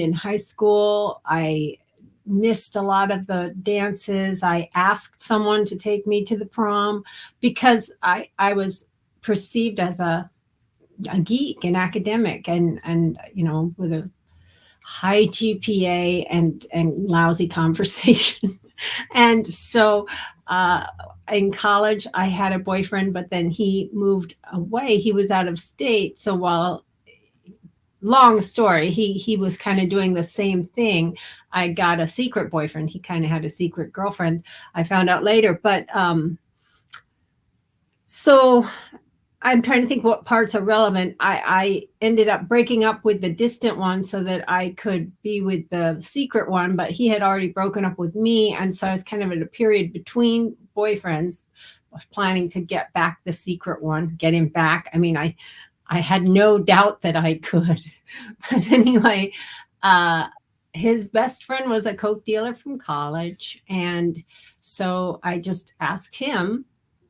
in high school. I missed a lot of the dances. I asked someone to take me to the prom because I was perceived as a geek and academic and with a high GPA and lousy conversation. And so in college, I had a boyfriend, but then he moved away. He was out of state. So long story, he was kind of doing the same thing. I got a secret boyfriend. He kind of had a secret girlfriend. I found out later. But so I'm trying to think what parts are relevant. I ended up breaking up with the distant one so that I could be with the secret one, but he had already broken up with me. And so I was kind of at a period between boyfriends, was planning to get back the secret one, get him back. I mean, I had no doubt that I could. But anyway, his best friend was a Coke dealer from college. And so I just asked him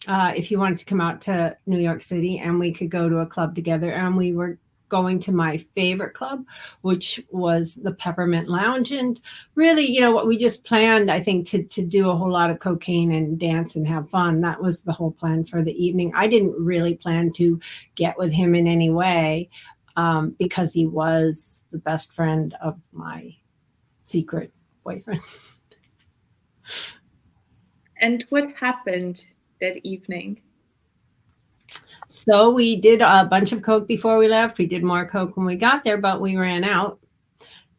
if he wanted to come out to New York City and we could go to a club together. And we were going to my favorite club, which was the Peppermint Lounge. And really, what we just planned, I think, to do a whole lot of cocaine and dance and have fun. That was the whole plan for the evening. I didn't really plan to get with him in any way because he was the best friend of my secret boyfriend. And what happened that evening? So we did a bunch of Coke before we left. We did more Coke when we got there, but we ran out.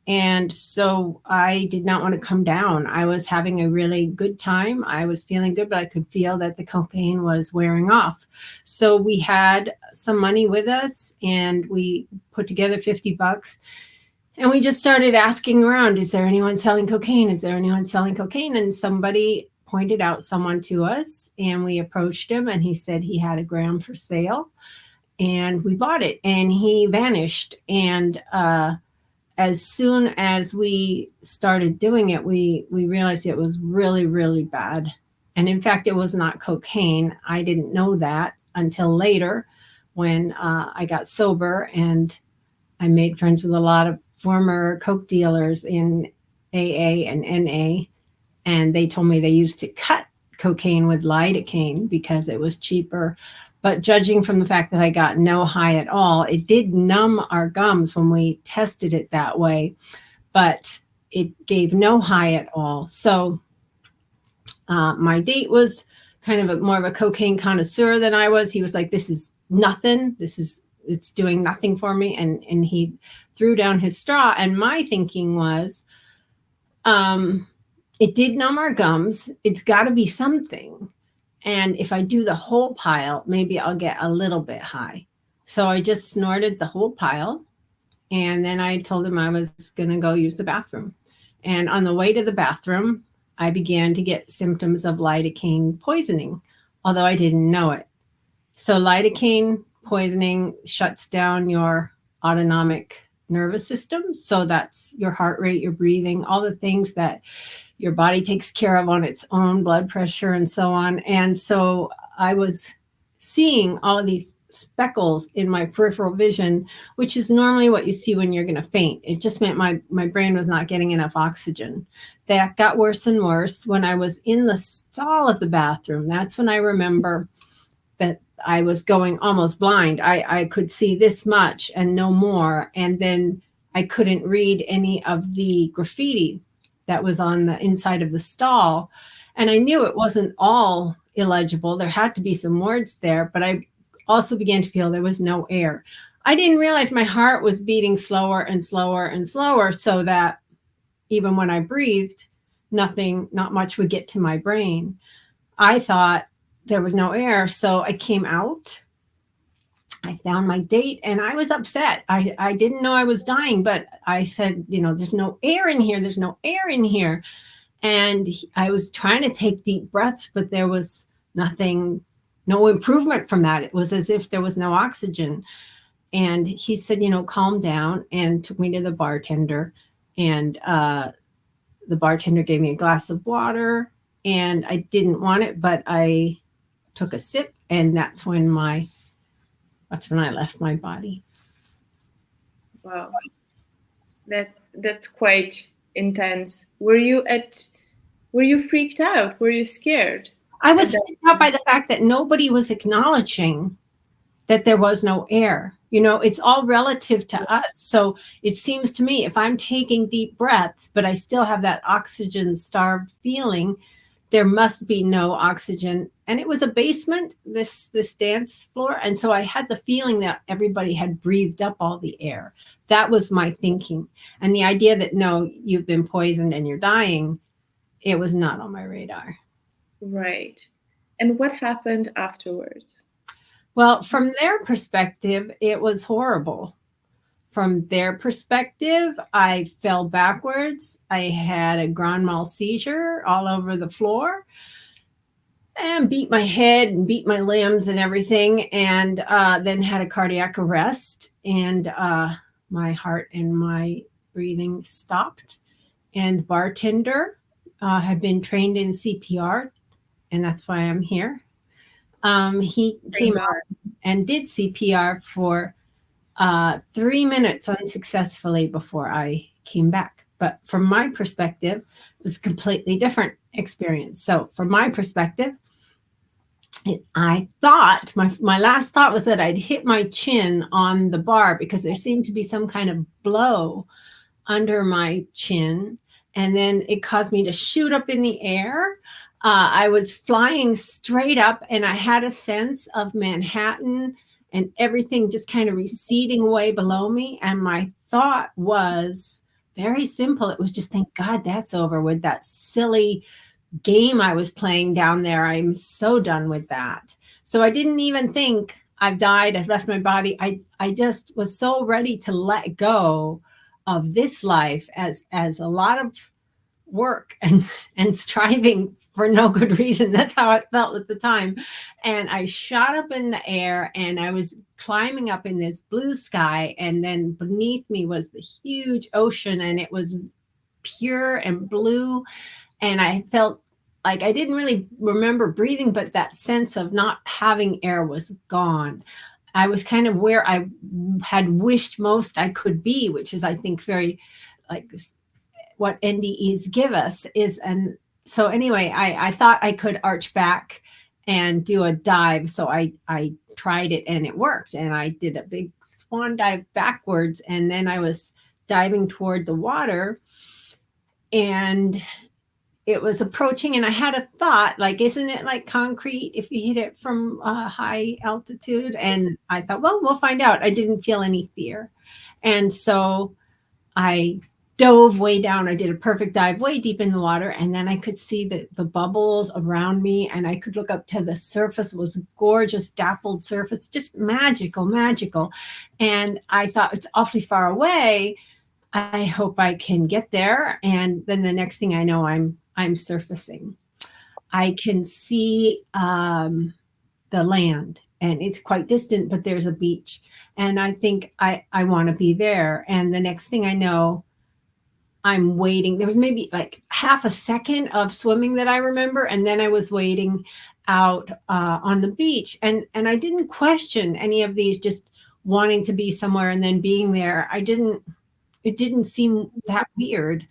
And so I did not want to come down. I was having a really good time. I was feeling good, but I could feel that the cocaine was wearing off. So we had some money with us and we put together $50. And we just started asking around, is there anyone selling cocaine? Is there anyone selling cocaine? And somebody pointed out someone to us and we approached him and he said he had a gram for sale and we bought it and he vanished. And as soon as we started doing it, we realized it was really, really bad. And in fact, it was not cocaine. I didn't know that until later when I got sober and I made friends with a lot of former Coke dealers in AA and NA. And they told me they used to cut cocaine with lidocaine because it was cheaper. But judging from the fact that I got no high at all, it did numb our gums when we tested it that way, but it gave no high at all. So my date was kind of more of a cocaine connoisseur than I was. He was like, this is nothing. It's doing nothing for me. And he threw down his straw. And my thinking was, it did numb our gums. It's got to be something. And if I do the whole pile, maybe I'll get a little bit high. So I just snorted the whole pile. And then I told him I was going to go use the bathroom. And on the way to the bathroom, I began to get symptoms of lidocaine poisoning, although I didn't know it. So lidocaine poisoning shuts down your autonomic nervous system. So that's your heart rate, your breathing, all the things that your body takes care of on its own, blood pressure and so on. And so I was seeing all of these speckles in my peripheral vision, which is normally what you see when you're going to faint. It just meant my brain was not getting enough oxygen. That got worse and worse when I was in the stall of the bathroom. That's when I remember that I was going almost blind. I could see this much and no more. And then I couldn't read any of the graffiti that was on the inside of the stall. And I knew it wasn't all illegible. There had to be some words there, but I also began to feel there was no air. I didn't realize my heart was beating slower and slower and slower so that even when I breathed, not much would get to my brain. I thought there was no air. So I came out. I found my date and I was upset. I didn't know I was dying, but I said, there's no air in here. There's no air in here. And I was trying to take deep breaths, but there was nothing, no improvement from that. It was as if there was no oxygen. And he said, calm down, and took me to the bartender. And the bartender gave me a glass of water and I didn't want it, but I took a sip, and that's when I left my body. Wow. that's quite intense. Were you freaked out? Were you scared? I was freaked out by the fact that nobody was acknowledging that there was no air. You know, it's all relative to us. So it seems to me if I'm taking deep breaths, but I still have that oxygen starved feeling, there must be no oxygen. And it was a basement, this dance floor. And so I had the feeling that everybody had breathed up all the air. That was my thinking. And the idea that, no, you've been poisoned and you're dying, it was not on my radar. Right. And what happened afterwards? Well, from their perspective, it was horrible. From their perspective, I fell backwards. I had a grand mal seizure all over the floor and beat my head and beat my limbs and everything, and then had a cardiac arrest, and my heart and my breathing stopped. And the bartender had been trained in CPR, and that's why I'm here. He came out and did CPR for 3 minutes unsuccessfully before I came back. But from my perspective, it was a completely different experience. So from my perspective, I thought, my last thought was that I'd hit my chin on the bar because there seemed to be some kind of blow under my chin. And then it caused me to shoot up in the air. I was flying straight up, and I had a sense of Manhattan and everything just kind of receding away below me. And my thought was very simple. It was just, thank God that's over with, that silly game I was playing down there. I'm so done with that. So I didn't even think I've died, I've left my body. I just was so ready to let go of this life as a lot of work and striving for no good reason. That's how it felt at the time. And I shot up in the air, and I was climbing up in this blue sky, and then beneath me was the huge ocean, and it was pure and blue. And I felt like I didn't really remember breathing, but that sense of not having air was gone. I was kind of where I had wished most I could be, which is, I think, very like what NDEs give us is. And so anyway, I thought I could arch back and do a dive. So I tried it, and it worked. And I did a big swan dive backwards. And then I was diving toward the water, and it was approaching, and I had a thought, like, isn't it like concrete if you hit it from a high altitude? And I thought, well, we'll find out. I didn't feel any fear. And so I dove way down. I did a perfect dive way deep in the water. And then I could see the bubbles around me, and I could look up to the surface. It was a gorgeous dappled surface, just magical, magical. And I thought, it's awfully far away. I hope I can get there. And then the next thing I know, I'm surfacing. I can see the land, and it's quite distant, but there's a beach. And I think I want to be there. And the next thing I know, I'm waiting. There was maybe like half a second of swimming that I remember. And then I was waiting out on the beach. And I didn't question any of these, just wanting to be somewhere and then being there. It didn't seem that weird.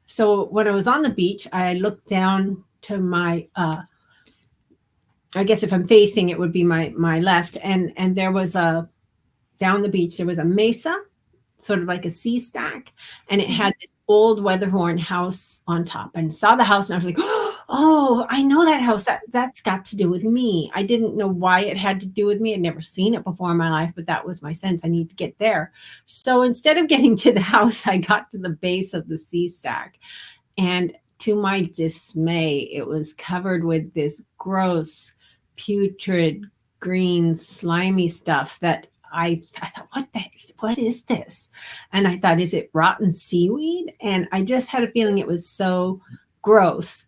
So when I was on the beach, I looked down to my, I guess if I'm facing, it would be my left. And there was down the beach, there was a mesa, sort of like a sea stack. And it had this old weather-worn house on top, and saw the house. And I was like, oh, I know that house. That's got to do with me. I didn't know why it had to do with me. I'd never seen it before in my life, but that was my sense. I need to get there. So instead of getting to the house, I got to the base of the sea stack. And to my dismay, it was covered with this gross, putrid, green, slimy stuff that I thought, what is this? And I thought, is it rotten seaweed? And I just had a feeling it was so gross.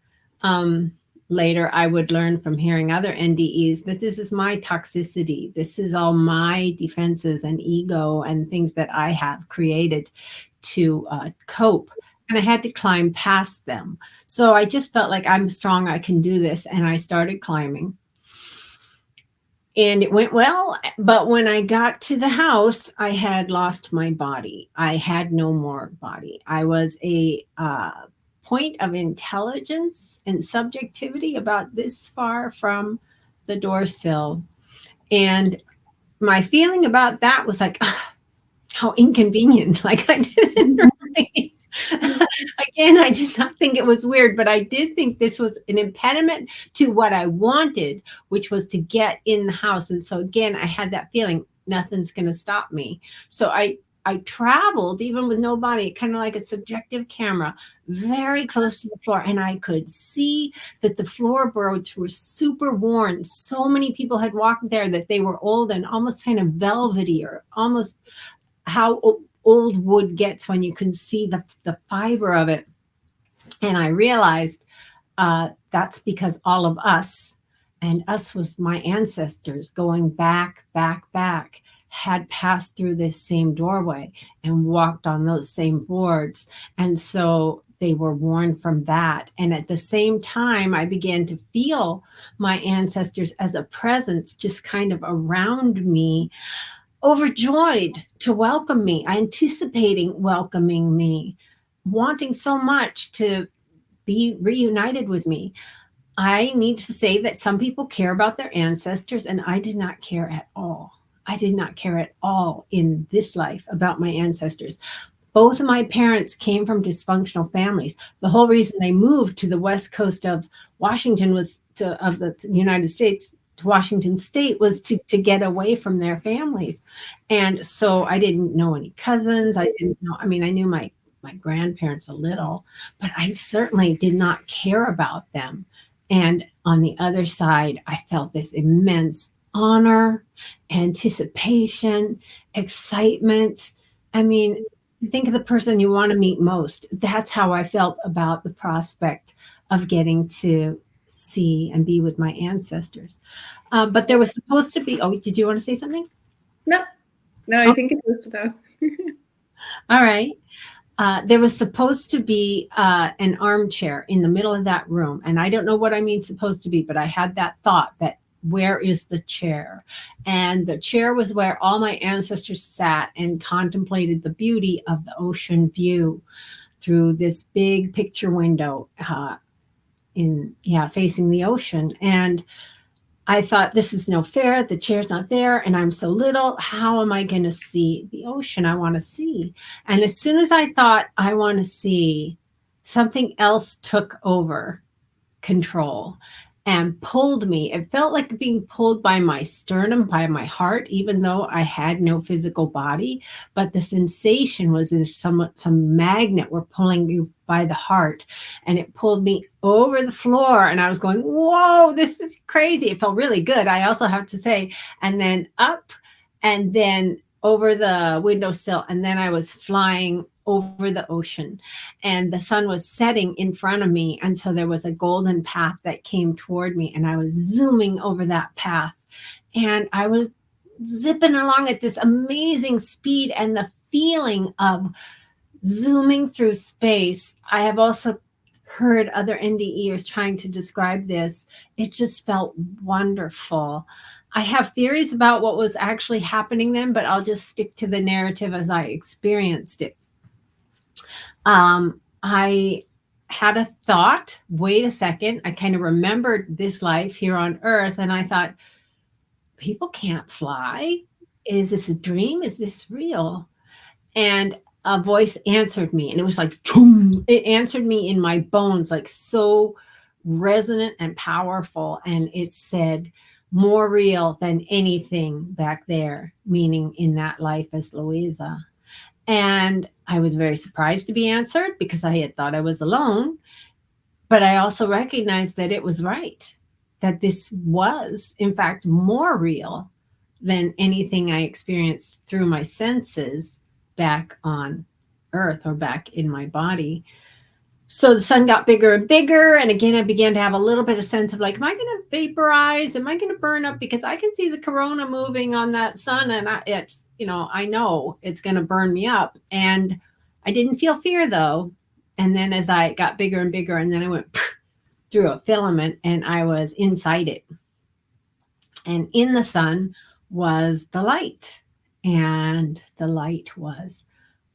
Later, I would learn from hearing other NDEs that this is my toxicity. This is all my defenses and ego and things that I have created to cope. And I had to climb past them. So I just felt like, I'm strong, I can do this. And I started climbing. And it went well. But when I got to the house, I had lost my body. I had no more body. I was a point of intelligence and subjectivity about this far from the door sill. And my feeling about that was like, how inconvenient. Like I didn't really, again, I did not think it was weird, but I did think this was an impediment to what I wanted, which was to get in the house. And so again, I had that feeling nothing's going to stop me. So I traveled even with no body, kind of like a subjective camera, very close to the floor. And I could see that the floorboards were super worn. So many people had walked there that they were old and almost kind of velvety, or almost how old wood gets when you can see the fiber of it. And I realized that's because all of us, and us was my ancestors going back, had passed through this same doorway and walked on those same boards. And so they were worn from that. And at the same time, I began to feel my ancestors as a presence just kind of around me, overjoyed to welcome me, anticipating welcoming me, wanting so much to be reunited with me. I need to say that some people care about their ancestors, and I did not care at all. I did not care at all in this life about my ancestors. Both of my parents came from dysfunctional families. The whole reason they moved to the west coast of Washington of the United States, to Washington State, was to get away from their families. And so I didn't know any cousins. I knew my grandparents a little, but I certainly did not care about them. And on the other side, I felt this immense honor, anticipation, excitement. I mean, think of the person you want to meet most. That's how I felt about the prospect of getting to see and be with my ancestors. But there was supposed to be, did you want to say something? No, I think it was to know. All right. There was supposed to be an armchair in the middle of that room. And I don't know what I mean supposed to be, but I had that thought that where is the chair? And the chair was where all my ancestors sat and contemplated the beauty of the ocean view through this big picture window facing the ocean. And I thought, this is no fair. The chair's not there and I'm so little. How am I going to see the ocean I want to see? And as soon as I thought I want to see, something else took over control and pulled me. It felt like being pulled by my sternum, by my heart, even though I had no physical body. But the sensation was as some magnet were pulling you by the heart, and it pulled me over the floor. And I was going, whoa, this is crazy. It felt really good, I also have to say. And then up, and then over the windowsill, and then I was flying over the ocean, and the sun was setting in front of me. And so there was a golden path that came toward me, and I was zooming over that path, and I was zipping along at this amazing speed. And the feeling of zooming through space, I have also heard other NDEers trying to describe this. It just felt wonderful. I have theories about what was actually happening then, but I'll just stick to the narrative as I experienced it. I had a thought, wait a second, I kind of remembered this life here on Earth, and I thought, people can't fly. Is this a dream? Is this real? And a voice answered me, and it was like, boom. It answered me in my bones, like so resonant and powerful. And it said, more real than anything back there, meaning in that life as Louisa. And I was very surprised to be answered because I had thought I was alone. But I also recognized that it was right, that this was, in fact, more real than anything I experienced through my senses back on Earth or back in my body. So the sun got bigger and bigger. And again, I began to have a little bit of sense of like, am I going to vaporize? Am I going to burn up? Because I can see the corona moving on that sun, and I know it's going to burn me up. And I didn't feel fear though. And then as I got bigger and bigger, and then I went through a filament and I was inside it. And in the sun was the light. And the light was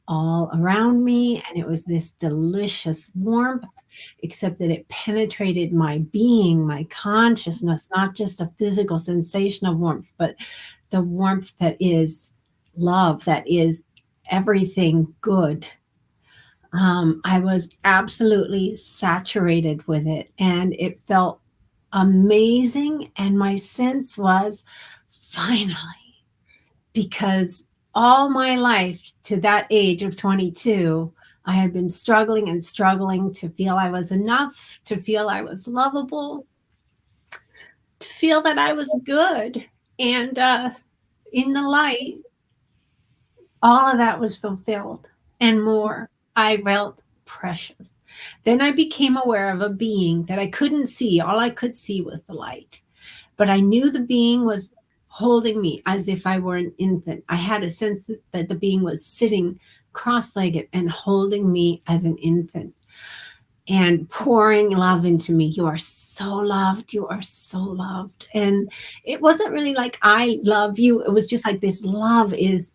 all around me. And it was this delicious warmth, except that it penetrated my being, my consciousness, not just a physical sensation of warmth, but the warmth that is love, that is everything good. I was absolutely saturated with it, and it felt amazing. And my sense was finally, because all my life to that age of 22, I had been struggling and struggling to feel I was enough, to feel I was lovable, to feel that I was good. And in the light, all of that was fulfilled and more. I felt precious. Then I became aware of a being that I couldn't see. All I could see was the light. But I knew the being was holding me as if I were an infant. I had a sense that the being was sitting cross legged and holding me as an infant and pouring love into me. You are so loved. You are so loved. And it wasn't really like I love you. It was just like this love is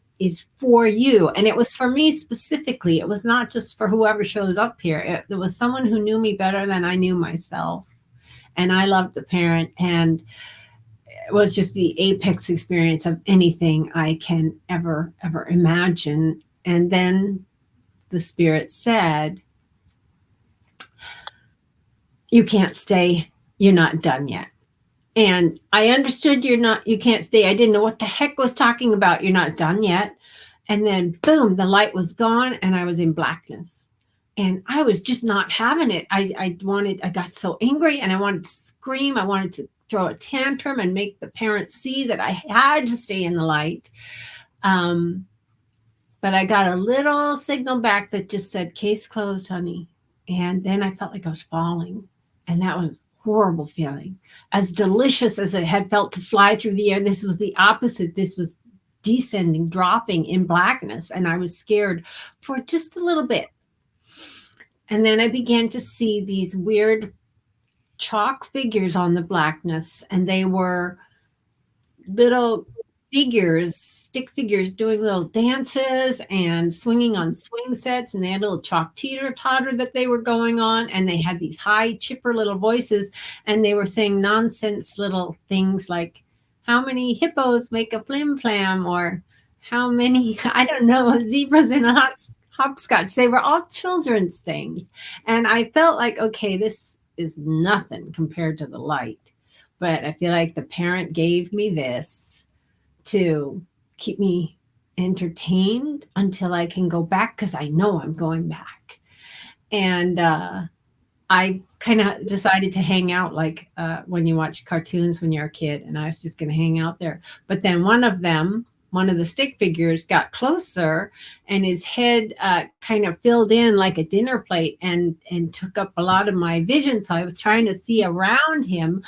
for you. And it was for me specifically. It was not just for whoever shows up here. It was someone who knew me better than I knew myself. And I loved the parent, and it was just the apex experience of anything I can ever imagine. And then the spirit said, you can't stay. You're not done yet. And I understood you can't stay. I didn't know what the heck was talking about. You're not done yet. And then boom, the light was gone and I was in blackness. And I was just not having it. I got so angry and I wanted to scream. I wanted to throw a tantrum and make the parents see that I had to stay in the light. But I got a little signal back that just said, case closed, honey. And then I felt like I was falling. And that was a horrible feeling. As delicious as it had felt to fly through the air, this was the opposite. This was descending, dropping in blackness. And I was scared for just a little bit. And then I began to see these weird chalk figures on the blackness. And they were little figures, stick figures, doing little dances and swinging on swing sets. And they had a little chalk teeter-totter that they were going on. And they had these high, chipper little voices. And they were saying nonsense little things like, how many hippos make a flim-flam? Or how many, I don't know, zebras in a hopscotch. They were all children's things. And I felt like, okay, this is nothing compared to the light. But I feel like the parent gave me this to keep me entertained until I can go back, because I know I'm going back. And I kind of decided to hang out like when you watch cartoons when you're a kid, and I was just going to hang out there. But then one of the stick figures got closer, and his head kind of filled in like a dinner plate and took up a lot of my vision. So I was trying to see around him,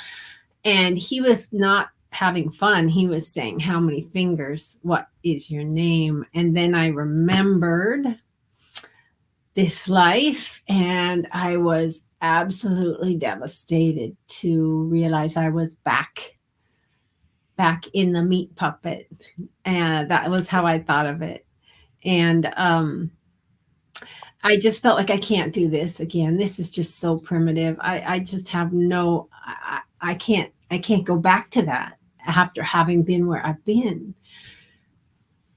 and he was not having fun. He was saying, how many fingers? What is your name? And then I remembered this life, and I was absolutely devastated to realize I was back in the meat puppet. And that was how I thought of it. And I just felt like I can't do this again. This is just so primitive. I just have I can't go back to that after having been where I've been.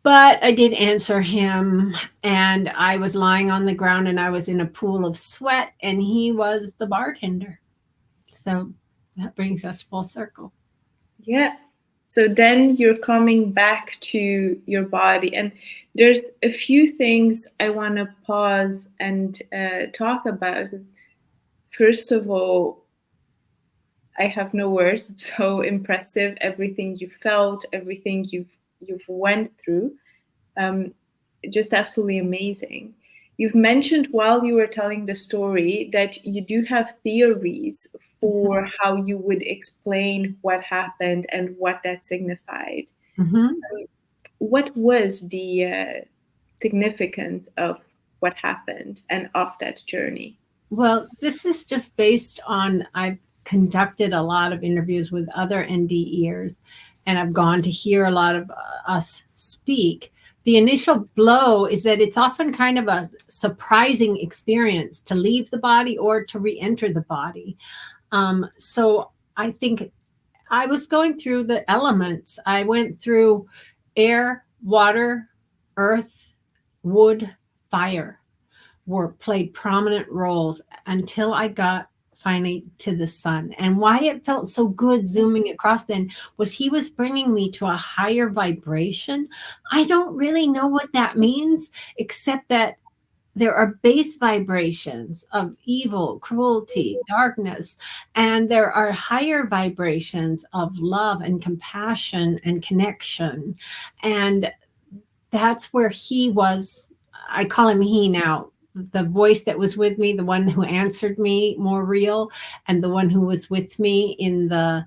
But I did answer him, and I was lying on the ground, and I was in a pool of sweat, and he was the bartender. So that brings us full circle. Yeah. So then you're coming back to your body. And there's a few things I want to pause and talk about. First of all, I have no words. It's so impressive. Everything you felt, everything you've went through. Just absolutely amazing. You've mentioned while you were telling the story that you do have theories for how you would explain what happened and what that signified. Mm-hmm. What was the significance of what happened and of that journey? Well, this is just based on, I've conducted a lot of interviews with other NDEers, and I've gone to hear a lot of us speak. The initial blow is that it's often kind of a surprising experience to leave the body or to re-enter the body. So I think I was going through the elements. I went through air, water, earth, wood, fire played prominent roles until I got finally to the sun. And why it felt so good zooming across then was he was bringing me to a higher vibration. I don't really know what that means, except that there are base vibrations of evil, cruelty, darkness, and there are higher vibrations of love and compassion and connection. And that's where he was. I call him he now. The voice that was with me, the one who answered me, more real, and the one who was with me in the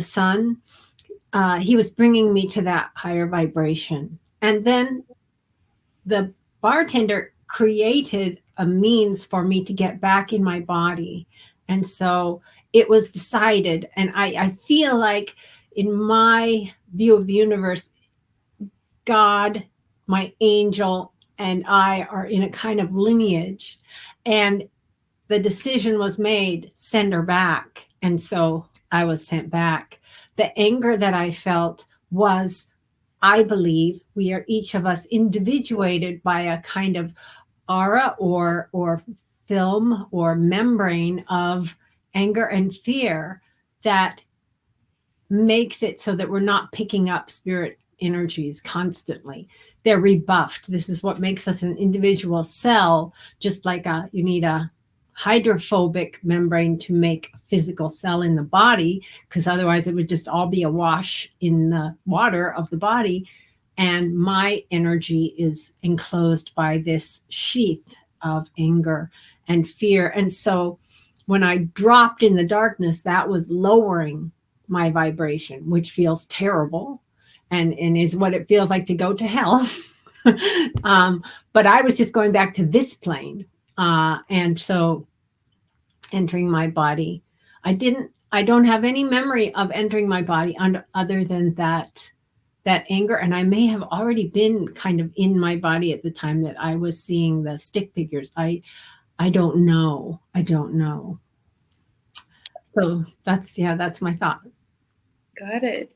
sun. He was bringing me to that higher vibration. And then the bartender created a means for me to get back in my body. And so it was decided. And I feel like in my view of the universe, God, my angel, and I are in a kind of lineage. And the decision was made, send her back. And so I was sent back. The anger that I felt was, I believe we are each of us individuated by a kind of aura or film or membrane of anger and fear that makes it so that we're not picking up spirit energies constantly. They're rebuffed. This is what makes us an individual cell, just like you need a hydrophobic membrane to make a physical cell in the body, because otherwise it would just all be awash in the water of the body. And my energy is enclosed by this sheath of anger and fear. And so when I dropped in the darkness, that was lowering my vibration, which feels terrible and is what it feels like to go to hell. But I was just going back to this plane. And so entering my body, I don't have any memory of entering my body other than that anger. And I may have already been kind of in my body at the time that I was seeing the stick figures. I don't know. So that's my thought. Got it.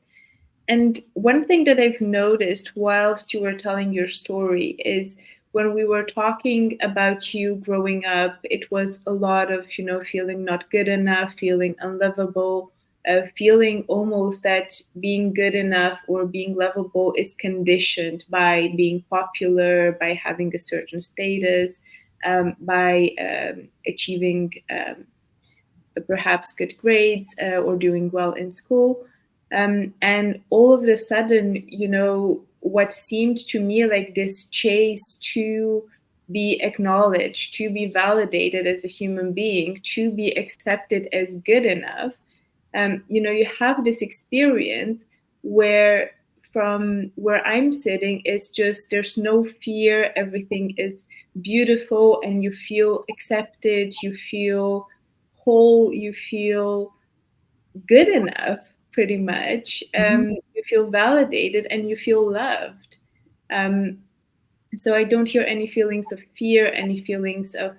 And one thing that I've noticed whilst you were telling your story is when we were talking about you growing up, it was a lot of, feeling not good enough, feeling unlovable, feeling almost that being good enough or being lovable is conditioned by being popular, by having a certain status, by achieving perhaps good grades or doing well in school. And all of a sudden, what seemed to me like this chase to be acknowledged, to be validated as a human being, to be accepted as good enough, you have this experience where from where I'm sitting, it's just there's no fear, everything is beautiful, and you feel accepted, you feel whole, you feel good enough, pretty much. You feel validated and you feel loved. So I don't hear any feelings of fear, any feelings of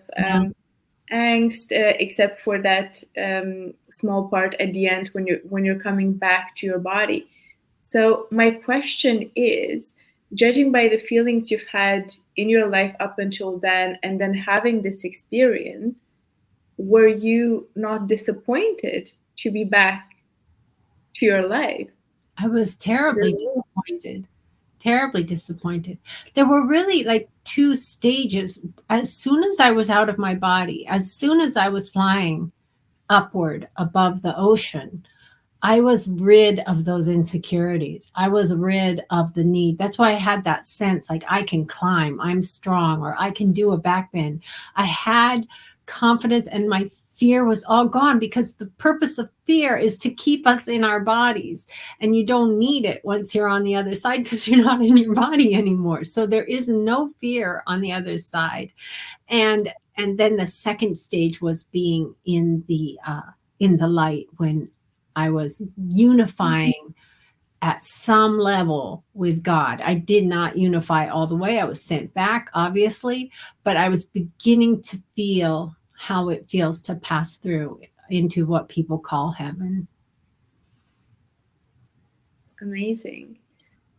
angst, except for that small part at the end when you're coming back to your body. So my question is, judging by the feelings you've had in your life up until then, and then having this experience, were you not disappointed to be back to your life? I was terribly disappointed. There were really like two stages. As soon as I was out of my body, as soon as I was flying upward above the ocean, I was rid of those insecurities. I was rid of the need. That's why I had that sense like I can climb, I'm strong, or I can do a backbend. I had confidence and my fear was all gone, because the purpose of fear is to keep us in our bodies. And you don't need it once you're on the other side because you're not in your body anymore. So there is no fear on the other side. And then the second stage was being in in the light when I was unifying at some level with God. I did not unify all the way. I was sent back, obviously, but I was beginning to feel how it feels to pass through into what people call heaven. Amazing.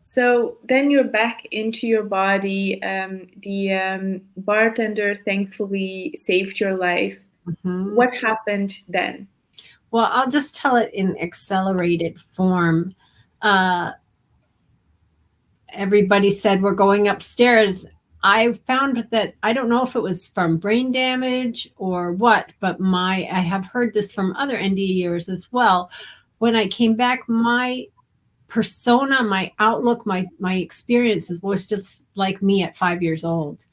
So then you're back into your body. The bartender thankfully saved your life. Mm-hmm. What happened then? Well, I'll just tell it in accelerated form. Everybody said we're going upstairs. I found that, I don't know if it was from brain damage or what, but I have heard this from other NDEers as well. When I came back, my persona, my outlook, my experiences was just like me at 5 years old.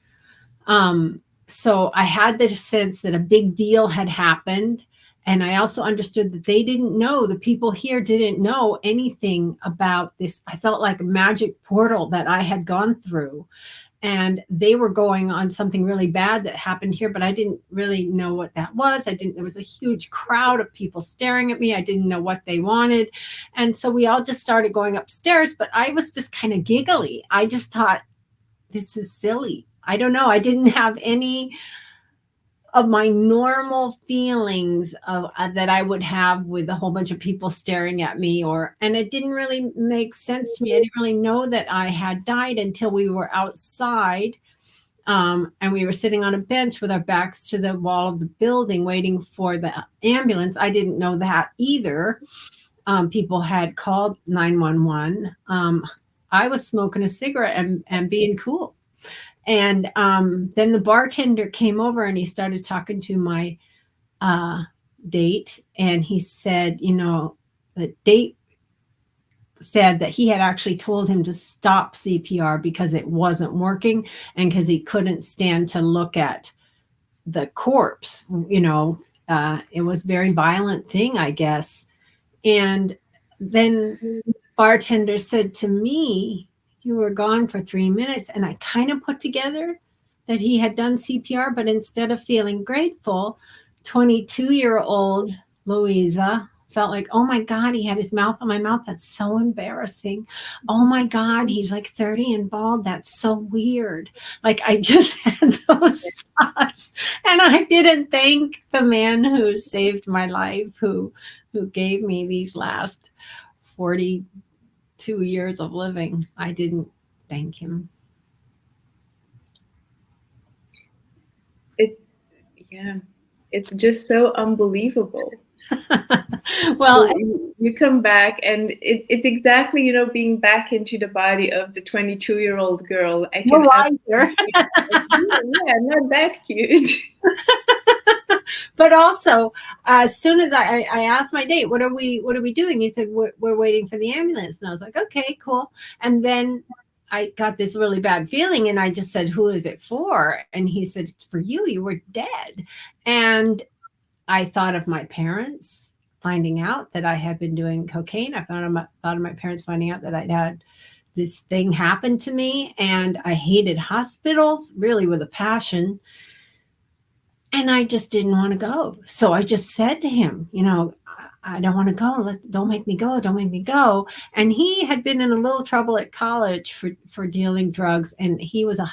So I had the sense that a big deal had happened. And I also understood that they didn't know, the people here didn't know anything about this. I felt like a magic portal that I had gone through. And they were going on something really bad that happened here, but I didn't really know what that was. There was a huge crowd of people staring at me. I didn't know what they wanted. And so we all just started going upstairs, but I was just kind of giggly. I just thought, this is silly. I don't know. I didn't have any of my normal feelings of that I would have with a whole bunch of people staring at me, and it didn't really make sense to me. I didn't really know that I had died until we were outside, and we were sitting on a bench with our backs to the wall of the building waiting for the ambulance. I didn't know that either. People had called 911. I was smoking a cigarette and being cool. And then the bartender came over and he started talking to my date. And he said, the date said that he had actually told him to stop CPR because it wasn't working and because he couldn't stand to look at the corpse. It was a very violent thing, I guess. And then the bartender said to me, you were gone for 3 minutes. And I kind of put together that he had done CPR, but instead of feeling grateful, 22-year-old Louisa felt like, oh my God, he had his mouth on my mouth. That's so embarrassing. Oh my God, he's like 30 and bald. That's so weird. Like I just had those thoughts. And I didn't thank the man who saved my life, who gave me these last 42 years of living. I didn't thank him. It's just so unbelievable. Well, you come back and it's exactly, being back into the body of the 22-year-old girl. I can wiser. Yeah, not that cute. But also, as soon as I asked my date, what are we doing? He said, we're waiting for the ambulance. And I was like, okay, cool. And then I got this really bad feeling and I just said, who is it for? And he said, it's for you. You were dead. And I thought of my parents finding out that I had been doing cocaine. I thought of my parents finding out that I'd had this thing happen to me. And I hated hospitals really with a passion. And I just didn't want to go. So I just said to him, I don't want to go. Don't make me go. Don't make me go. And he had been in a little trouble at college for dealing drugs. And he was a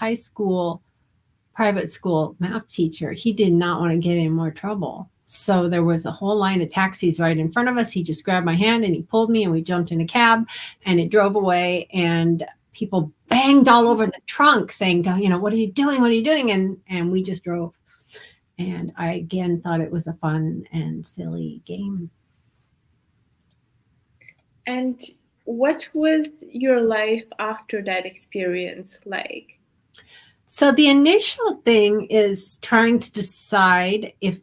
private school math teacher. He did not want to get in more trouble. So there was a whole line of taxis right in front of us. He just grabbed my hand and he pulled me and we jumped in a cab and it drove away. And people banged all over the trunk saying, what are you doing? What are you doing? And we just drove. And I, again, thought it was a fun and silly game. And what was your life after that experience like? So the initial thing is trying to decide if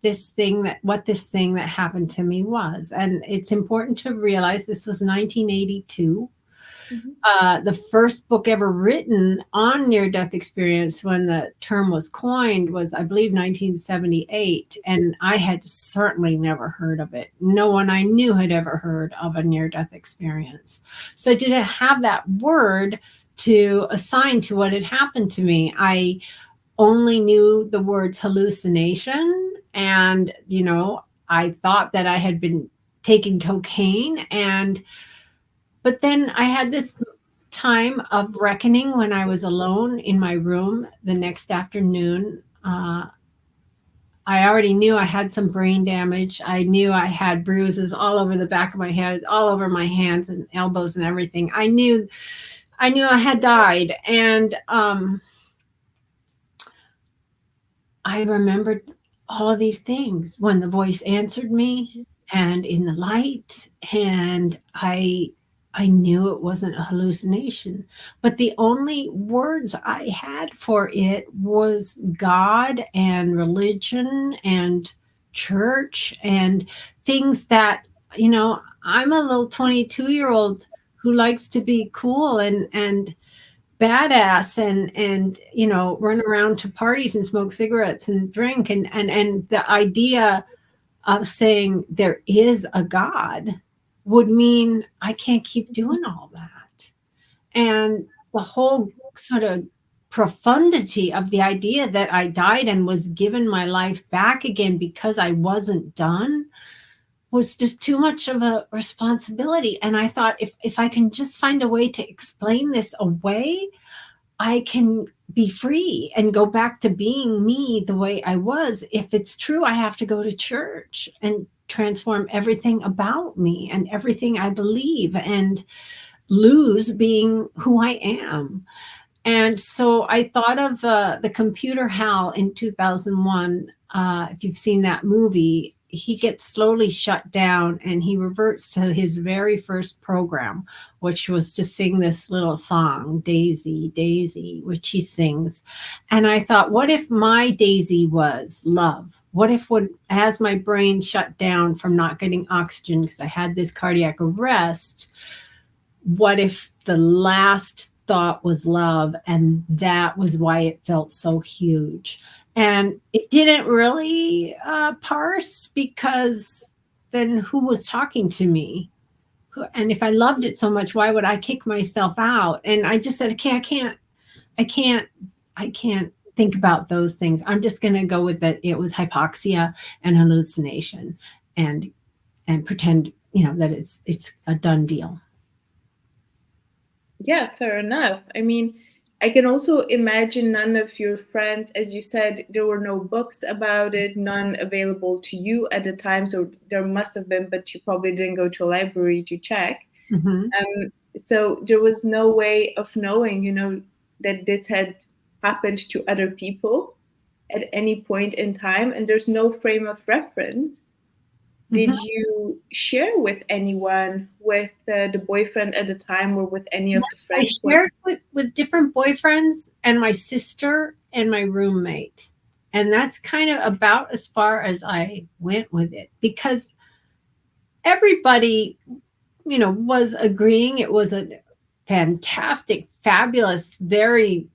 what this thing that happened to me was. And it's important to realize this was 1982. Mm-hmm. The first book ever written on near-death experience when the term was coined was, I believe, 1978. And I had certainly never heard of it. No one I knew had ever heard of a near-death experience. So I didn't have that word to assign to what had happened to me. I only knew the words hallucination and, I thought that I had been taking cocaine. But then I had this time of reckoning when I was alone in my room the next afternoon. I already knew I had some brain damage. I knew I had bruises all over the back of my head, all over my hands and elbows and everything. I knew I had died. And I remembered all of these things when the voice answered me and in the light, and I knew it wasn't a hallucination. But the only words I had for it was God and religion and church and things that, I'm a little 22-year-old who likes to be cool and badass and run around to parties and smoke cigarettes and drink and the idea of saying there is a God would mean I can't keep doing all that. And the whole sort of profundity of the idea that I died and was given my life back again because I wasn't done was just too much of a responsibility. And I thought, if I can just find a way to explain this away, I can be free and go back to being me the way I was. If it's true, I have to go to church and transform everything about me and everything I believe and lose being who I am. And so I thought of the computer Hal in 2001. If you've seen that movie, he gets slowly shut down and he reverts to his very first program, which was to sing this little song, Daisy, Daisy, which he sings. And I thought, what if my Daisy was love? What if as my brain shut down from not getting oxygen because I had this cardiac arrest, what if the last thought was love? And that was why it felt so huge. And it didn't really parse, because then who was talking to me? And if I loved it so much, why would I kick myself out? And I just said, okay, I can't think about those things. I'm just going to go with that. It was hypoxia and hallucination, and pretend, that it's a done deal. Yeah, fair enough. I mean, I can also imagine none of your friends, as you said, there were no books about it, none available to you at the time. So there must have been, but you probably didn't go to a library to check. Mm-hmm. So there was no way of knowing, that this had happened to other people at any point in time, and there's no frame of reference. Did Mm-hmm. you share with anyone, with the boyfriend at the time, or with any of the I friends? shared with different boyfriends and my sister and my roommate. And that's kind of about as far as I went with it, because everybody, was agreeing it was a fantastic, fabulous, very,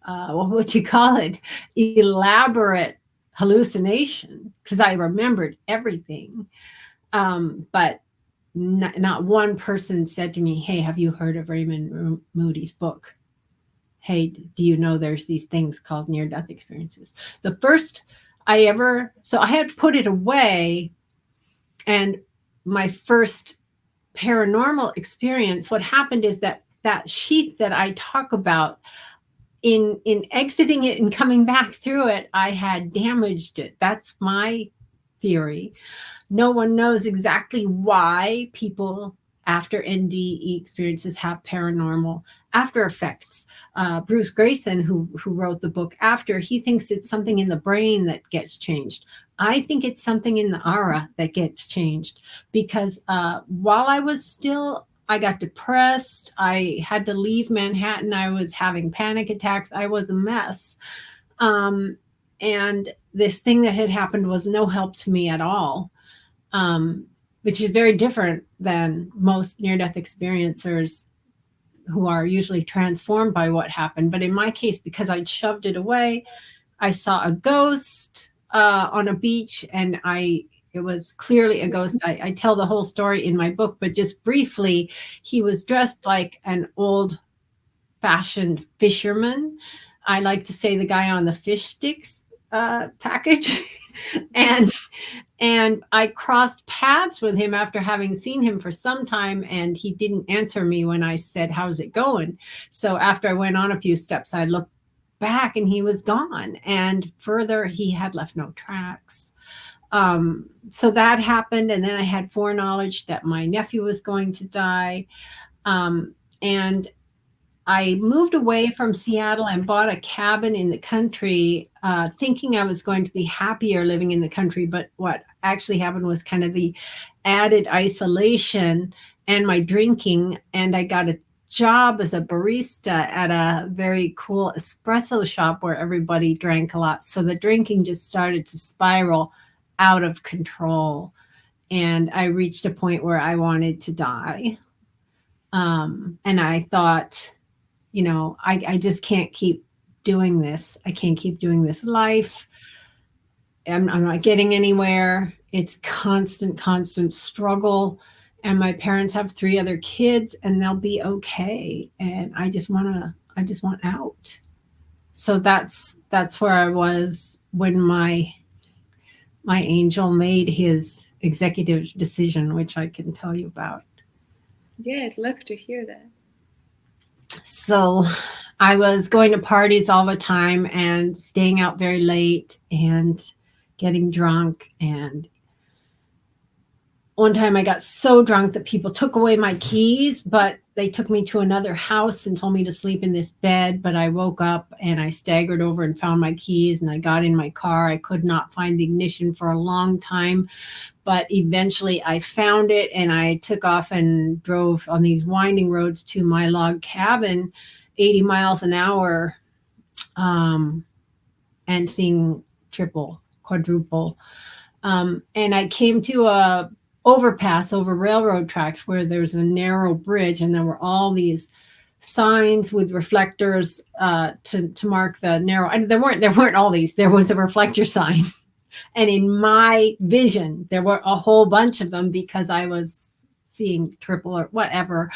what would you call it? Elaborate hallucination, because I remembered everything. But not one person said to me, hey, have you heard of Raymond Moody's book? Hey, do you know there's these things called near-death experiences? The first so I had put it away, and my first paranormal experience, what happened is that sheath that I talk about, in exiting it and coming back through it, I had damaged it. That's my theory. No one knows exactly why people after NDE experiences have paranormal after effects. Bruce Grayson, who wrote the book After, he thinks it's something in the brain that gets changed. I think it's something in the aura that gets changed, because while I got depressed. I had to leave Manhattan. I was having panic attacks. I was a mess. And this thing that had happened was no help to me at all, which is very different than most near-death experiencers, who are usually transformed by what happened. But in my case, because I'd shoved it away, I saw a ghost on a beach, and it was clearly a ghost. I tell the whole story in my book, but just briefly, he was dressed like an old-fashioned fisherman. I like to say the guy on the fish sticks package. And I crossed paths with him after having seen him for some time, and he didn't answer me when I said, "How's it going?" So after I went on a few steps, I looked back and he was gone. And further, he had left no tracks. So that happened. And then I had foreknowledge that my nephew was going to die. And I moved away from Seattle and bought a cabin in the country, thinking I was going to be happier living in the country. But what actually happened was kind of the added isolation and my drinking. And I got a job as a barista at a very cool espresso shop where everybody drank a lot. So the drinking just started to spiral out of control. And I reached a point where I wanted to die. And I thought, I just can't keep doing this. I can't keep doing this life. I'm not getting anywhere. It's constant struggle. And my parents have 3 other kids and they'll be okay. And I just want out. So that's where I was when my angel made his executive decision, which I can tell you about. Yeah, I'd love to hear that. So I was going to parties all the time and staying out very late and getting drunk. And one time I got so drunk that people took away my keys, but they took me to another house and told me to sleep in this bed. But I woke up and I staggered over and found my keys, and I got in my car. I could not find the ignition for a long time, but eventually I found it, and I took off and drove on these winding roads to my log cabin, 80 miles an hour, and seeing triple, quadruple. And I came to a overpass over railroad tracks where there's a narrow bridge, and there were all these signs with reflectors to mark the narrow. And there weren't all these. There was a reflector sign. And in my vision, there were a whole bunch of them because I was seeing triple or whatever.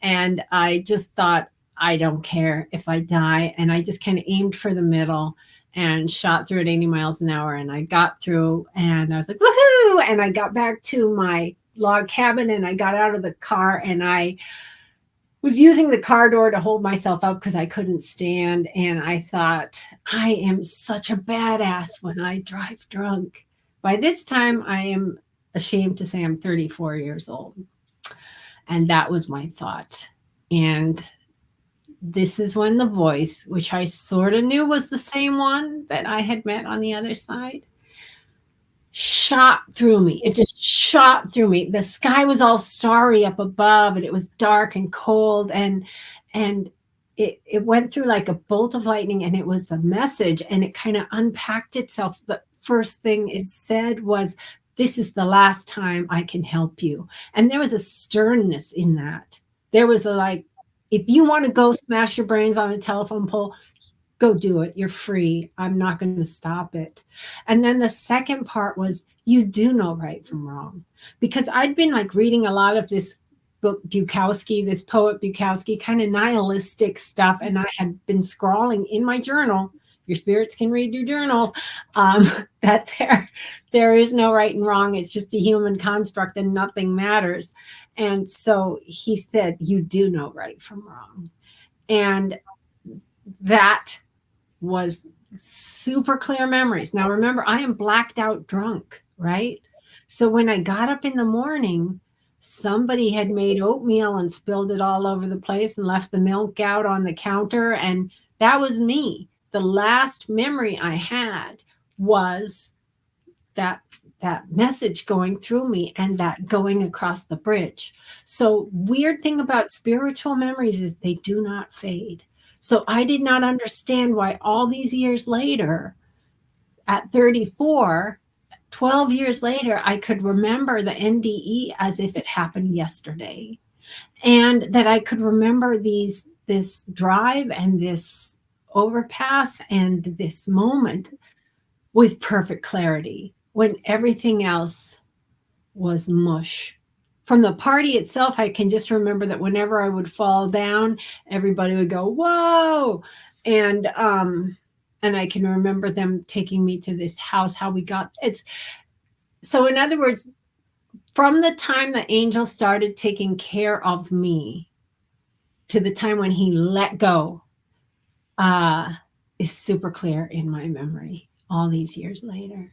And I just thought, I don't care if I die. And I just kind of aimed for the middle and shot through at 80 miles an hour. And I got through and I was like, woohoo! And I got back to my log cabin and I got out of the car and I was using the car door to hold myself up because I couldn't stand. And I thought, I am such a badass when I drive drunk. By this time, I am ashamed to say I'm 34 years old. And that was my thought. And this is when the voice, which I sort of knew was the same one that I had met on the other side, shot through me. It just shot through me. The sky was all starry up above and it was dark and cold and it went through like a bolt of lightning, and it was a message, and it kind of unpacked itself. The first thing it said was, "This is the last time I can help you." And there was a sternness in that. There was a like, if you want to go smash your brains on a telephone pole, go do it. You're free. I'm not going to stop it. And then the second part was, you do know right from wrong. Because I'd been like reading a lot of this book, Bukowski, this poet Bukowski, kind of nihilistic stuff. And I had been scrawling in my journal, your spirits can read your journals, that there is no right and wrong. It's just a human construct and nothing matters. And so he said, you do know right from wrong. And that was super clear memories. Now, remember, I am blacked out drunk, right? So when I got up in the morning, somebody had made oatmeal and spilled it all over the place and left the milk out on the counter. And that was me. The last memory I had was that message going through me and that going across the bridge. So weird thing about spiritual memories is they do not fade. So I did not understand why all these years later, at 34, 12 years later, I could remember the NDE as if it happened yesterday. And that I could remember this drive and this overpass and this moment with perfect clarity when everything else was mush. From the party itself, I can just remember that whenever I would fall down, everybody would go, whoa. And And I can remember them taking me to this house, how we got it's. So in other words, from the time the angel started taking care of me to the time when he let go, is super clear in my memory all these years later.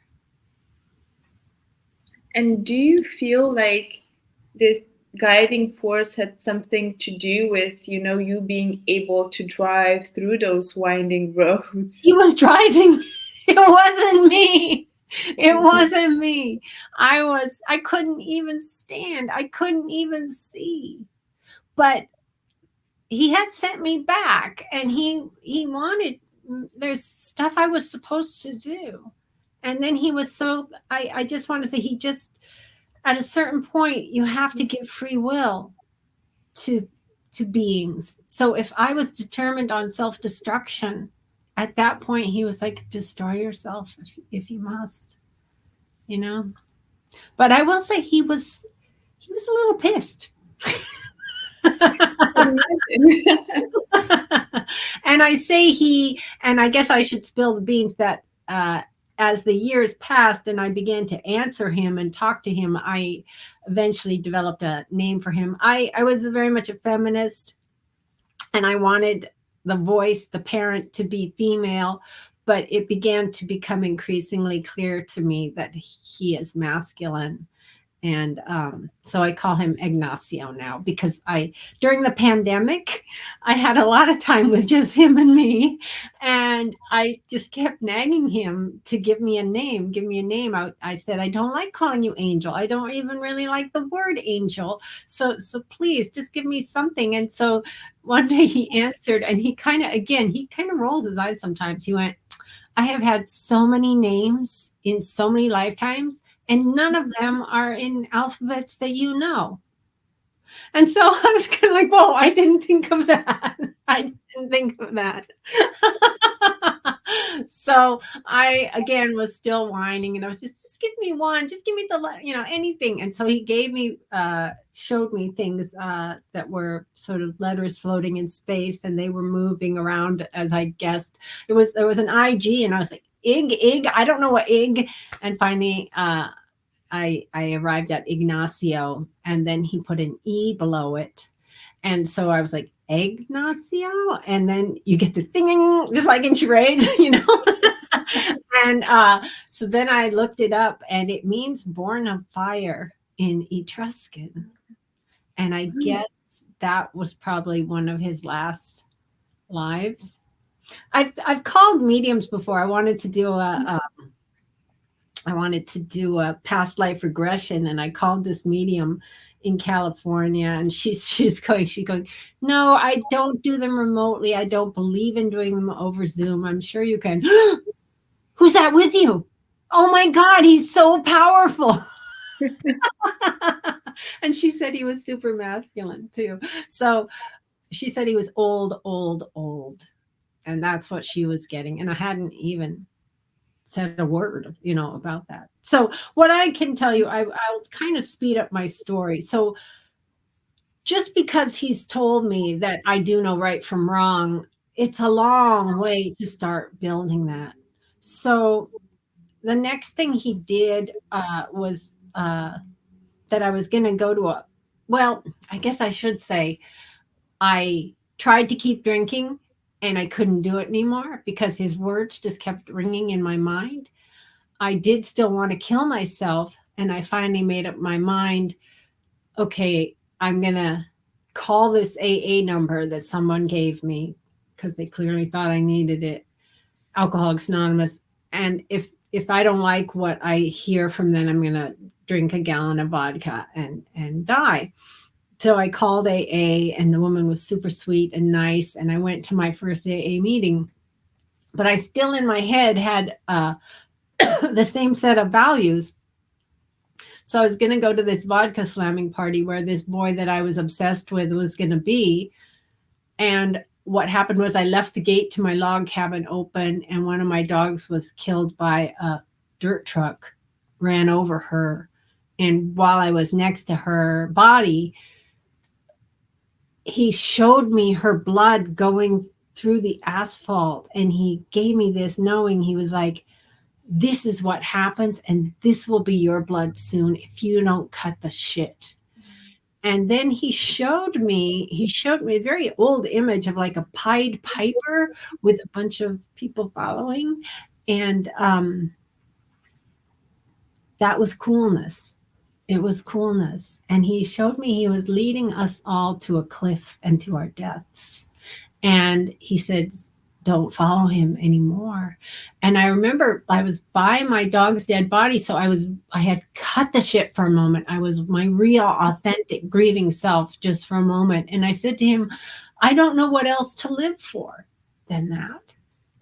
And do you feel like this guiding force had something to do with, you being able to drive through those winding roads? He was driving. It wasn't me. It wasn't me. I couldn't even stand. I couldn't even see. But he had sent me back, and he wanted, there's stuff I was supposed to do. And then he was so, I just want to say, he just, at a certain point, you have to give free will to beings. So if I was determined on self-destruction, at that point he was like, destroy yourself if you must, But I will say he was a little pissed. And I say and I guess I should spill the beans that as the years passed and I began to answer him and talk to him, I eventually developed a name for him. I was very much a feminist, and I wanted the voice, the parent, to be female, but it began to become increasingly clear to me that he is masculine. And so I call him Ignacio now, because during the pandemic, I had a lot of time with just him and me. And I just kept nagging him to give me a name. I said, I don't like calling you Angel. I don't even really like the word angel. So please just give me something. And so one day he answered, and he kind of rolls his eyes sometimes. He went, I have had so many names in so many lifetimes, and none of them are in alphabets that you know. And so I was kind of like, whoa, I didn't think of that. So I, again, was still whining, and I was just give me one, just give me anything. And so he showed me things that were sort of letters floating in space, and they were moving around, as I guessed. There was an IG, and I was like, Ig, I don't know what Ig. And finally, I arrived at Ignacio, and then he put an E below it. And so I was like, Ignacio? And then you get the thing, just like in charades, And so then I looked it up, and it means born of fire in Etruscan. And I guess that was probably one of his last lives. I've called mediums before. I wanted to do a past life regression, and I called this medium in California, and she's going, no, I don't do them remotely. I don't believe in doing them over Zoom. I'm sure you can. Who's that with you? Oh my God, he's so powerful. And she said he was super masculine too. So she said he was old. And that's what she was getting. And I hadn't even said a word, about that. So what I can tell you, I'll kind of speed up my story. So just because he's told me that I do know right from wrong, it's a long way to start building that. So the next thing he did was that I was going to go to I guess I should say, I tried to keep drinking, and I couldn't do it anymore because his words just kept ringing in my mind. I did still want to kill myself, and I finally made up my mind, okay, I'm going to call this AA number that someone gave me because they clearly thought I needed it, Alcoholics Anonymous. And if I don't like what I hear from them, I'm going to drink a gallon of vodka and die. So I called AA, and the woman was super sweet and nice. And I went to my first AA meeting, but I still in my head had the same set of values. So I was going to go to this vodka slamming party where this boy that I was obsessed with was going to be. And what happened was I left the gate to my log cabin open, and one of my dogs was killed by a dirt truck, ran over her. And while I was next to her body, he showed me her blood going through the asphalt, and he gave me this, knowing he was like, this is what happens, and this will be your blood soon if you don't cut the shit. And then he showed me a very old image of like a Pied Piper with a bunch of people following. And that was coolness. It was coolness. And he showed me he was leading us all to a cliff and to our deaths. And he said, don't follow him anymore. And I remember I was by my dog's dead body. So I had cut the shit for a moment. I was my real, authentic, grieving self just for a moment. And I said to him, I don't know what else to live for than that.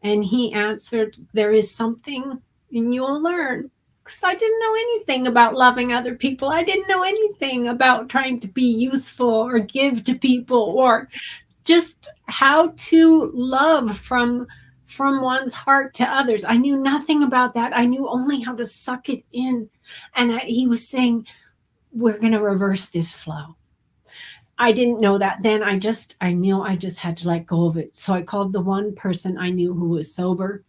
And he answered, there is something, and you will learn. Because I didn't know anything about loving other people. I didn't know anything about trying to be useful or give to people, or just how to love from one's heart to others. I knew nothing about that. I knew only how to suck it in. And he was saying, we're going to reverse this flow. I didn't know that then. I knew I just had to let go of it. So I called the one person I knew who was sober,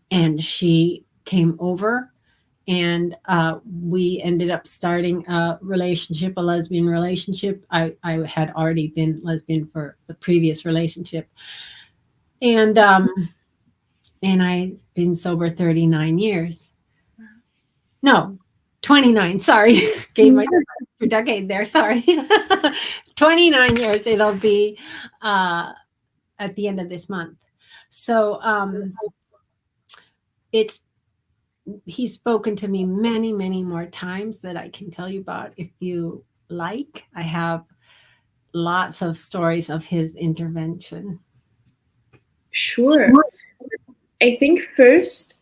and she came over, and we ended up starting a relationship, a lesbian relationship. I had already been lesbian for the previous relationship. And I've been sober 39 years. No, 29. Sorry. Gave myself a decade there. Sorry. 29 years. It'll be at the end of this month. So he's spoken to me many, many more times that I can tell you about if you like. I have lots of stories of his intervention. Sure. I think first,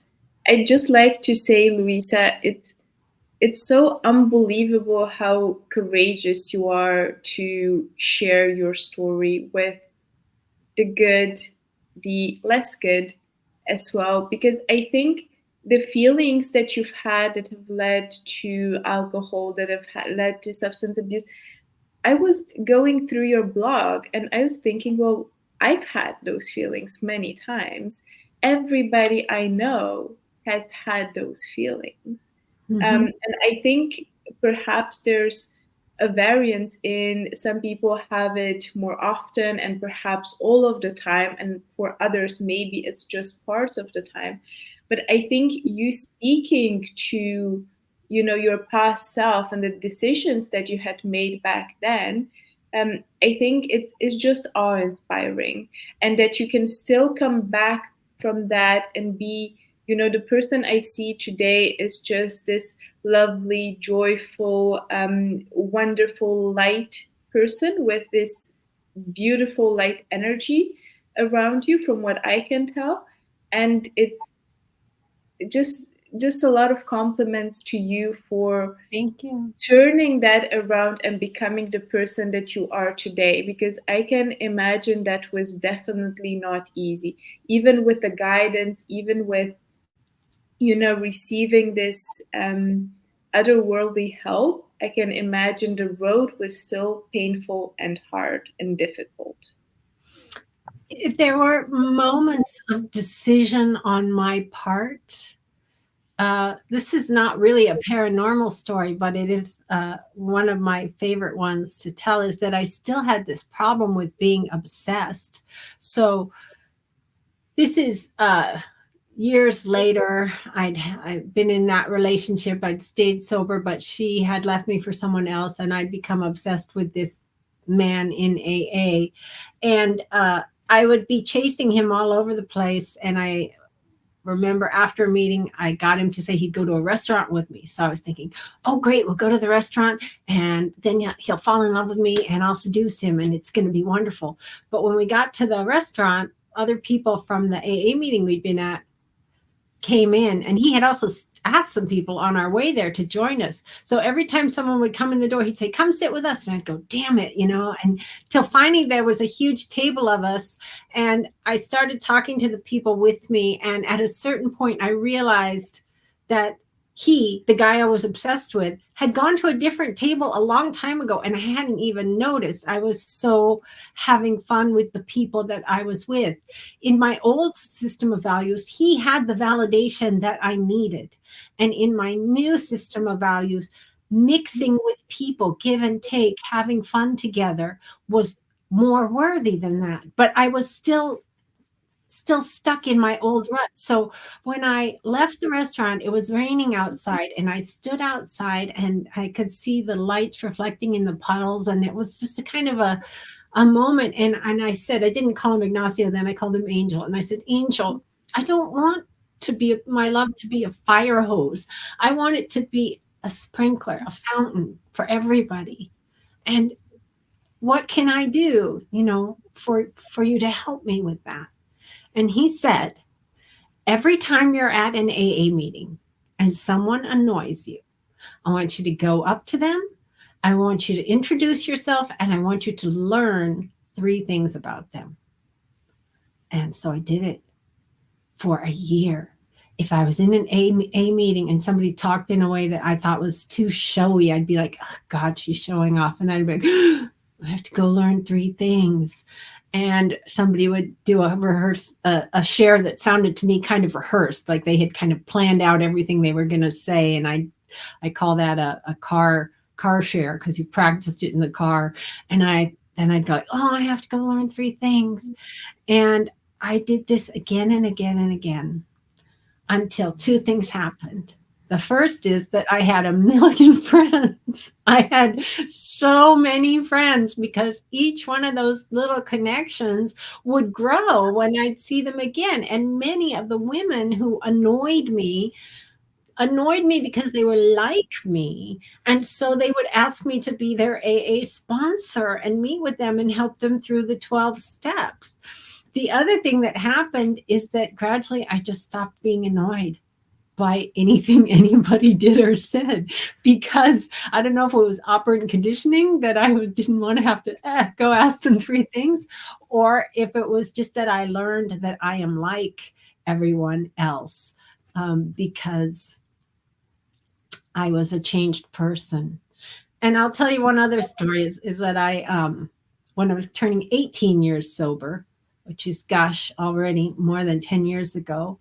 I'd just like to say, Louisa, it's so unbelievable how courageous you are to share your story with the good, the less good as well, because I think the feelings that you've had that have led to alcohol, that have led to substance abuse, I was going through your blog and I was thinking, well, I've had those feelings many times. Everybody I know has had those feelings. And I think perhaps there's a variance in some people have it more often and perhaps all of the time, and for others, maybe it's just parts of the time. But I think you speaking to your past self and the decisions that you had made back then, I think it's just awe-inspiring, and that you can still come back from that and be, the person I see today is just this lovely, joyful, wonderful, light person with this beautiful light energy around you, from what I can tell. And it's just a lot of compliments to you for Thank you. turning that around and becoming the person that you are today, because I can imagine that was definitely not easy, even with the guidance, even with receiving this otherworldly help. I can imagine the road was still painful and hard and difficult. There were moments of decision on my part. This is not really a paranormal story, but it is one of my favorite ones to tell, is that I still had this problem with being obsessed. So this is years later. I'd been in that relationship. I'd stayed sober, but she had left me for someone else, and I'd become obsessed with this man in AA. And I would be chasing him all over the place. And I remember after a meeting, I got him to say he'd go to a restaurant with me. So I was thinking, oh, great, we'll go to the restaurant and then he'll fall in love with me and I'll seduce him and it's going to be wonderful. But when we got to the restaurant, other people from the AA meeting we'd been at came in, and he had also asked some people on our way there to join us. So every time someone would come in the door, he'd say, come sit with us. And I'd go, damn it, and till finally there was a huge table of us. And I started talking to the people with me. And at a certain point, I realized that the guy I was obsessed with, had gone to a different table a long time ago, and I hadn't even noticed. I was so having fun with the people that I was with. In my old system of values, he had the validation that I needed. And in my new system of values, mixing with people, give and take, having fun together was more worthy than that. But I was still stuck in my old rut. So when I left the restaurant, it was raining outside, and I stood outside and I could see the lights reflecting in the puddles. And it was just a kind of a moment. And I said, I didn't call him Ignacio then, I called him Angel. And I said, Angel, I don't want my love to be a fire hose. I want it to be a sprinkler, a fountain for everybody. And what can I do, for you to help me with that? And he said, every time you're at an AA meeting and someone annoys you, I want you to go up to them. I want you to introduce yourself, and I want you to learn 3 things about them. And so I did it for a year. If I was in an A meeting and somebody talked in a way that I thought was too showy, I'd be like, oh, God, she's showing off. And I'd be like, I have to go learn 3 things. And somebody would do a share that sounded to me kind of rehearsed, like they had kind of planned out everything they were going to say. And I call that a car share, because you practiced it in the car. And I'd go, oh, I have to go learn 3 things. And I did this again and again and again until 2 things happened. The first is that I had a million friends. I had so many friends, because each one of those little connections would grow when I'd see them again. And many of the women who annoyed me because they were like me. And so they would ask me to be their AA sponsor and meet with them and help them through the 12 steps. The other thing that happened is that gradually I just stopped being annoyed by anything anybody did or said, because I don't know if it was operant conditioning that I didn't want to have to go ask them 3 things, or if it was just that I learned that I am like everyone else, because I was a changed person. And I'll tell you one other story is that when I was turning 18 years sober, which is, gosh, already more than 10 years ago,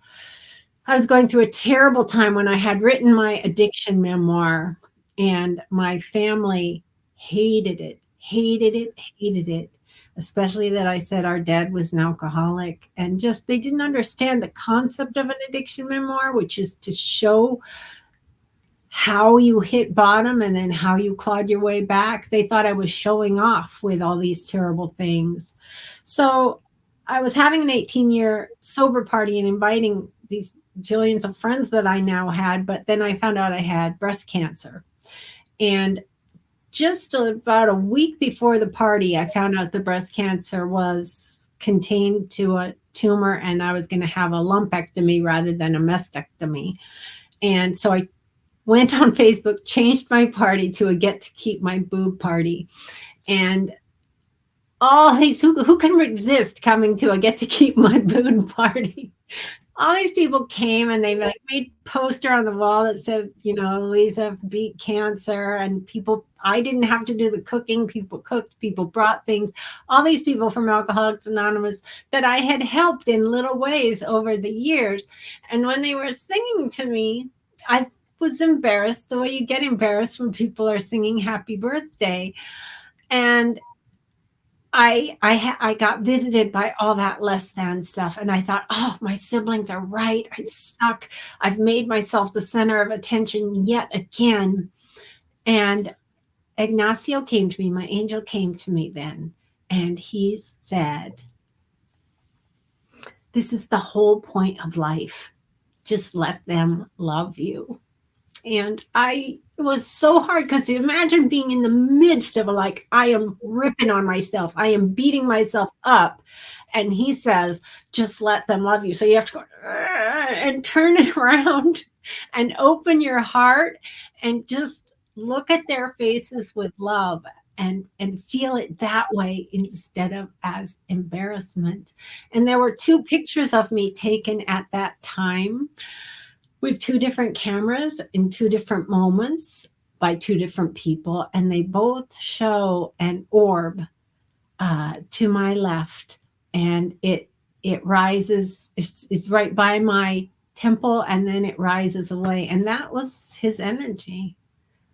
I was going through a terrible time when I had written my addiction memoir, and my family hated it, especially that I said our dad was an alcoholic, and just they didn't understand the concept of an addiction memoir, which is to show how you hit bottom and then how you clawed your way back. They thought I was showing off with all these terrible things. So I was having an 18-year sober party and inviting these jillions of friends that I now had, but then I found out I had breast cancer. And just about a week before the party, I found out the breast cancer was contained to a tumor, and I was going to have a lumpectomy rather than a mastectomy. And so I went on Facebook, changed my party to a get to keep my boob party. And all these, who can resist coming to a get to keep my boob party? All these people came, and they made a poster on the wall that said, Louisa beat cancer. And I didn't have to do the cooking. People cooked, people brought things. All these people from Alcoholics Anonymous that I had helped in little ways over the years. And when they were singing to me, I was embarrassed, the way you get embarrassed when people are singing happy birthday. And I got visited by all that less than stuff. And I thought, oh, my siblings are right. I suck. I've made myself the center of attention yet again. And Ignacio came to me, my angel came to me then, and he said, this is the whole point of life. Just let them love you. And it was so hard, because imagine being in the midst of I am ripping on myself. I am beating myself up. And he says, just let them love you. So you have to go and turn it around and open your heart and just look at their faces with love and feel it that way instead of as embarrassment. And there were 2 pictures of me taken at that time We have two different cameras in two different moments by two different people, and they both show an orb to my left, and it rises. It's right by my temple, and then it rises away, and that was his energy.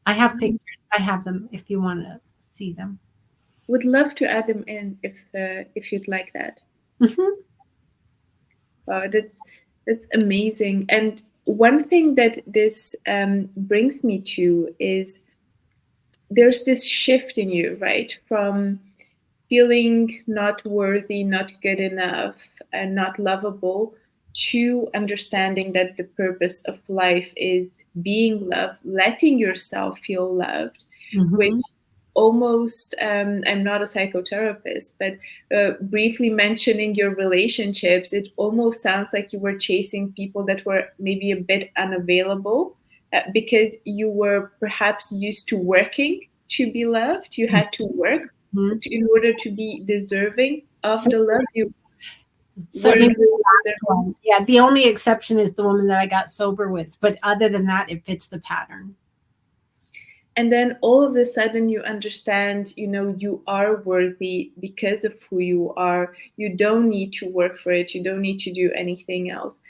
I have pictures. I have them if you want to see them. Would love to add them in if you'd like that. Mm-hmm. Wow, that's amazing. And one thing that this brings me to is there's this shift in you, right? From feeling not worthy, not good enough, and not lovable, to understanding that the purpose of life is being loved, letting yourself feel loved, which Mm-hmm. almost, I'm not a psychotherapist, but briefly mentioning your relationships, it almost sounds like you were chasing people that were maybe a bit unavailable because you were perhaps used to working to be loved. You had to work in order to be deserving of the love you Certainly weren't the really last deserving. one. Yeah, the only exception is the woman that I got sober with. But other than that, it fits the pattern. And then all of a sudden you understand, you are worthy because of who you are. You don't need to work for it. You don't need to do anything else.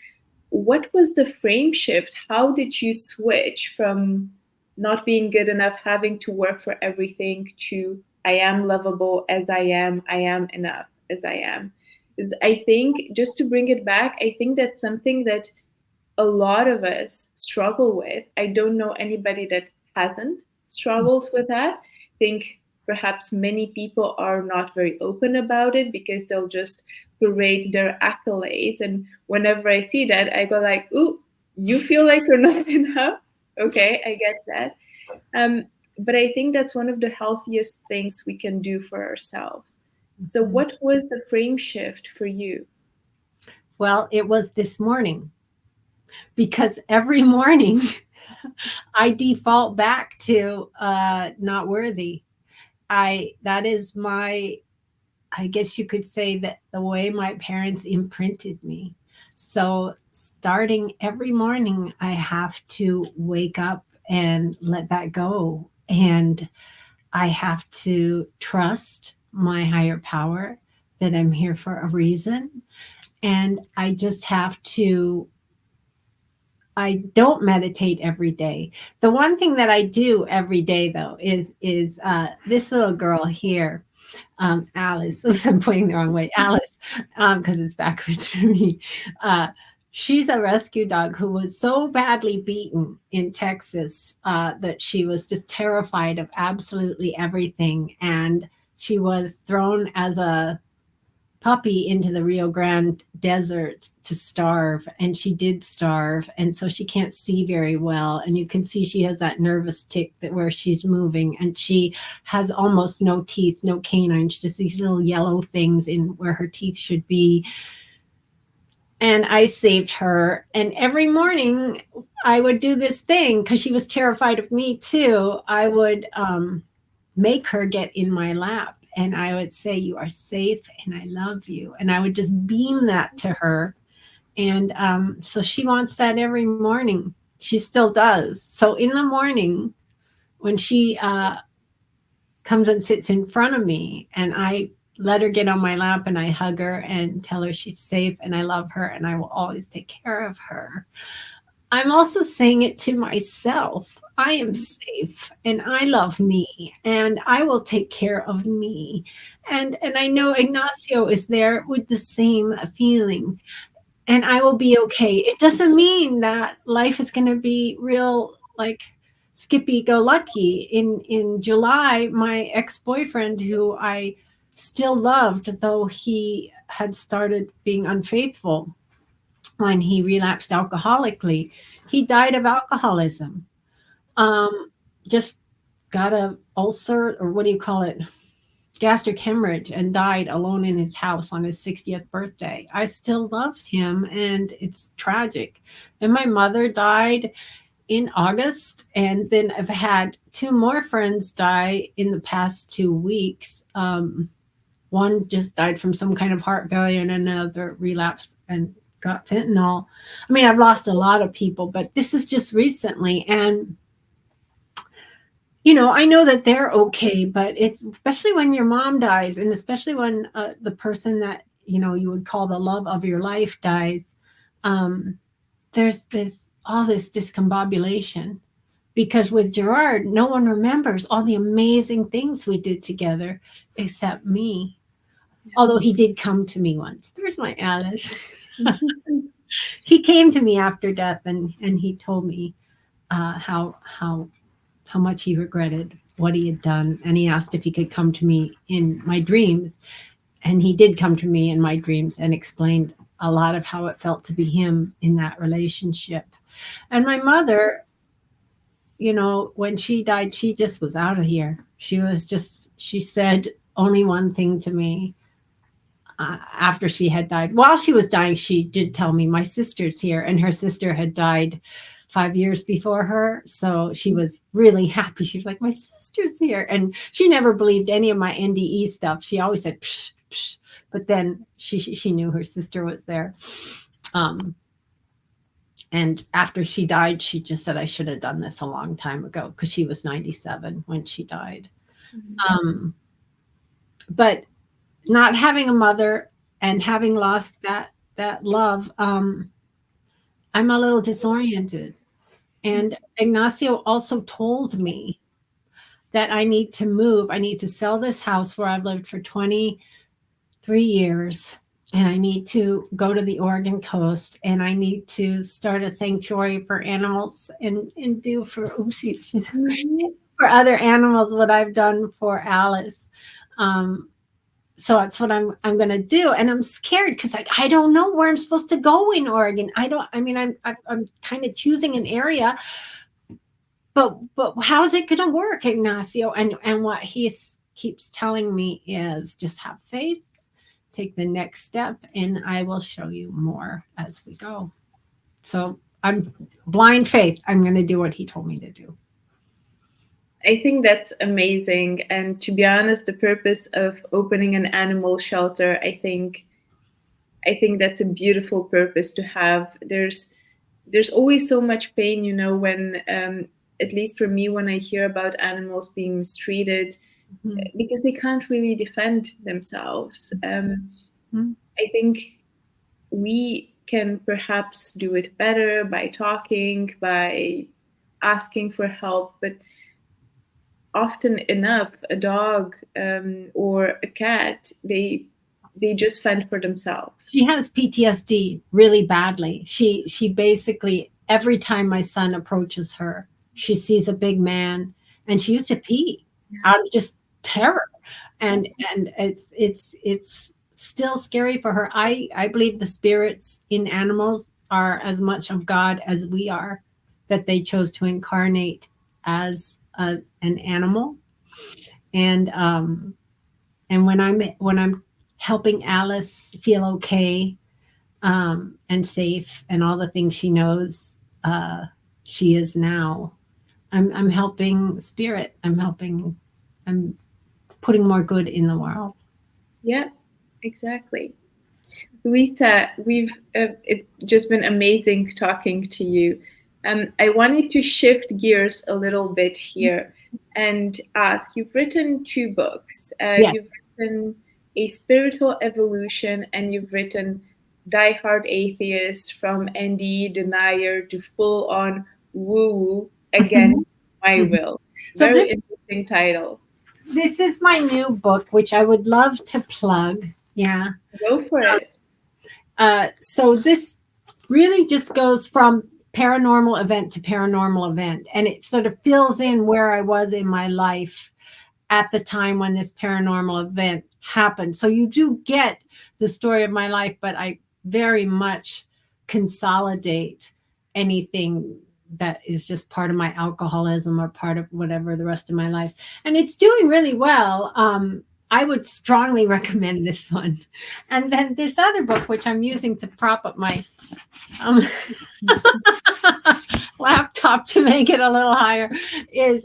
What was the frame shift? How did you switch from not being good enough, having to work for everything, to I am lovable as I am enough as I am? I think, just to bring it back, I think that's something that a lot of us struggle with. I don't know anybody that hasn't struggled with that. I think perhaps many people are not very open about it because they'll just parade their accolades. And whenever I see that, I go like, "Ooh, you feel like you're not enough." Okay, I get that. Um, but I think that's one of the healthiest things we can do for ourselves. So, what was the frame shift for you? Well, it was this morning because every morning I default back to not worthy. That is my, I guess you could say that the way my parents imprinted me. So starting every morning, I have to wake up and let that go. And I have to trust my higher power that I'm here for a reason. And I just have to, I don't meditate every day. The one thing that I do every day though is this little girl here, Alice. Oops, I'm pointing the wrong way. Alice, because it's backwards for me. Uh, she's a rescue dog who was so badly beaten in Texas that she was just terrified of absolutely everything, and she was thrown as a puppy into the Rio Grande desert to starve, and she did starve, and so she can't see very well, and you can see she has that nervous tick that where she's moving, and she has almost no teeth, no canines, just these little yellow things in where her teeth should be. And I saved her, and every morning I would do this thing because she was terrified of me too. I would make her get in my lap, and I would say, "You are safe and I love you." And I would just beam that to her. And so she wants that every morning. She still does. So in the morning, when she comes and sits in front of me, and I let her get on my lap and I hug her and tell her she's safe and I love her and I will always take care of her, I'm also saying it to myself. I am safe and I love me and I will take care of me. And I know Ignacio is there with the same feeling, and I will be okay. It doesn't mean that life is going to be real like skippy go lucky. In July, my ex-boyfriend, who I still loved though he had started being unfaithful, when he relapsed alcoholically, he died of alcoholism. Um, just got a ulcer, or what do you call it? Gastric hemorrhage, and died alone in his house on his 60th birthday. I still loved him, and it's tragic. And my mother died in August, and then I've had two more friends die in the past 2 weeks. One just died from some kind of heart failure, and another relapsed and got fentanyl. I mean, I've lost a lot of people, but this is just recently. And, I know that they're okay, but it's especially when your mom dies, and especially when the person that, you would call the love of your life dies, there's all this discombobulation. Because with Gerard, no one remembers all the amazing things we did together except me. Although he did come to me once. There's my Alice. He came to me after death, and he told me how much he regretted what he had done. And he asked if he could come to me in my dreams. And he did come to me in my dreams and explained a lot of how it felt to be him in that relationship. And my mother, when she died, she just was out of here. She said only one thing to me after she had died. While she was dying, she did tell me, my sister's here, and her sister had died 5 years before her. So she was really happy. She was like, my sister's here. And she never believed any of my NDE stuff. She always said, psh, psh. But then she knew her sister was there. And after she died, she just said, I should have done this a long time ago, because she was 97 when she died. Mm-hmm. But not having a mother and having lost that love, I'm a little disoriented. And Ignacio also told me that I need to move. I need to sell this house where I've lived for 23 years. And I need to go to the Oregon coast, and I need to start a sanctuary for animals and do for for other animals what I've done for Alice. So that's what I'm going to do. And I'm scared because I don't know where I'm supposed to go in Oregon. I'm kind of choosing an area, but how is it going to work, Ignacio? And what he keeps telling me is just have faith. Take the next step, and I will show you more as we go. So I'm blind faith. I'm going to do what he told me to do. I think that's amazing. And to be honest, the purpose of opening an animal shelter, I think that's a beautiful purpose to have. There's always so much pain, when, at least for me, when I hear about animals being mistreated, because they can't really defend themselves. I think we can perhaps do it better by talking, by asking for help, but often enough, a dog or a cat, they just fend for themselves. She has PTSD really badly. She basically, every time my son approaches her, she sees a big man, and she used to pee out of just terror. And it's still scary for her. I believe the spirits in animals are as much of God as we are, that they chose to incarnate as an animal. And when I'm helping Alice feel okay and safe, and all the things she knows she is now, I'm helping spirit. I'm putting more good in the world. Yeah, exactly. Louisa, it's just been amazing talking to you. I wanted to shift gears a little bit here and ask, you've written 2 books. Yes. You've written A Spiritual Evolution, and you've written Die Hard Atheist, from NDE denier to full-on woo-woo against my will. So Very interesting title. This is my new book, which I would love to plug. Yeah. Go for it. So this really just goes from paranormal event to paranormal event. And it sort of fills in where I was in my life at the time when this paranormal event happened. So you do get the story of my life, but I very much consolidate anything that is just part of my alcoholism or part of whatever the rest of my life. And it's doing really well. I would strongly recommend this one. And then this other book, which I'm using to prop up my laptop to make it a little higher, is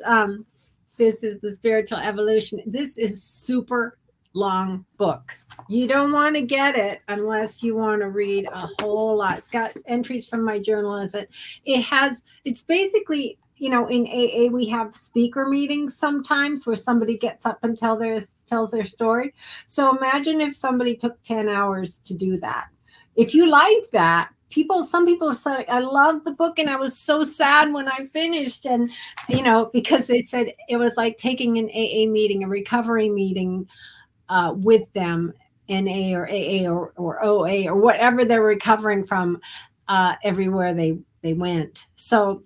this is The Spiritual Evolution. This is super long book. You don't want to get it unless you want to read a whole lot. It's got entries from my journal. It's basically, in AA we have speaker meetings sometimes where somebody gets up and tells their story. So imagine if somebody took 10 hours to do that. If you like that, some people have said, I love the book and I was so sad when I finished. And, because they said it was like taking an AA meeting, a recovery meeting with them, NA or AA or OA or whatever they're recovering from everywhere they went. So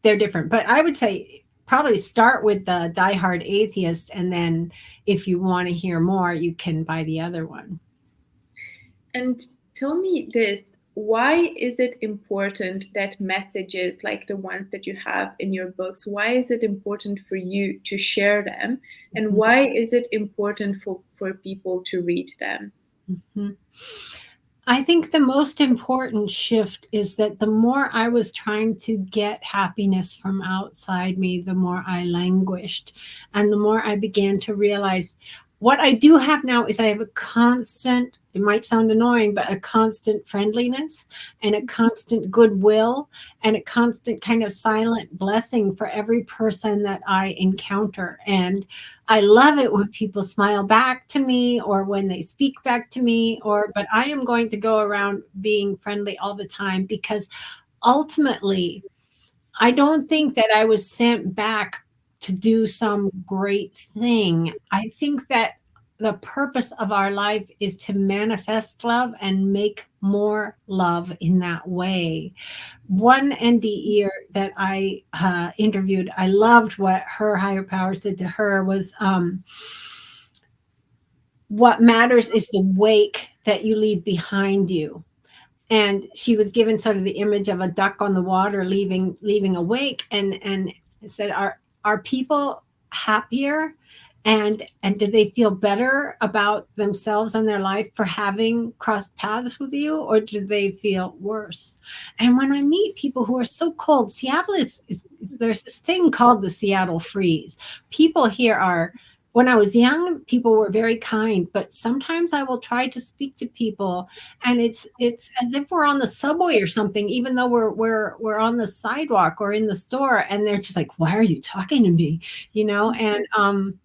they're different. But I would say probably start with the Die Hard Atheist. And then if you want to hear more, you can buy the other one. And tell me this, why is it important that messages like the ones that you have in your books, why is it important for you to share them? And why is it important for people to read them? Mm-hmm. I think the most important shift is that the more I was trying to get happiness from outside me, the more I languished. And the more I began to realize what I do have now is I have a constant, it might sound annoying, but a constant friendliness and a constant goodwill and a constant kind of silent blessing for every person that I encounter. And I love it when people smile back to me or when they speak back to me, but I am going to go around being friendly all the time because ultimately, I don't think that I was sent back to do some great thing. I think that the purpose of our life is to manifest love and make more love in that way. One NDE that I interviewed, I loved what her higher power said to her was, what matters is the wake that you leave behind you. And she was given sort of the image of a duck on the water leaving a wake, and said, are people happier and do they feel better about themselves and their life for having crossed paths with you, or do they feel worse? And when I meet people who are so cold, Seattle there's this thing called the Seattle freeze. People here are, when I was young, people were very kind, but sometimes I will try to speak to people and it's as if we're on the subway or something, even though we're on the sidewalk or in the store, and they're just like, why are you talking to me? And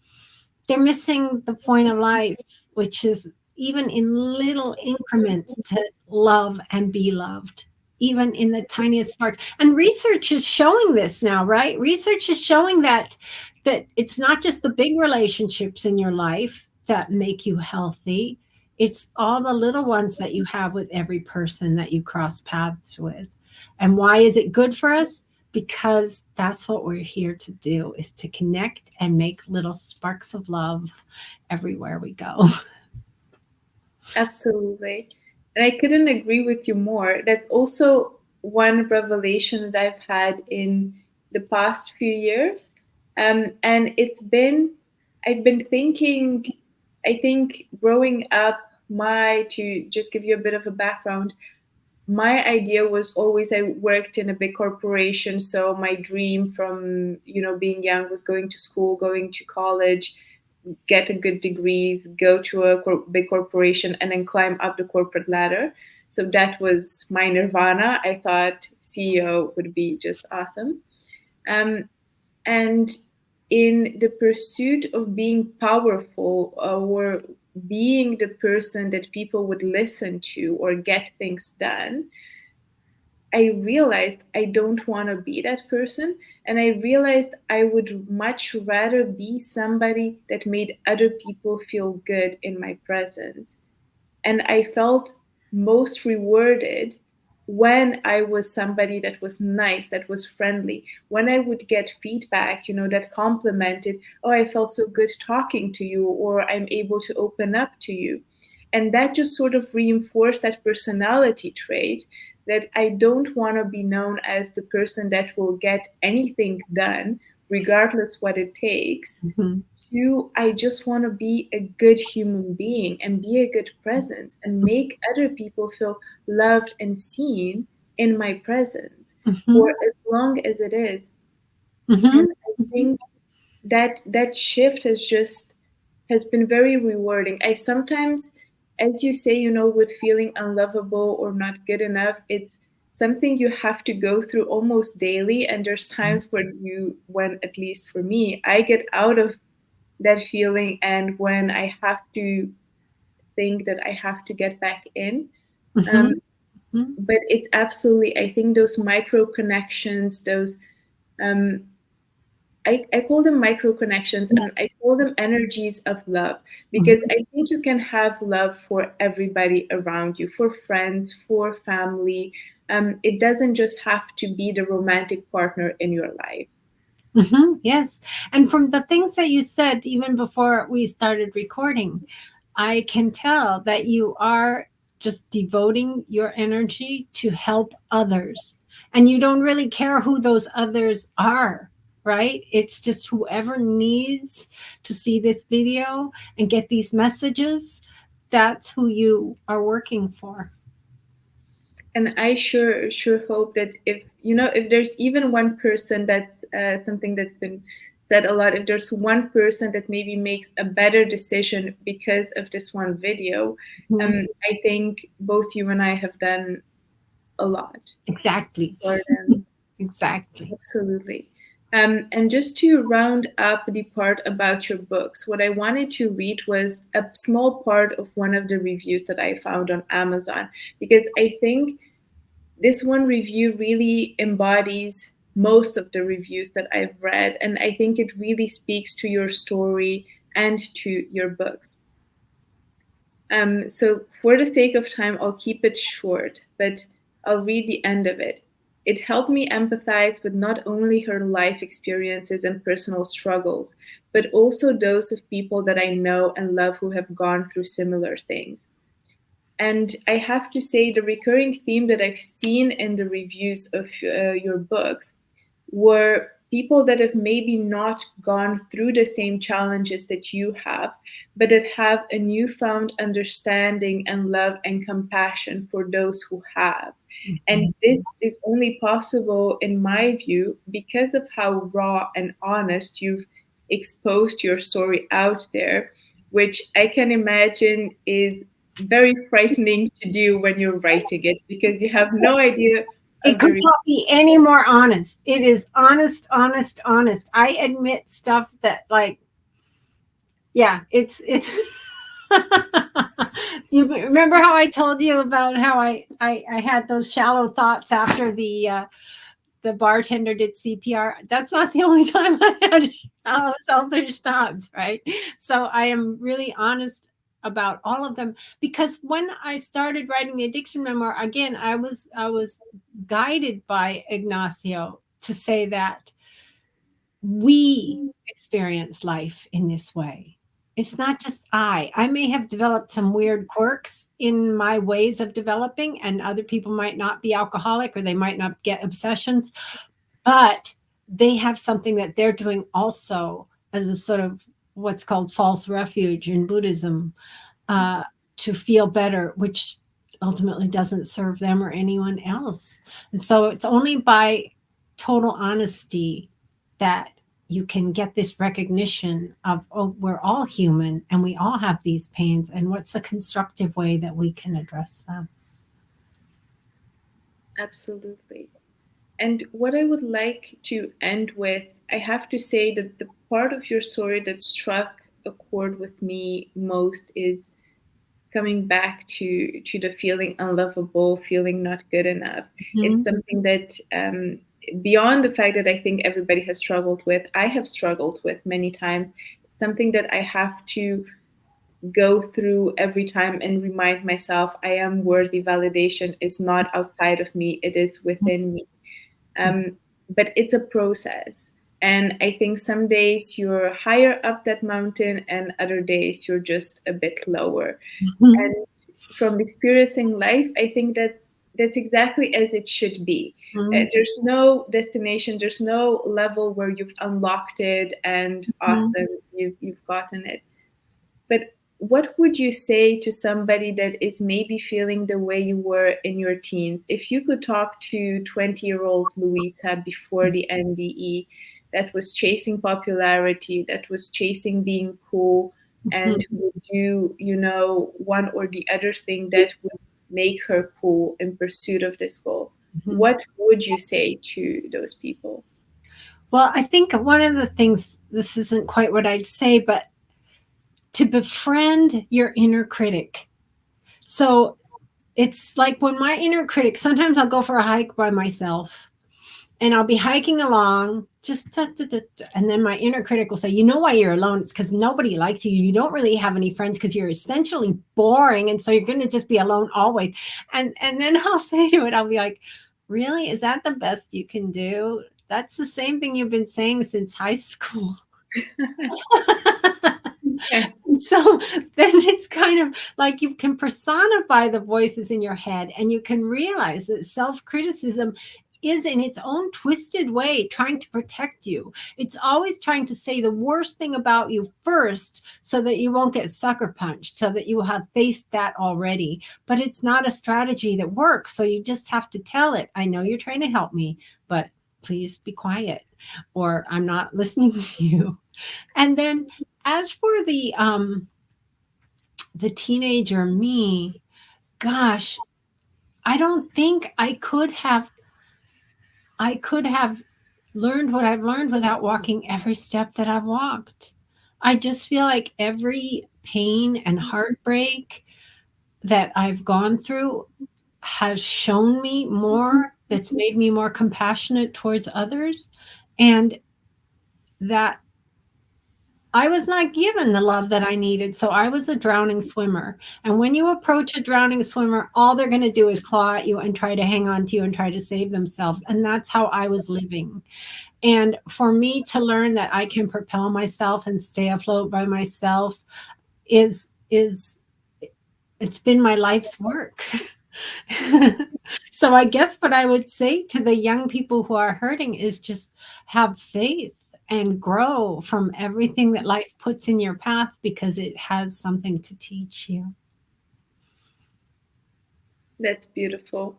they're missing the point of life, which is even in little increments to love and be loved, even in the tiniest sparks. And research is showing this now, right? Research is showing that it's not just the big relationships in your life that make you healthy. It's all the little ones that you have with every person that you cross paths with. And why is it good for us? Because that's what we're here to do, is to connect and make little sparks of love everywhere we go. Absolutely. And I couldn't agree with you more. That's also one revelation that I've had in the past few years. And I've been thinking, I think growing up, to just give you a bit of a background, my idea was always, I worked in a big corporation. So my dream from, being young was going to school, going to college, get a good degrees, go to a big corporation, and then climb up the corporate ladder. So that was my nirvana. I thought CEO would be just awesome. And in the pursuit of being powerful or being the person that people would listen to or get things done, I realized I don't want to be that person. And I realized I would much rather be somebody that made other people feel good in my presence. And I felt most rewarded when I was somebody that was nice, that was friendly, when I would get feedback, that complimented, oh, I felt so good talking to you, or I'm able to open up to you. And that just sort of reinforced that personality trait, that I don't want to be known as the person that will get anything done, regardless what it takes. Mhm. I just want to be a good human being and be a good presence and make other people feel loved and seen in my presence for Mhm. as long as it is. Mhm. And I think that shift has just has been very rewarding. I sometimes, as you say, with feeling unlovable or not good enough, it's something you have to go through almost daily. And there's times when at least for me, I get out of that feeling, and when I have to think that I have to get back in. Um, but it's absolutely, I think those micro connections, those um, I call them micro connections, and I call them energies of love, because I think you can have love for everybody around you, for friends, for family. It doesn't just have to be the romantic partner in your life. Yes. And from the things that you said, even before we started recording, I can tell that you are just devoting your energy to help others. And you don't really care who those others are, right? It's just whoever needs to see this video and get these messages, that's who you are working for. And I sure hope that if there's even one person, that's something that's been said a lot, if there's one person that maybe makes a better decision because of this one video, I think both you and I have done a lot Exactly. for them. Exactly. Absolutely. And just to round up the part about your books, what I wanted to read was a small part of one of the reviews that I found on Amazon, because I think this one review really embodies most of the reviews that I've read, and I think it really speaks to your story and to your books. So, for the sake of time, I'll keep it short, but I'll read the end of it. It helped me empathize with not only her life experiences and personal struggles, but also those of people that I know and love who have gone through similar things. And I have to say, the recurring theme that I've seen in the reviews of your books were people that have maybe not gone through the same challenges that you have, but that have a newfound understanding and love and compassion for those who have. And this is only possible, in my view, because of how raw and honest you've exposed your story out there, which I can imagine is very frightening to do when you're writing it, because you have no idea It of the could not be any more honest. It is honest, honest, honest. I admit stuff that, like, yeah, it's you remember how I told you about how I had those shallow thoughts after the bartender did CPR? That's not the only time I had shallow selfish thoughts, right? So I am really honest about all of them, because when I started writing the addiction memoir, again, I was guided by Ignacio to say that we experience life in this way. It's not just I may have developed some weird quirks in my ways of developing, and other people might not be alcoholic or they might not get obsessions, but they have something that they're doing also as a sort of what's called false refuge in Buddhism, to feel better, which ultimately doesn't serve them or anyone else. And so it's only by total honesty that you can get this recognition of, oh, we're all human and we all have these pains, and what's the constructive way that we can address them. Absolutely. And what I would like to end with, I have to say that the part of your story that struck a chord with me most is coming back to the feeling unlovable, feeling not good enough. It's something that, beyond the fact that I think everybody has struggled with, I have struggled with many times. It's something that I have to go through every time and remind myself I am worthy. Validation is not outside of me, it is within me. But it's a process. And I think some days you're higher up that mountain, and other days you're just a bit lower. And from experiencing life, I think that's exactly as it should be. There's no destination, there's no level where you've unlocked it and awesome, you've gotten it. But what would you say to somebody that is maybe feeling the way you were in your teens? If you could talk to 20-year-old Louisa before the NDE, that was chasing popularity, that was chasing being cool, and would do, one or the other thing that would make her cool in pursuit of this goal, what would you say to those people? Well, I think one of the things, this isn't quite what I'd say, but to befriend your inner critic. So it's like when my inner critic, sometimes I'll go for a hike by myself and I'll be hiking along, and then my inner critic will say, you know why you're alone? It's because nobody likes you. You don't really have any friends because you're essentially boring. And so you're going to just be alone always. And then I'll say to it, I'll be like, really? Is that the best you can do? That's the same thing you've been saying since high school. Okay. So then it's kind of like you can personify the voices in your head and you can realize that self-criticism is in its own twisted way trying to protect you. It's always trying to say the worst thing about you first so that you won't get sucker punched, so that you have faced that already. But it's not a strategy that works. So you just have to tell it, I know you're trying to help me, but please be quiet, or I'm not listening to you. And then as for the teenager me, gosh, I don't think I could have learned what I've learned without walking every step that I've walked. I just feel like every pain and heartbreak that I've gone through has shown me more, that's made me more compassionate towards others, and that I was not given the love that I needed. So I was a drowning swimmer. And when you approach a drowning swimmer, all they're going to do is claw at you and try to hang on to you and try to save themselves. And that's how I was living. And for me to learn that I can propel myself and stay afloat by myself is it's been my life's work. So I guess what I would say to the young people who are hurting is just have faith and grow from everything that life puts in your path, because it has something to teach you. That's beautiful.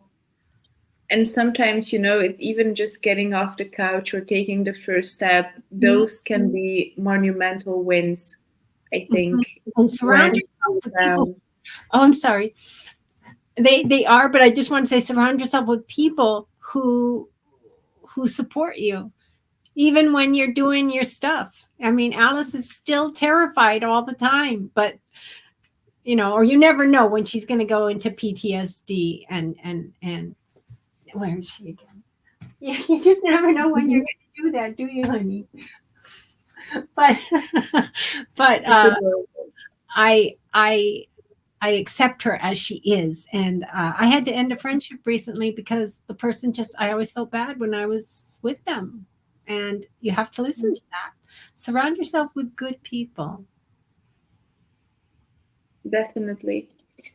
And sometimes, it's even just getting off the couch or taking the first step. Those can be monumental wins, I think. And surround yourself with people. Oh, I'm sorry. They are, but I just want to say, surround yourself with people who support you, even when you're doing your stuff. I mean, Alice is still terrified all the time, but or you never know when she's going to go into PTSD and where is she again? Yeah, you just never know when you're going to do that, do you, honey? But I accept her as she is. And I had to end a friendship recently because the person I always felt bad when I was with them. And you have to listen to that. Surround yourself with good people. Definitely.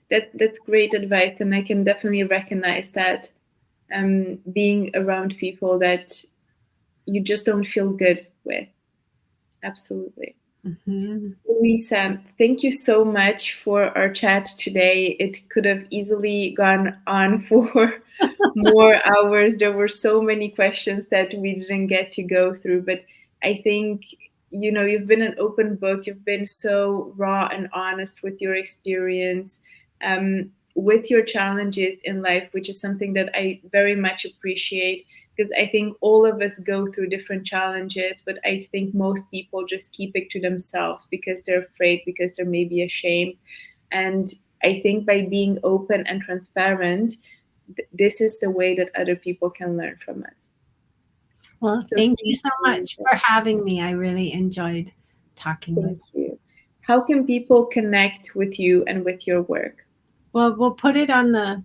That's great advice. And I can definitely recognize that being around people that you just don't feel good with. Absolutely. Mm-hmm. Louisa, thank you so much for our chat today. It could have easily gone on for more hours. There were so many questions that we didn't get to go through, but I think you've been an open book. You've been so raw and honest with your experience, with your challenges in life, which is something that I very much appreciate, because I think all of us go through different challenges, but I think most people just keep it to themselves because they're afraid, because they're maybe ashamed. And I think by being open and transparent, this is the way that other people can learn from us. Well, thank you so much for having me. I really enjoyed talking with you. Thank you. How can people connect with you and with your work? Well, we'll put it on the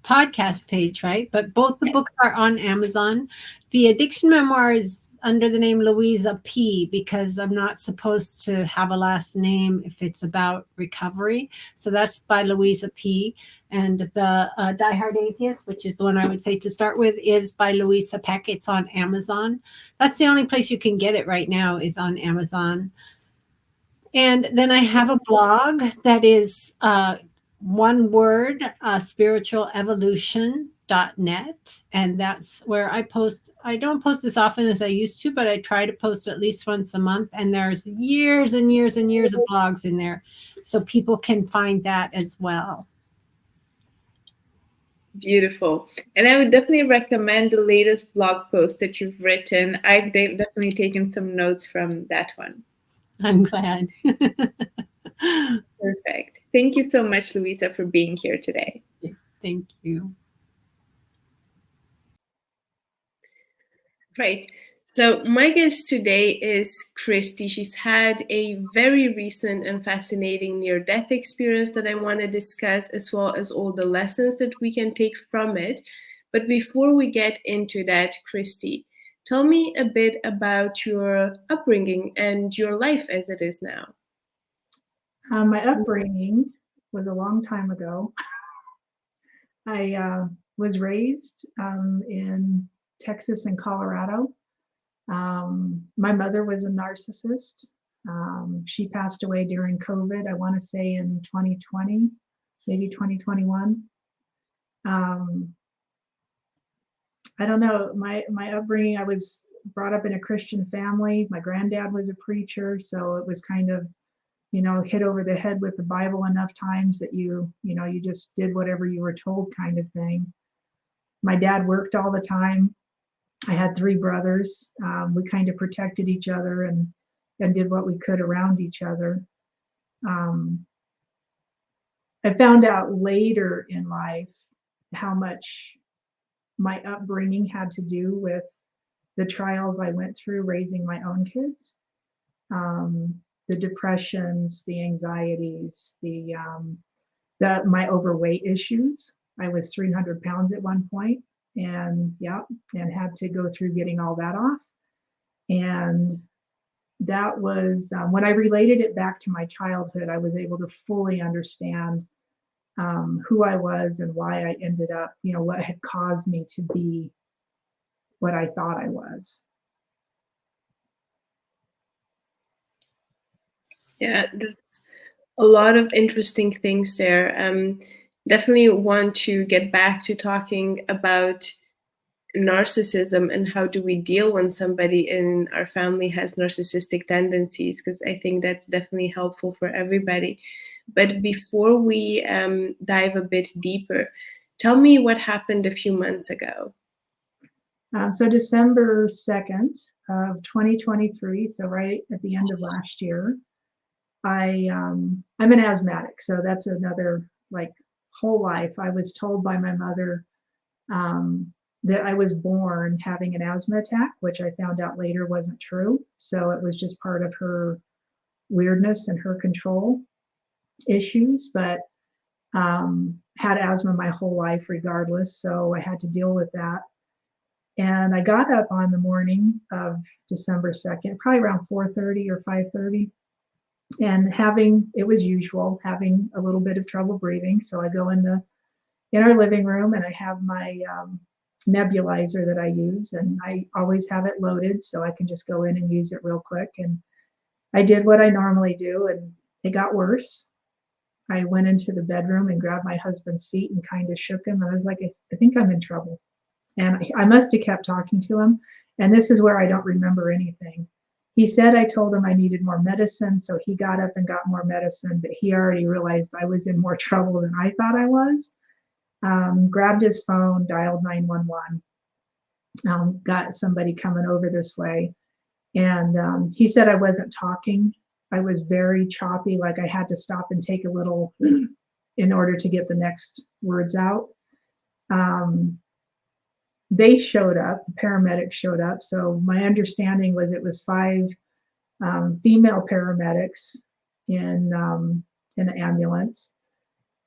podcast page, right? But both the books are on Amazon. The addiction memoir is under the name Louisa P, because I'm not supposed to have a last name if it's about recovery. So that's by Louisa P. And the Die Hard Atheist, which is the one I would say to start with, is by Louisa Peck. It's on Amazon. That's the only place you can get it right now, is on Amazon. And then I have a blog that is one word, spiritual evolution net, and that's where I post. I don't post as often as I used to, but I try to post at least once a month, and there's years and years and years of blogs in there, so people can find that as well. Beautiful. And I would definitely recommend the latest blog post that you've written. I've definitely taken some notes from that one. I'm glad. Perfect. Thank you so much, Louisa, for being here today. Thank you. Right. So my guest today is Christy. She's had a very recent and fascinating near-death experience that I want to discuss, as well as all the lessons that we can take from it. But before we get into that, Christy, tell me a bit about your upbringing and your life as it is now. My upbringing was a long time ago. I was raised in Texas and Colorado. My mother was a narcissist. She passed away during COVID, I want to say in 2020, maybe 2021. I don't know, my upbringing, I was brought up in a Christian family. My granddad was a preacher, so it was kind of, hit over the head with the Bible enough times that you just did whatever you were told kind of thing. My dad worked all the time. I had 3 brothers. We kind of protected each other and did what we could around each other. I found out later in life how much my upbringing had to do with the trials I went through raising my own kids. The depressions, the anxieties, my overweight issues. I was 300 pounds at one point, and had to go through getting all that off. And that was when I related it back to my childhood, I was able to fully understand who I was and why I ended up, what had caused me to be what I thought I was. Yeah, there's a lot of interesting things there. Definitely want to get back to talking about narcissism and how do we deal when somebody in our family has narcissistic tendencies, because I think that's definitely helpful for everybody. But before we dive a bit deeper, tell me what happened a few months ago. So December 2nd of 2023, so right at the end of last year, I'm an asthmatic, so that's another whole life. I was told by my mother that I was born having an asthma attack, which I found out later wasn't true. So it was just part of her weirdness and her control issues, but had asthma my whole life regardless. So I had to deal with that. And I got up on the morning of December 2nd, probably around 4:30 or 5:30, and it was usual, having a little bit of trouble breathing. So I go in our living room, and I have my nebulizer that I use, and I always have it loaded so I can just go in and use it real quick. And I did what I normally do, and it got worse. I went into the bedroom and grabbed my husband's feet and kind of shook him. And I was like, I think I'm in trouble. And I must have kept talking to him. And this is where I don't remember anything. He said I told him I needed more medicine, so he got up and got more medicine, but he already realized I was in more trouble than I thought I was. Grabbed his phone, dialed 911, got somebody coming over this way. And he said I wasn't talking. I was very choppy, like I had to stop and take a little in order to get the next words out. They showed up, the paramedics showed up. So my understanding was it was 5 female paramedics in an ambulance,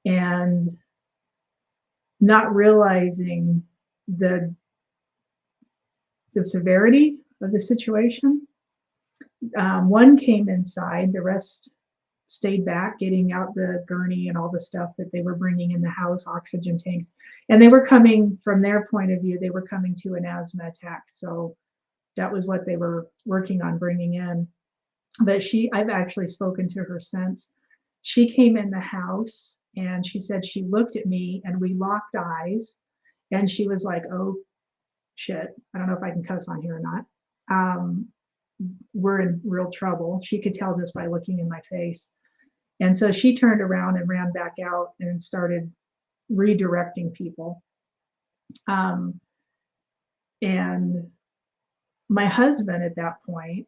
and not realizing the severity of the situation. One came inside, the rest stayed back, getting out the gurney and all the stuff that they were bringing in the house, oxygen tanks. And they were coming, from their point of view, they were coming to an asthma attack. So that was what they were working on bringing in. But I've actually spoken to her since. She came in the house and she said she looked at me and we locked eyes. And she was like, oh shit, I don't know if I can cuss on here or not. We're in real trouble. She could tell just by looking in my face. And so she turned around and ran back out and started redirecting people. And my husband at that point,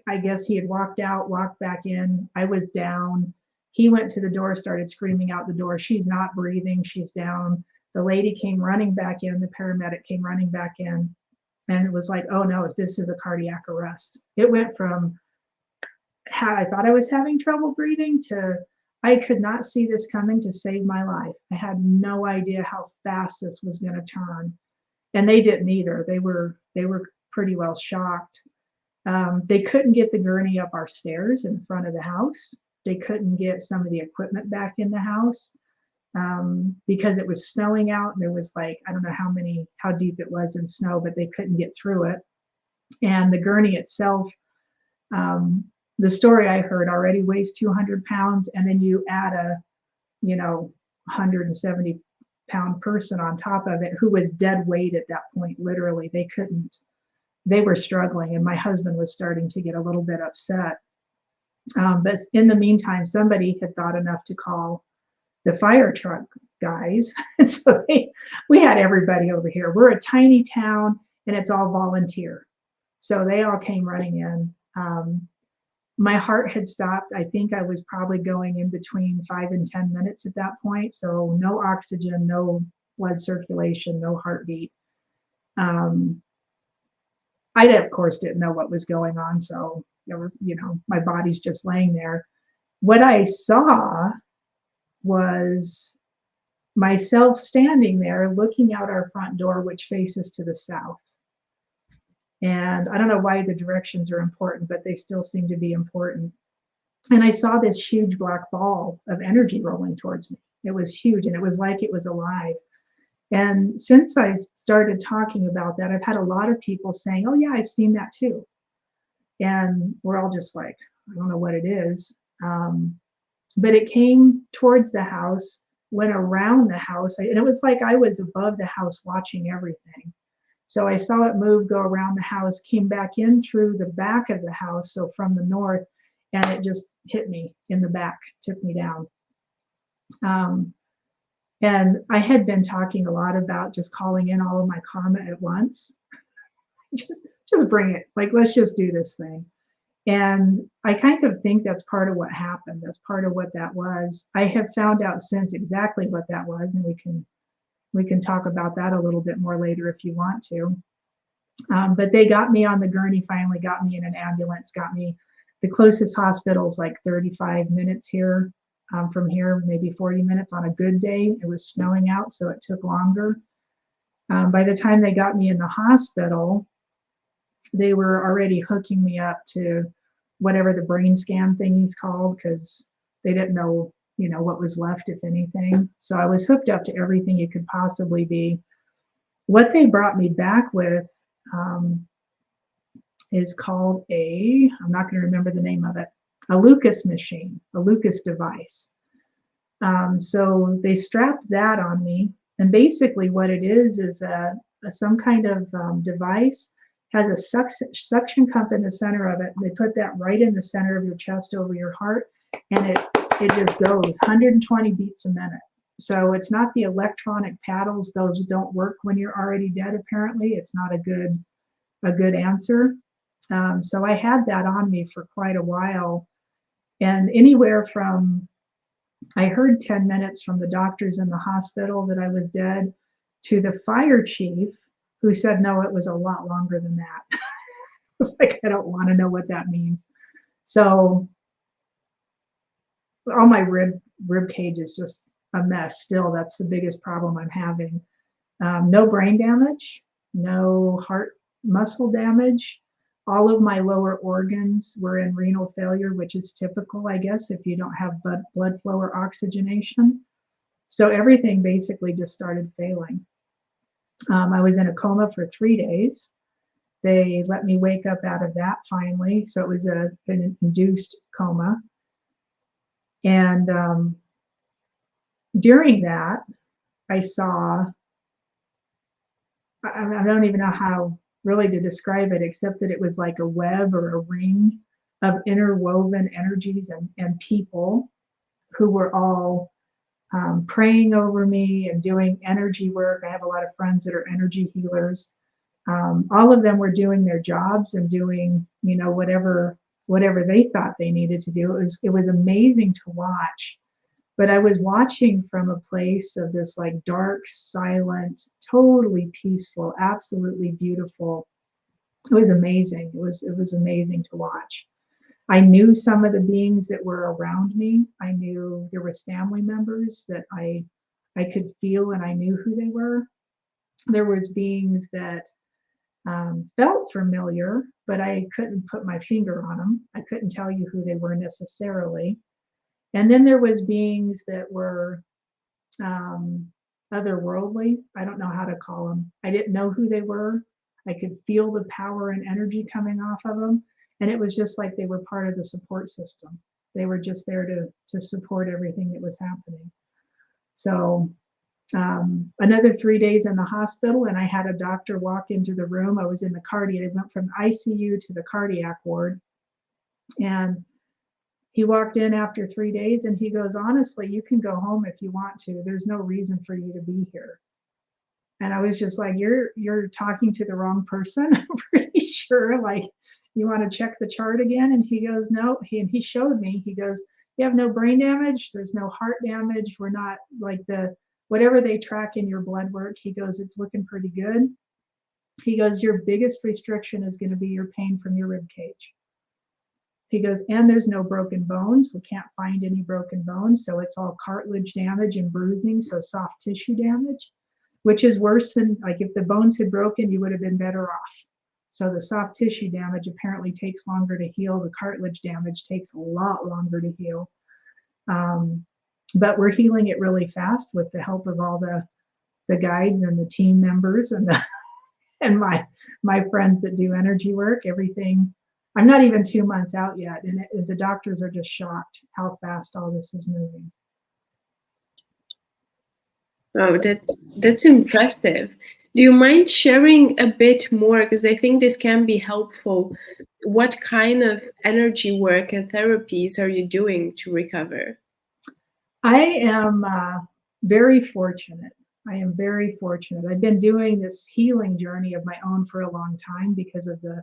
I guess he had walked out, walked back in. I was down. He went to the door, started screaming out the door. She's not breathing. She's down. The lady came running back in. The paramedic came running back in. And it was like, oh no, this is a cardiac arrest. It went from how I thought I was having trouble breathing to I could not see this coming to save my life. I had no idea how fast this was going to turn. And they didn't either. They were pretty well shocked. They couldn't get the gurney up our stairs in front of the house. They couldn't get some of the equipment back in the house because it was snowing out. There was like, I don't know how deep it was in snow, but they couldn't get through it. And the gurney itself, the story I heard already weighs 200 pounds. And then you add a, 170 pound person on top of it who was dead weight at that point. Literally, they were struggling, and my husband was starting to get a little bit upset. But in the meantime, somebody had thought enough to call the fire truck guys. And so we had everybody over here. We're a tiny town and it's all volunteer. So they all came running in. My heart had stopped. I think I was probably going in between 5 and 10 minutes at that point. So no oxygen, no blood circulation, no heartbeat. I, of course, didn't know what was going on. So there was, my body's just laying there. What I saw was myself standing there looking out our front door, which faces to the south. And I don't know why the directions are important, but they still seem to be important. And I saw this huge black ball of energy rolling towards me. It was huge, and it was like it was alive. And since I started talking about that, I've had a lot of people saying, oh yeah, I've seen that too. And we're all just like, I don't know what it is. But it came towards the house, went around the house, and it was like I was above the house watching everything. So I saw it move, go around the house, came back in through the back of the house, so from the north, and it just hit me in the back, took me down. And I had been talking a lot about just calling in all of my karma at once. just bring it. Like, let's just do this thing. And I kind of think that's part of what happened. That's part of what that was. I have found out since exactly what that was, and we can talk about that a little bit more later if you want to. But they got me on the gurney, finally got me in an ambulance, got me the closest hospital's like 35 minutes here. From here, maybe 40 minutes on a good day. It was snowing out, so it took longer. By the time they got me in the hospital, they were already hooking me up to whatever the brain scan thing is called, because they didn't know, what was left, if anything. So I was hooked up to everything you could possibly be. What they brought me back with is called I'm not going to remember the name of it, a Lucas machine, a Lucas device. So they strapped that on me, and basically what it is some kind of device, has a suction cup in the center of it. They put that right in the center of your chest over your heart, and it just goes 120 beats a minute. So it's not the electronic paddles; those don't work when you're already dead. Apparently, it's not a good answer. So I had that on me for quite a while. And anywhere from, I heard 10 minutes from the doctors in the hospital that I was dead, to the fire chief, who said, no, it was a lot longer than that. I was like, I don't want to know what that means. So all my rib cage is just a mess still. That's the biggest problem I'm having. No brain damage, no heart muscle damage. All of my lower organs were in renal failure, which is typical, I guess, if you don't have blood flow or oxygenation. So everything basically just started failing. I was in a coma for 3 days. They let me wake up out of that finally. So it was an induced coma. And during that, I saw I don't even know how really to describe it, except that it was like a web or a ring of interwoven energies and people who were all praying over me and doing energy work. I have a lot of friends that are energy healers. All of them were doing their jobs and doing, whatever they thought they needed to do. It was amazing to watch. But I was watching from a place of this like dark, silent, totally peaceful, absolutely beautiful. It was amazing. It was amazing to watch. I knew some of the beings that were around me. I knew there was family members that I could feel, and I knew who they were. There was beings that felt familiar, but I couldn't put my finger on them. I couldn't tell you who they were necessarily. And then there was beings that were otherworldly. I don't know how to call them. I didn't know who they were. I could feel the power and energy coming off of them. And it was just like they were part of the support system. They were just there to support everything that was happening. So another 3 days in the hospital, and I had a doctor walk into the room. I was in the cardiac. I went from ICU to the cardiac ward. And he walked in after 3 days and he goes, honestly, you can go home if you want to. There's no reason for you to be here. And I was just like, you're talking to the wrong person. I'm pretty sure. Like, you want to check the chart again? And he goes, no. He showed me. He goes, you have no brain damage. There's no heart damage. We're not like whatever they track in your blood work. He goes, it's looking pretty good. He goes, your biggest restriction is going to be your pain from your rib cage. He goes, and there's no broken bones. We can't find any broken bones. So it's all cartilage damage and bruising. So soft tissue damage, which is worse than, like, if the bones had broken, you would have been better off. So the soft tissue damage apparently takes longer to heal. The cartilage damage takes a lot longer to heal. But we're healing it really fast with the help of all the guides and the team members and and my friends that do energy work. Everything. I'm not even 2 months out yet, and the doctors are just shocked how fast all this is moving. Oh, that's impressive. Do you mind sharing a bit more? Because I think this can be helpful. What kind of energy work and therapies are you doing to recover? I am very fortunate. I am very fortunate. I've been doing this healing journey of my own for a long time because of the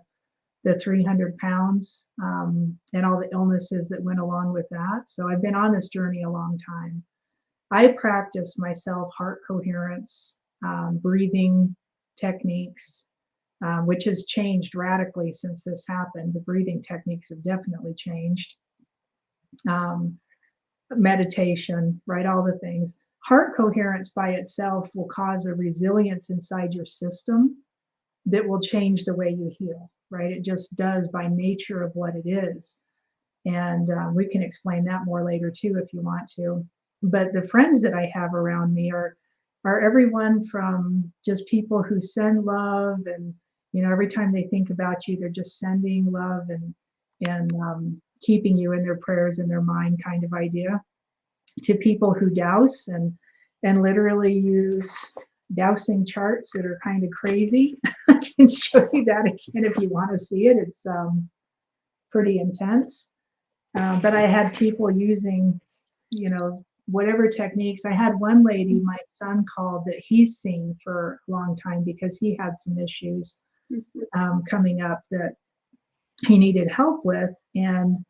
300 pounds and all the illnesses that went along with that. So I've been on this journey a long time. I practice myself heart coherence, breathing techniques, which has changed radically since this happened. The breathing techniques have definitely changed. Meditation, right? All the things. Heart coherence by itself will cause a resilience inside your system that will change the way you heal, right? It just does by nature of what it is. And we can explain that more later too, if you want to. But the friends that I have around me are everyone from just people who send love, and every time they think about you, they're just sending love and keeping you in their prayers in their mind, kind of idea, to people who douse and literally use dowsing charts that are kind of crazy. I can show you that again if you want to see it. It's pretty intense. But I had people using, whatever techniques. I had one lady, my son called, that he's seen for a long time because he had some issues coming up that he needed help with. And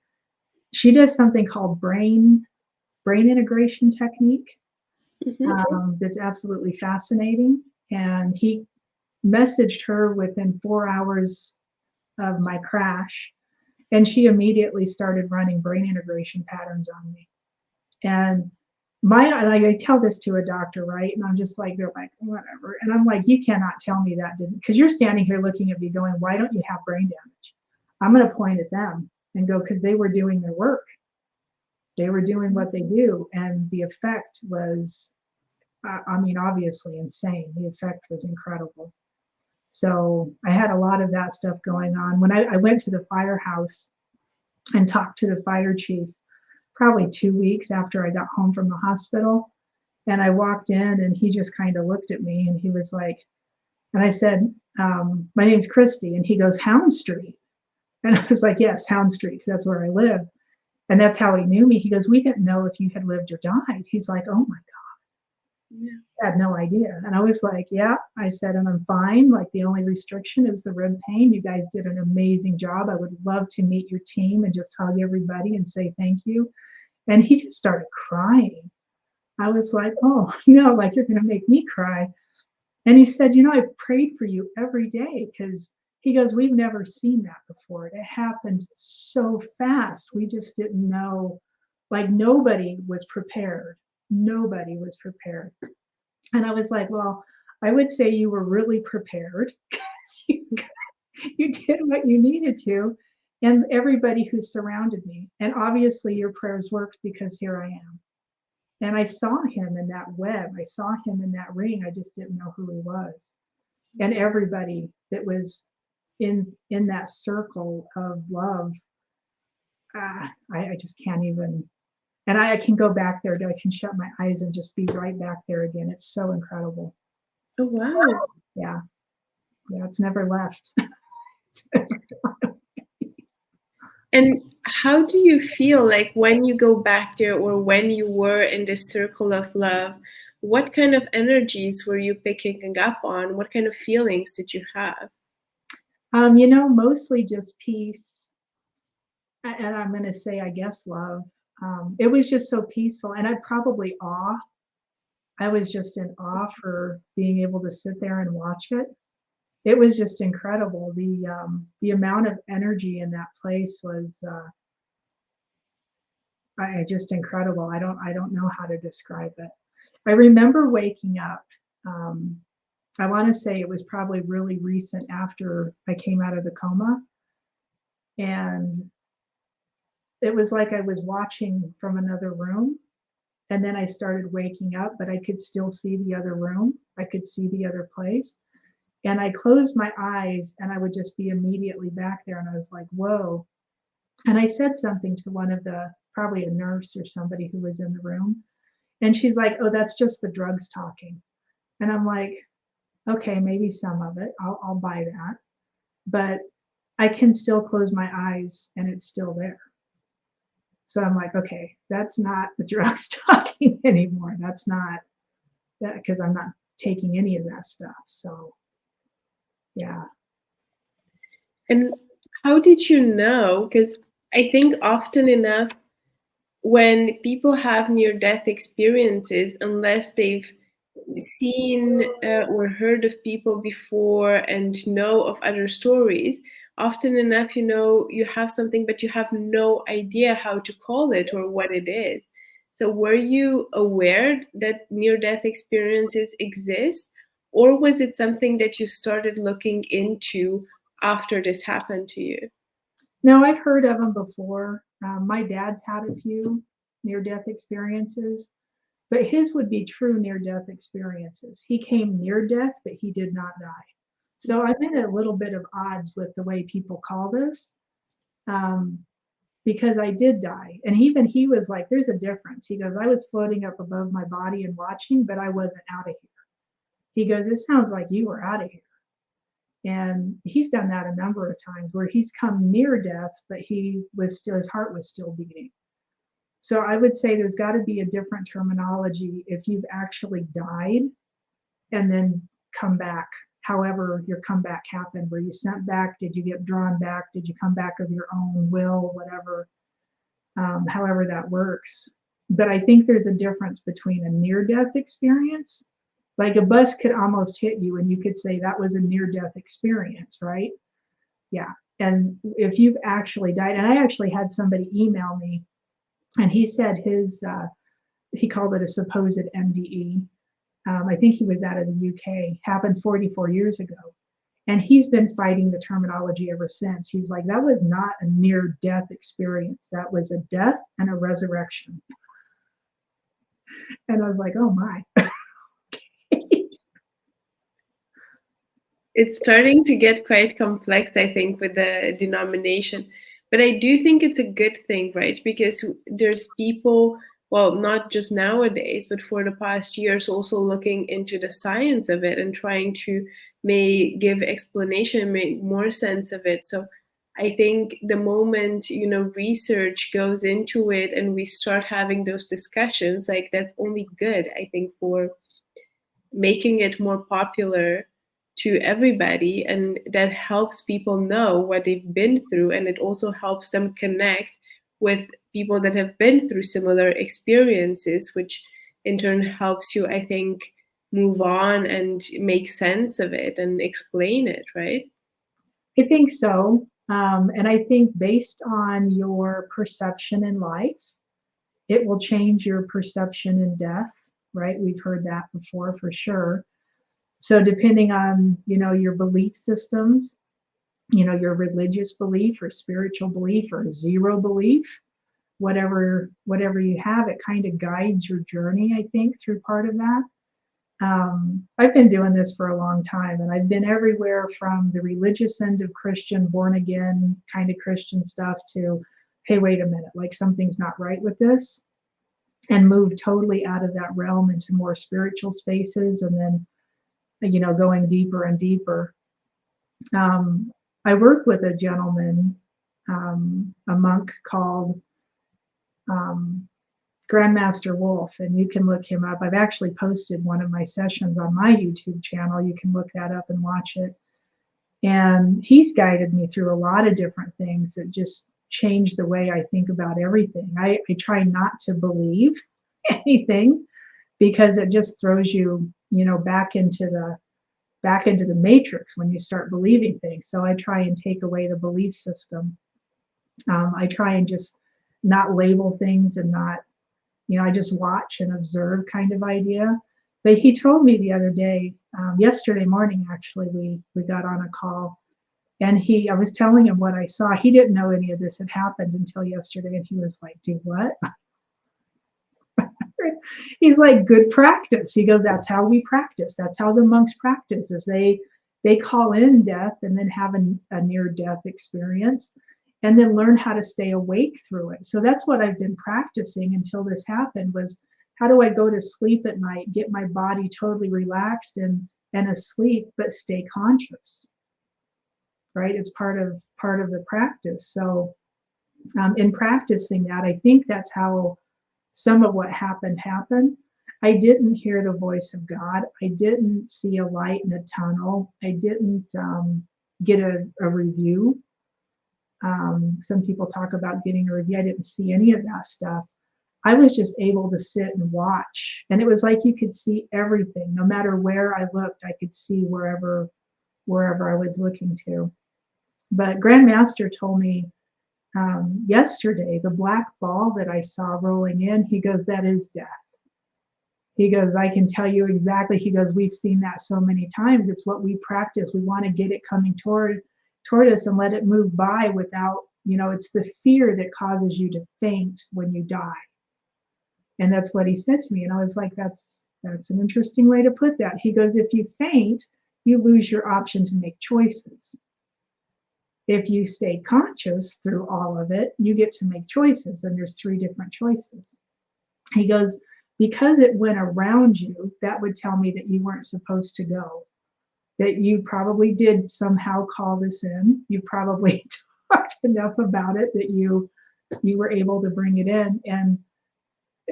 she does something called brain integration technique. That's absolutely fascinating. And he messaged her within 4 hours of my crash, and she immediately started running brain integration patterns on me. And I tell this to a doctor, right? And I'm just like, they're like, whatever. And I'm like, you cannot tell me that didn't, because you're standing here looking at me going, why don't you have brain damage? I'm going to point at them and go, because they were doing their work. They were doing what they do. And the effect was, obviously insane. The effect was incredible. So I had a lot of that stuff going on. When I went to the firehouse and talked to the fire chief, probably 2 weeks after I got home from the hospital, and I walked in and he just kind of looked at me and he was like, And I said, my name's Christy. And he goes, Hound Street. And I was like, yes, Hound Street, because that's where I live. And that's how he knew me. He goes, we didn't know if you had lived or died. He's like, oh my God, Yeah. I had no idea. And I was like, yeah, I said, and I'm fine. Like the only restriction is the rib pain. You guys did an amazing job. I would love to meet your team and just hug everybody and say thank you. And he just started crying. I was like, oh no, like you're going to make me cry. And he said, you know, I've prayed for you every day, because he goes, we've never seen that before. It happened so fast. We just didn't know, like nobody was prepared. Nobody was prepared. And I was like, well, I would say you were really prepared, because you did what you needed to, and everybody who surrounded me. And obviously your prayers worked, because here I am. And I saw him in that web. I saw him in that ring. I just didn't know who he was. And everybody that was in that circle of love, I just can't even. And I can go back there. I can shut my eyes and just be right back there again. It's so incredible. Oh, wow. Yeah. Yeah, it's never left. And how do you feel like when you go back there, or when you were in this circle of love? What kind of energies were you picking up on? What kind of feelings did you have? You know, mostly just peace. And I'm going to say, I guess, love. It was just so peaceful. And I'd probably awe. I was just in awe for being able to sit there and watch it. It was just incredible. The amount of energy in that place was just incredible. I don't know how to describe it. I remember waking up. I want to say it was probably really recent after I came out of the coma, and it was like I was watching from another room. And then I started waking up, but I could still see the other room. I could see the other place. And I closed my eyes and I would just be immediately back there. And I was like, whoa. And I said something to one of probably a nurse or somebody who was in the room. And she's like, oh, that's just the drugs talking. And I'm like, okay, maybe some of it. I'll buy that. But I can still close my eyes and it's still there. So I'm like, okay, that's not the drugs talking anymore. That's not that, because I'm not taking any of that stuff. So yeah. And how did you know? Because I think often enough, when people have near-death experiences, unless they've seen or heard of people before and know of other stories, often enough, you have something, but you have no idea how to call it or what it is. So were you aware that near-death experiences exist, or was it something that you started looking into after this happened to you? No, I've heard of them before. My dad's had a few near-death experiences, but his would be true near-death experiences. He came near death, but he did not die. So I'm in a little bit of odds with the way people call this, because I did die. And even he was like, there's a difference. He goes, I was floating up above my body and watching, but I wasn't out of here. He goes, it sounds like you were out of here. And he's done that a number of times where he's come near death, but his heart was still beating. So I would say there's got to be a different terminology if you've actually died and then come back. However your comeback happened, were you sent back? Did you get drawn back? Did you come back of your own will? Whatever, however that works. But I think there's a difference between a near-death experience. Like a bus could almost hit you and you could say that was a near-death experience, right? Yeah. And if you've actually died, and I actually had somebody email me, and he said he called it a supposed NDE. I think he was out of the UK, happened 44 years ago. And he's been fighting the terminology ever since. He's like, that was not a near-death experience. That was a death and a resurrection. And I was like, oh my. It's starting to get quite complex, I think, with the denomination. But I do think it's a good thing, right? Because there's people, well, not just nowadays, but for the past years, also looking into the science of it and trying to may give explanation, make more sense of it. So I think the moment, research goes into it and we start having those discussions, like that's only good, I think, for making it more popular to everybody. And that helps people know what they've been through. And it also helps them connect with people that have been through similar experiences, which in turn helps you, I think, move on and make sense of it and explain it, right? I think so. And I think based on your perception in life, it will change your perception in death, right? We've heard that before for sure. So depending on, your belief systems, your religious belief or spiritual belief or zero belief, whatever you have, it kind of guides your journey, I think, through part of that. I've been doing this for a long time, and I've been everywhere from the religious end of Christian, born again kind of Christian stuff to, hey, wait a minute, like something's not right with this, and move totally out of that realm into more spiritual spaces, and then, going deeper and deeper. I worked with a gentleman, a monk called Grandmaster Wolf, and you can look him up. I've actually posted one of my sessions on my YouTube channel. You can look that up and watch it. And he's guided me through a lot of different things that just changed the way I think about everything. I try not to believe anything because it just throws you, back into the matrix when you start believing things. So I try and take away the belief system. I try and just not label things and not, I just watch and observe kind of idea. But he told me the other day, yesterday morning, actually, we got on a call, and I was telling him what I saw. He didn't know any of this had happened until yesterday, and he was like, "Do what?" He's like, "Good practice." He goes, "That's how we practice. That's how the monks practice. Is they call in death and then have a near-death experience, and then learn how to stay awake through it." So that's what I've been practicing until this happened, was how do I go to sleep at night, get my body totally relaxed and asleep, but stay conscious, right? It's part of the practice. So in practicing that, I think that's how some of what happened. I didn't hear the voice of God. I didn't see a light in a tunnel. I didn't get a review. Some people talk about getting a review. I didn't see any of that stuff. I was just able to sit and watch. And it was like you could see everything. No matter where I looked, I could see wherever I was looking to. But Grandmaster told me yesterday, the black ball that I saw rolling in, he goes, "That is death." He goes, "I can tell you exactly." He goes, "We've seen that so many times. It's what we practice. We want to get it coming toward us and let it move by without, it's the fear that causes you to faint when you die." And that's what he said to me. And I was like, that's an interesting way to put that. He goes, "If you faint, you lose your option to make choices. If you stay conscious through all of it, you get to make choices. And there's 3 different choices." He goes, "Because it went around you, that would tell me that you weren't supposed to go, that you probably did somehow call this in. You probably talked enough about it that you were able to bring it in. And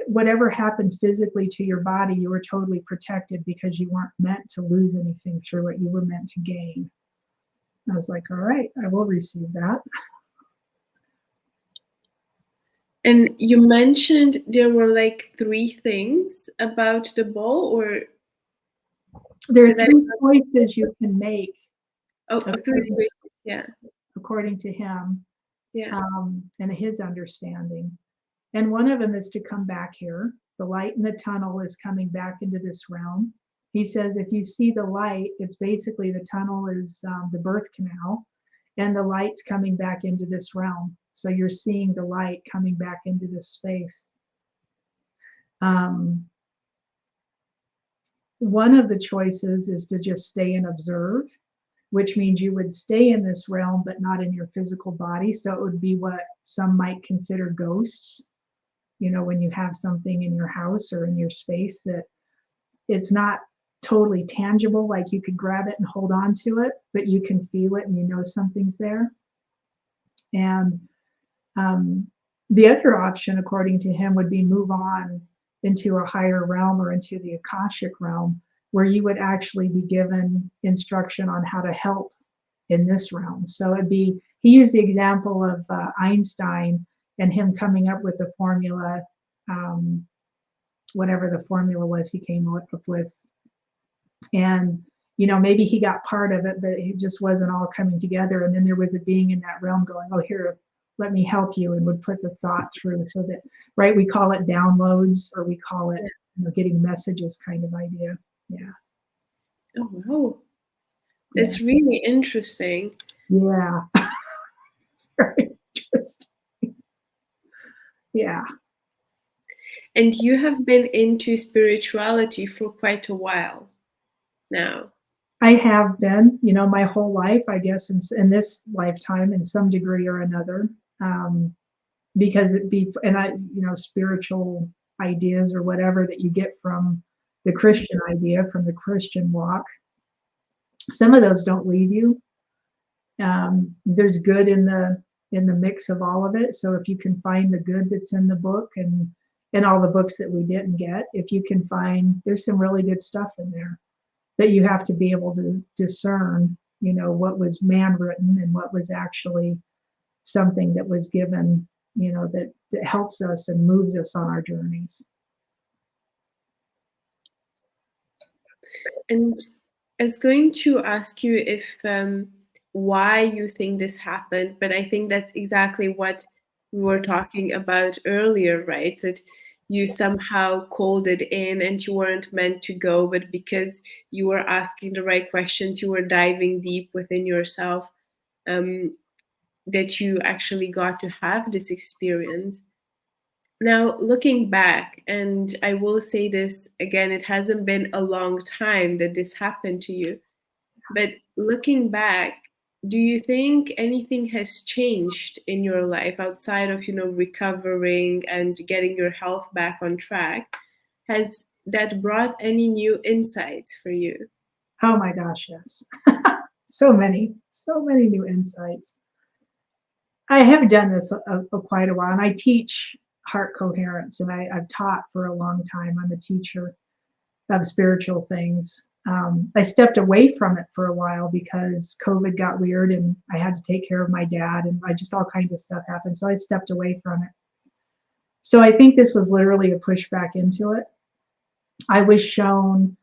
whatever happened physically to your body, you were totally protected because you weren't meant to lose anything through it. You were meant to gain." I was like, all right, I will receive that. And you mentioned there were like 3 things about the ball, or there are 3 choices you can make. Oh, 3 choices, yeah. According to him, yeah. And his understanding. And one of them is to come back here. The light in the tunnel is coming back into this realm. He says, if you see the light, it's basically the tunnel is the birth canal, and the light's coming back into this realm. So you're seeing the light coming back into this space. One of the choices is to just stay and observe, which means you would stay in this realm, but not in your physical body. So it would be what some might consider ghosts. When you have something in your house or in your space that it's not totally tangible, like you could grab it and hold on to it, but you can feel it and you know something's there. And the other option, according to him, would be move on into a higher realm or into the Akashic realm, where you would actually be given instruction on how to help in this realm. So it'd be, he used the example of Einstein and him coming up with the formula, whatever the formula was he came up with. And, you know, maybe he got part of it, but it just wasn't all coming together. And then there was a being in that realm going, oh, here, let me help you, and would put the thought through. So that, right, we call it downloads, or we call it, you know, getting messages kind of idea. Yeah. Oh, wow. It's really interesting. Yeah. Very interesting. Yeah. And you have been into spirituality for quite a while now. I have been, you know, my whole life, I guess, in this lifetime, in some degree or another, because you know, spiritual ideas or whatever that you get from the Christian idea, from the Christian walk, some of those don't leave you. There's good in the mix of all of it. So if you can find the good that's in the book and all the books that we didn't get, if you can find, there's some really good stuff in there that you have to be able to discern, you know, what was man written and what was actually something that was given, you know, that helps us and moves us on our journeys. And I was going to ask you if why you think this happened, but I think that's exactly what we were talking about earlier, right? That you somehow called it in and you weren't meant to go, but because you were asking the right questions, you were diving deep within yourself, that you actually got to have this experience. Now, looking back, and I will say this again, it hasn't been a long time that this happened to you, but looking back, do you think anything has changed in your life outside of, you know, recovering and getting your health back on track? Has that brought any new insights for you? Oh my gosh, yes. so many new insights. I have done this quite a while, and I teach heart coherence, and I've taught for a long time. I'm a teacher of spiritual things. I stepped away from it for a while because COVID got weird and I had to take care of my dad, and all kinds of stuff happened. So I stepped away from it. So I think this was literally a push back into it. I was shown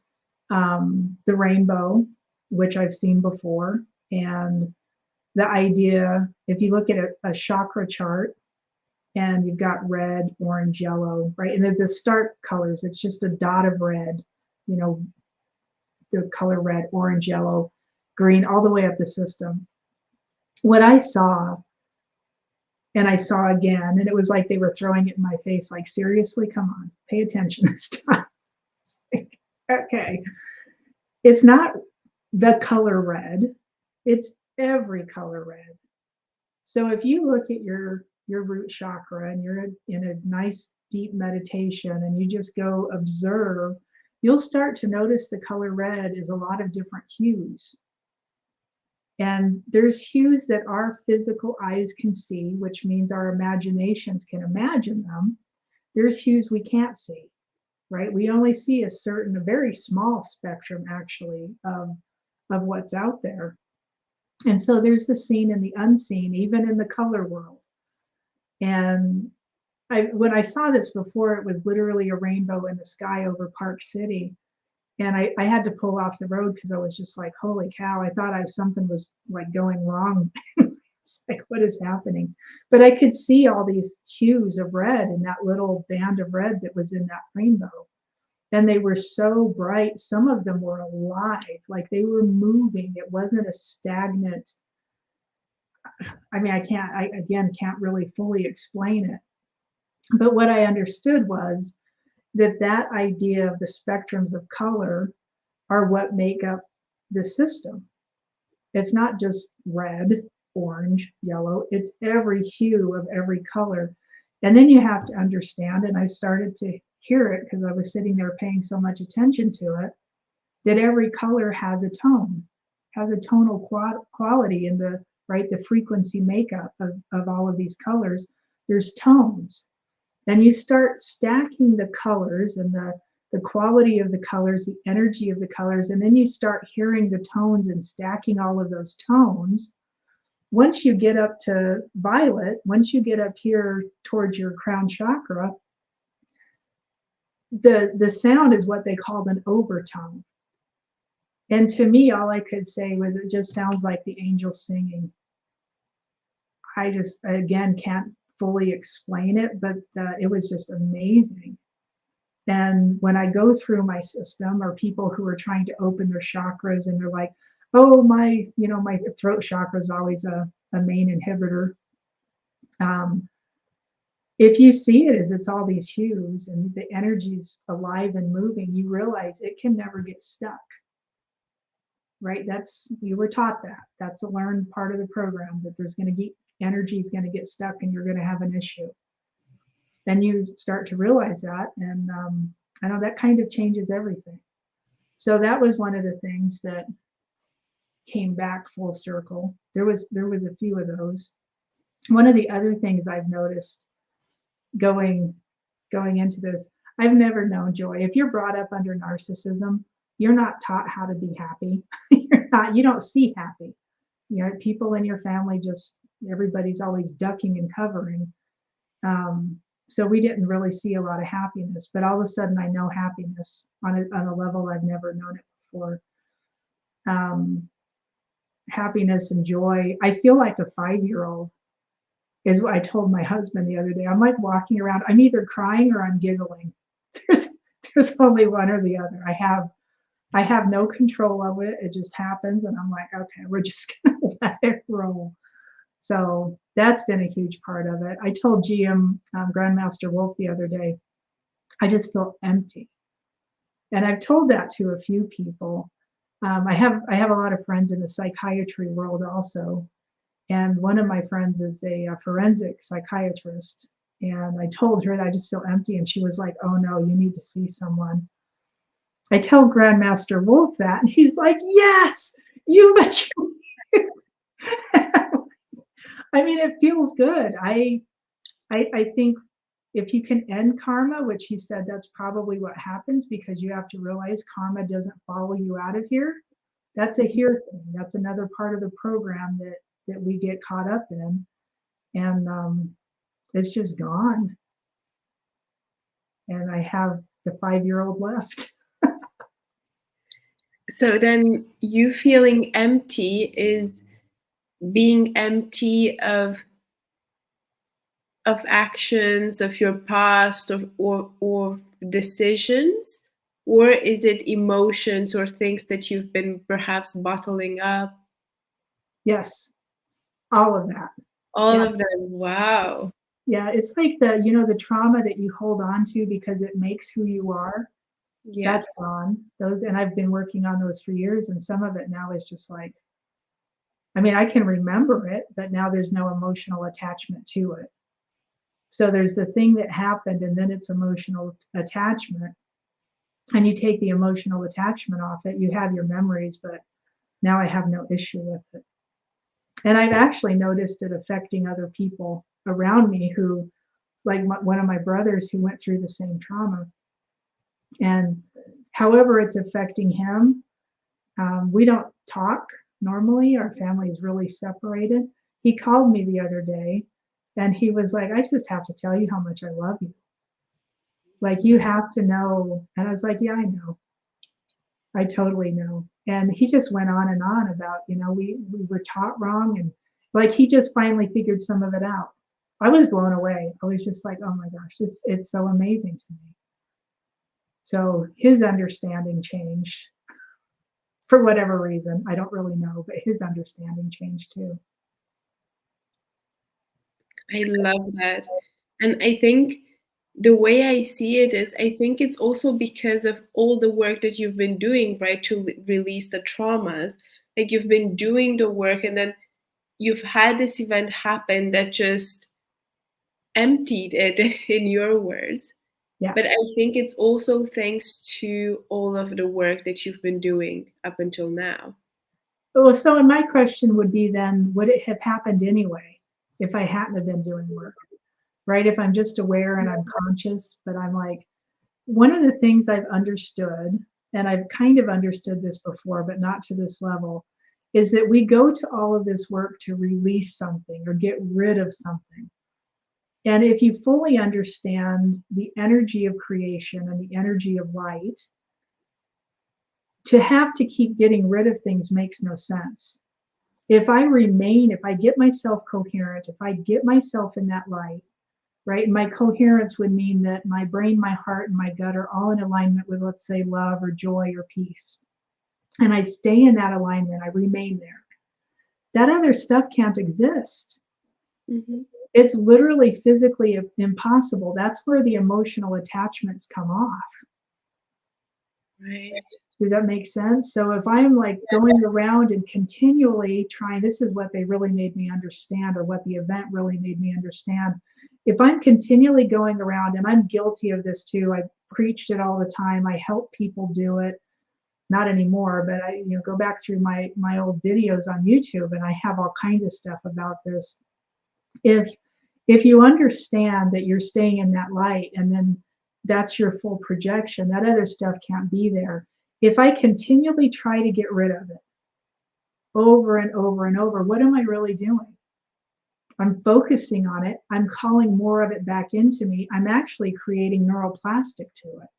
the rainbow, which I've seen before. And the idea, if you look at a chakra chart and you've got red, orange, yellow, right? And the start colors, it's just a dot of red, you know, the color red, orange, yellow, green, all the way up the system. What I saw, and I saw again, and it was like they were throwing it in my face, like, seriously, come on, pay attention this time. It's like, okay. It's not the color red, it's every color red. So if you look at your root chakra and you're in a nice deep meditation and you just go observe, you'll start to notice the color red is a lot of different hues. And there's hues that our physical eyes can see, which means our imaginations can imagine them. There's hues we can't see, right? We only see a very small spectrum actually of what's out there. And so there's the seen and the unseen, even in the color world. And when I saw this before, it was literally a rainbow in the sky over Park City. And I had to pull off the road because I was just like, holy cow, I thought something was like going wrong. It's like, what is happening? But I could see all these hues of red in that little band of red that was in that rainbow. And they were so bright. Some of them were alive, like they were moving. It wasn't a stagnant. I mean, I can't really fully explain it. But what I understood was that idea of the spectrums of color are what make up the system. It's not just red, orange, yellow, it's every hue of every color. And then you have to understand, and I started to hear it because I was sitting there paying so much attention to it, that every color has a tone, has a tonal quality in the, right, the frequency makeup of all of these colors. There's tones. Then you start stacking the colors and the quality of the colors, the energy of the colors, and then you start hearing the tones and stacking all of those tones. Once you get up to violet, once you get up here towards your crown chakra, the sound is what they called an overtone. And to me, all I could say was it just sounds like the angels singing. I just, again, can't fully explain it, but it was just amazing. And when I go through my system, or people who are trying to open their chakras and they're like, oh, my throat chakra is always a main inhibitor. If you see it as it's all these hues and the energy's alive and moving, you realize it can never get stuck. Right? You were taught that. That's a learned part of the program, that there's going to get energy is going to get stuck and you're going to have an issue. Then you start to realize that, and I know that kind of changes everything. So that was one of the things that came back full circle. There was a few of those. One of the other things I've noticed going into this, I've never known joy. If you're brought up under narcissism, you're not taught how to be happy. You don't see happy. You know, people in your family, just everybody's always ducking and covering. So we didn't really see a lot of happiness, but all of a sudden I know happiness on a level I've never known it before. Happiness and joy. I feel like a 5-year-old is what I told my husband the other day. I'm like walking around, I'm either crying or I'm giggling. There's only one or the other. I have no control of it. It just happens. And I'm like, okay, we're just going to let it roll. So that's been a huge part of it. I told GM Grandmaster Wolf the other day, I just feel empty. And I've told that to a few people. I have a lot of friends in the psychiatry world also. And one of my friends is a forensic psychiatrist. And I told her that I just feel empty. And she was like, oh no, you need to see someone. I tell Grandmaster Wolf that, and he's like, yes, you bet you. I mean, it feels good. I think if you can end karma, which he said that's probably what happens, because you have to realize karma doesn't follow you out of here. That's a here thing. That's another part of the program that we get caught up in. And it's just gone. And I have the 5-year-old left. So then you feeling empty is being empty of actions of your past, or decisions, or is it emotions or things that you've been perhaps bottling up? Yes, all of that. All of them. Wow. Yeah, it's like the trauma that you hold on to because it makes who you are. Yeah. That's gone. And I've been working on those for years, and some of it now is just like, I mean, I can remember it, but now there's no emotional attachment to it. So there's the thing that happened, and then it's emotional attachment. And you take the emotional attachment off it, you have your memories, but now I have no issue with it. And I've actually noticed it affecting other people around me who, like one of my brothers who went through the same trauma. And however it's affecting him, we don't talk normally. Our family is really separated. He called me the other day and he was like, I just have to tell you how much I love you. Like, you have to know. And I was like, yeah, I know. I totally know. And he just went on and on about, we were taught wrong. And like, he just finally figured some of it out. I was blown away. I was just like, oh my gosh, it's so amazing to me. So his understanding changed for whatever reason. I don't really know, but his understanding changed too. I love that. And I think the way I see it is, I think it's also because of all the work that you've been doing, right, to release the traumas. Like, you've been doing the work, and then you've had this event happen that just emptied it, in your words. Yeah. But I think it's also thanks to all of the work that you've been doing up until now. Well, so my question would be then, would it have happened anyway if I hadn't have been doing work, right? If I'm just aware and I'm conscious, but I'm like, one of the things I've understood, and I've kind of understood this before, but not to this level, is that we go to all of this work to release something or get rid of something. And if you fully understand the energy of creation and the energy of light, to have to keep getting rid of things makes no sense. If I get myself coherent, if I get myself in that light, right? My coherence would mean that my brain, my heart, and my gut are all in alignment with, let's say, love or joy or peace. And I stay in that alignment, I remain there. That other stuff can't exist. Mm-hmm. It's literally physically impossible. That's where the emotional attachments come off. Right. Does that make sense? So if I'm like going around and continually trying, this is what they really made me understand, or what the event really made me understand. If I'm continually going around, and I'm guilty of this too, I preached it all the time. I help people do it, not anymore, but I go back through my old videos on YouTube, and I have all kinds of stuff about this. If you understand that you're staying in that light, and then that's your full projection, that other stuff can't be there. If I continually try to get rid of it over and over and over, what am I really doing? I'm focusing on it. I'm calling more of it back into me. I'm actually creating neuroplastic to it.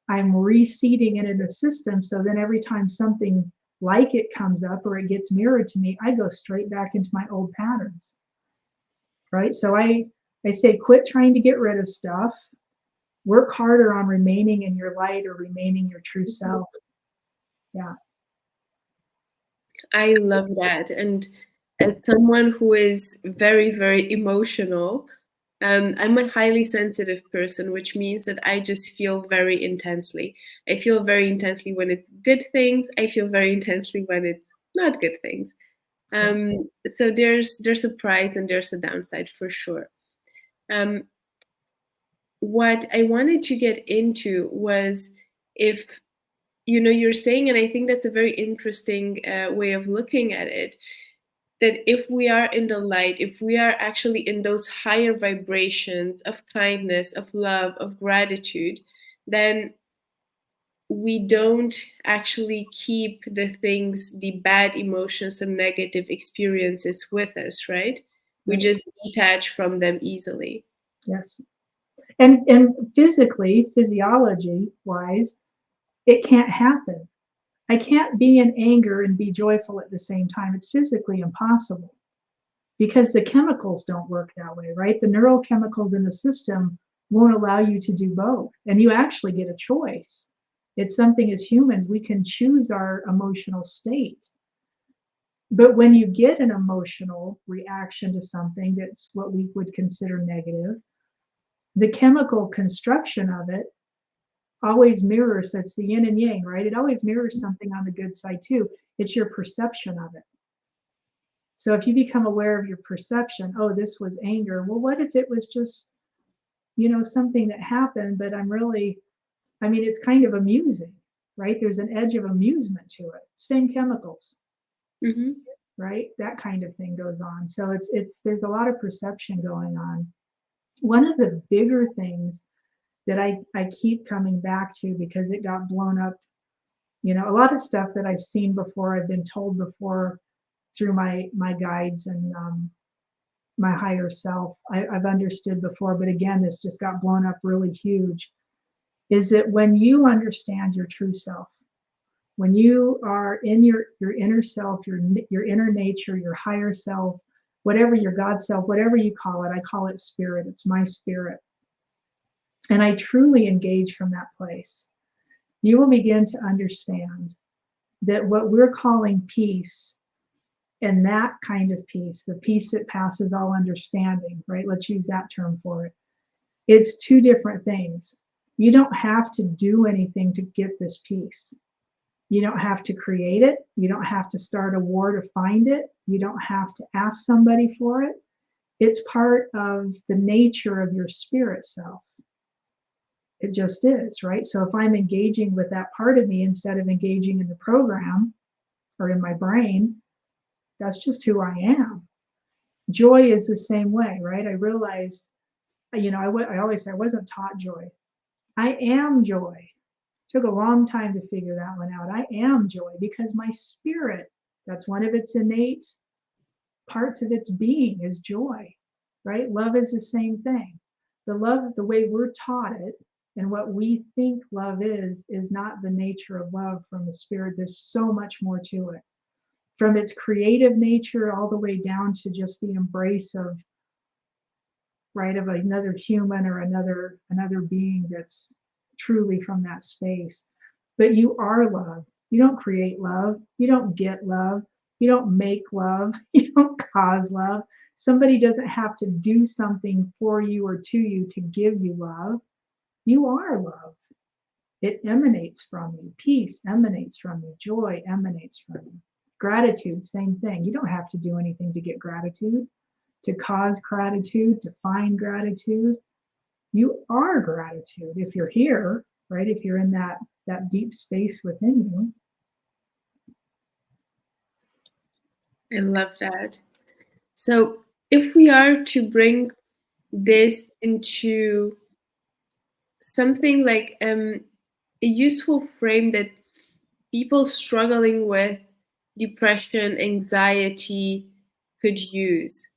I'm reseeding it in the system. So then every time something like it comes up or it gets mirrored to me, I go straight back into my old patterns. Right? So I say, quit trying to get rid of stuff. Work harder on remaining in your light or remaining your true self. Yeah. I love that. And as someone who is very, very emotional, I'm a highly sensitive person, which means that I just feel very intensely. I feel very intensely when it's good things. I feel very intensely when it's not good things. So there's a price and there's a downside for sure. What I wanted to get into was, if you're saying, and I think that's a very interesting way of looking at it, that if we are in the light, if we are actually in those higher vibrations of kindness, of love, of gratitude, then we don't actually keep the things, the bad emotions and negative experiences with us, right? We just detach from them easily. Yes. And physically, physiology wise, it can't happen. I can't be in anger and be joyful at the same time. It's physically impossible because the chemicals don't work that way, right? The neurochemicals in the system won't allow you to do both. And you actually get a choice. It's something as humans, we can choose our emotional state. But when you get an emotional reaction to something that's what we would consider negative, the chemical construction of it always mirrors, that's the yin and yang, right? It always mirrors something on the good side too. It's your perception of it. So if you become aware of your perception, oh, this was anger. Well, what if it was just, something that happened, but it's kind of amusing, right? There's an edge of amusement to it. Same chemicals, Mm-hmm. right? That kind of thing goes on. So there's a lot of perception going on. One of the bigger things that I keep coming back to, because it got blown up, a lot of stuff that I've seen before, I've been told before through my guides and my higher self, I've understood before, but again, this just got blown up really huge, is that when you understand your true self, when you are in your inner self, your inner nature, your higher self, whatever, your God self, whatever you call it, I call it spirit, it's my spirit. And I truly engage from that place, you will begin to understand that what we're calling peace, and that kind of peace, the peace that passes all understanding, right? Let's use that term for it. It's two different things. You don't have to do anything to get this peace. You don't have to create it. You don't have to start a war to find it. You don't have to ask somebody for it. It's part of the nature of your spirit self. It just is, right? So if I'm engaging with that part of me instead of engaging in the program or in my brain, that's just who I am. Joy is the same way, right? I realized, I always say I wasn't taught joy. I am joy. Took a long time to figure that one out. I am joy because my spirit, that's one of its innate parts of its being, is joy, right? Love is the same thing. The love, the way we're taught it and what we think love is not the nature of love from the spirit. There's so much more to it. From its creative nature all the way down to just the embrace of, right, of another human or another being that's truly from that space. But you are love. You don't create love. You don't get love. You don't make love. You don't cause love. Somebody doesn't have to do something for you or to you to give you love. You are love. It emanates from you. Peace emanates from you. Joy emanates from you. Gratitude, same thing. You don't have to do anything to get gratitude, to cause gratitude, to find gratitude. You are gratitude if you're here, right? If you're in that deep space within you. I love that. So if we are to bring this into something like a useful frame that people struggling with depression, anxiety could use,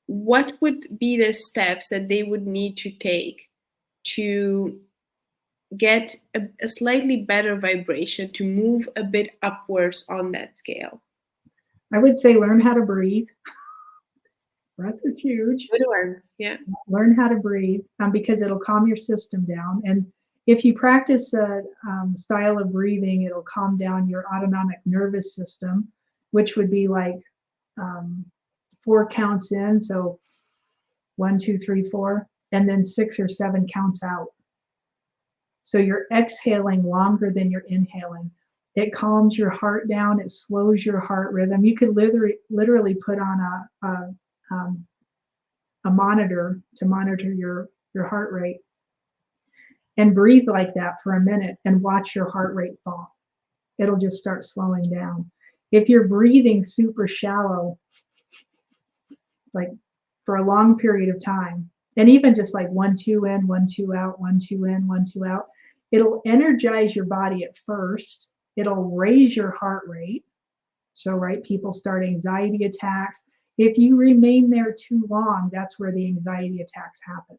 what would be the steps that they would need to take to get a slightly better vibration, to move a bit upwards on that scale? I would say learn how to breathe. Breath is huge. Good one. Yeah. Learn how to breathe because it'll calm your system down. And if you practice a style of breathing, it'll calm down your autonomic nervous system, which would be like 4 counts in. So 1, 2, 3, 4, and then 6 or 7 counts out. So you're exhaling longer than you're inhaling. It calms your heart down. It slows your heart rhythm. You could literally put on a monitor to monitor your heart rate and breathe like that for a minute and watch your heart rate fall. It'll just start slowing down. If you're breathing super shallow, like for a long period of time, and even just like 1, 2 in, 1, 2 out, 1, 2 in, 1, 2 out, it'll energize your body at first. It'll raise your heart rate. So, right, people start anxiety attacks. If you remain there too long, that's where the anxiety attacks happen.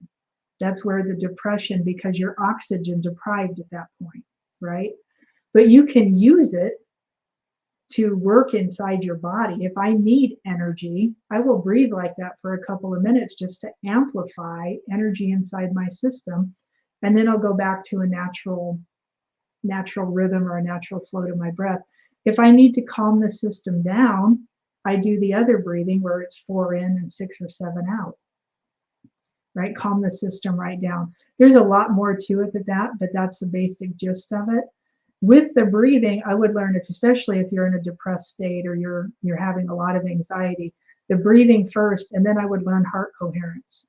That's where the depression, because you're oxygen deprived at that point, right? But you can use it to work inside your body. If I need energy, I will breathe like that for a couple of minutes just to amplify energy inside my system. And then I'll go back to a natural rhythm or a natural flow to my breath. If I need to calm the system down, I do the other breathing where it's 4 in and 6 or 7 out, right? Calm the system right down. There's a lot more to it than that, but that's the basic gist of it. With the breathing, I would learn, especially if you're in a depressed state or you're having a lot of anxiety, the breathing first, and then I would learn heart coherence.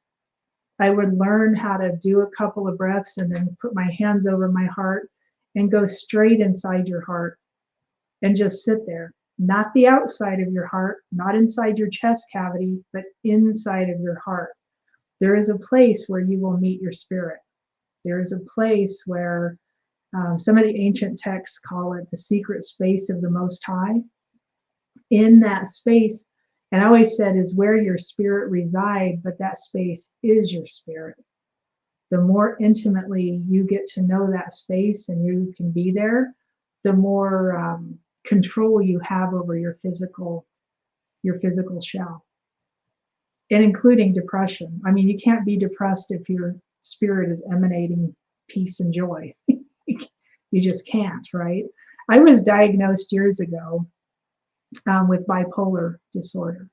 I would learn how to do a couple of breaths and then put my hands over my heart and go straight inside your heart and just sit there. Not the outside of your heart, not inside your chest cavity, but inside of your heart. There is a place where you will meet your spirit. There is a place where some of the ancient texts call it the secret space of the Most High. In that space, and I always said, is where your spirit resides, but that space is your spirit. The more intimately you get to know that space and you can be there, the more control you have over your physical shell, and including depression. I mean, you can't be depressed if your spirit is emanating peace and joy. You just can't, right? I was diagnosed years ago with bipolar disorder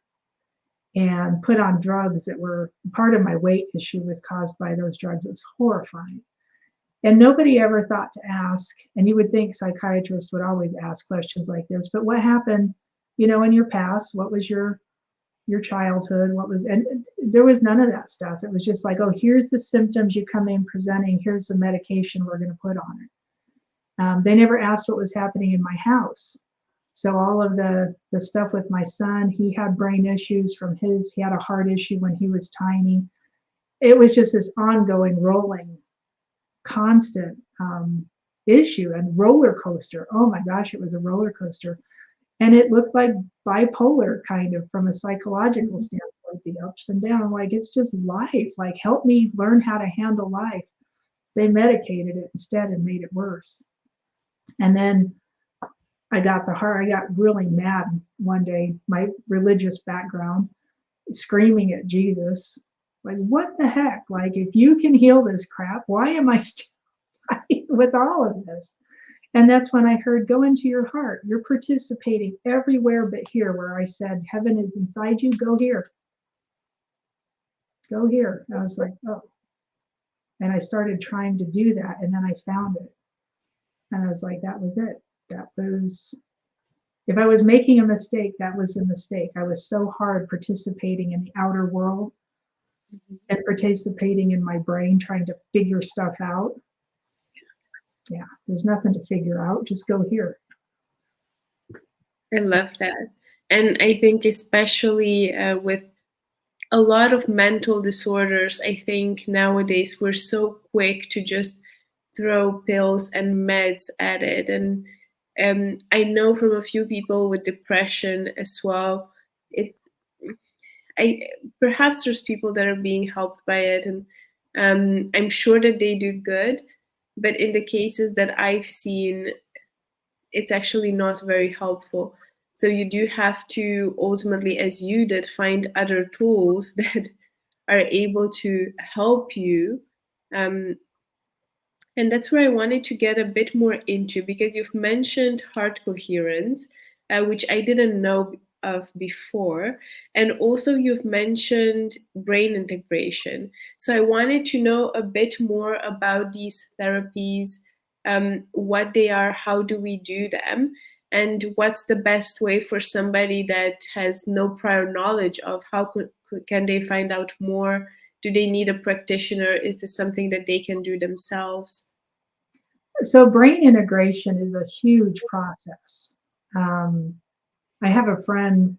and put on drugs that were part of my weight issue was caused by those drugs. It was horrifying. And nobody ever thought to ask, and you would think psychiatrists would always ask questions like this, but what happened, in your past? What was your your childhood, and there was none of that stuff. It was just like, oh, here's the symptoms you come in presenting, here's the medication we're going to put on it. They never asked what was happening in my house. So all of the stuff with my son, he had brain issues he had a heart issue when he was tiny. It was just this ongoing, rolling, constant issue and roller coaster. Oh my gosh, it was a roller coaster. And it looked like bipolar, kind of, from a psychological standpoint, the ups and downs. I'm like, it's just life. Like, help me learn how to handle life. They medicated it instead and made it worse. And then I got really mad one day, my religious background, screaming at Jesus, like, what the heck? Like, if you can heal this crap, why am I still fighting with all of this? And that's when I heard, go into your heart. You're participating everywhere but here, where I said, heaven is inside you, go here. Go here. I was like, oh. And I started trying to do that, and then I found it. And I was like, that was it. If I was making a mistake, that was a mistake. I was so hard participating in the outer world and participating in my brain, trying to figure stuff out. Yeah, there's nothing to figure out. Just go here. I love that. And I think especially with a lot of mental disorders, I think nowadays we're so quick to just throw pills and meds at it. And I know from a few people with depression as well, perhaps there's people that are being helped by it, and I'm sure that they do good. But in the cases that I've seen, it's actually not very helpful. So you do have to ultimately, as you did, find other tools that are able to help you. And that's where I wanted to get a bit more into, because you've mentioned heart coherence, which I didn't know of before. And also you've mentioned brain integration. So I wanted to know a bit more about these therapies, what they are, how do we do them, and what's the best way for somebody that has no prior knowledge of how can they find out more? Do they need a practitioner? Is this something that they can do themselves? So brain integration is a huge process. I have a friend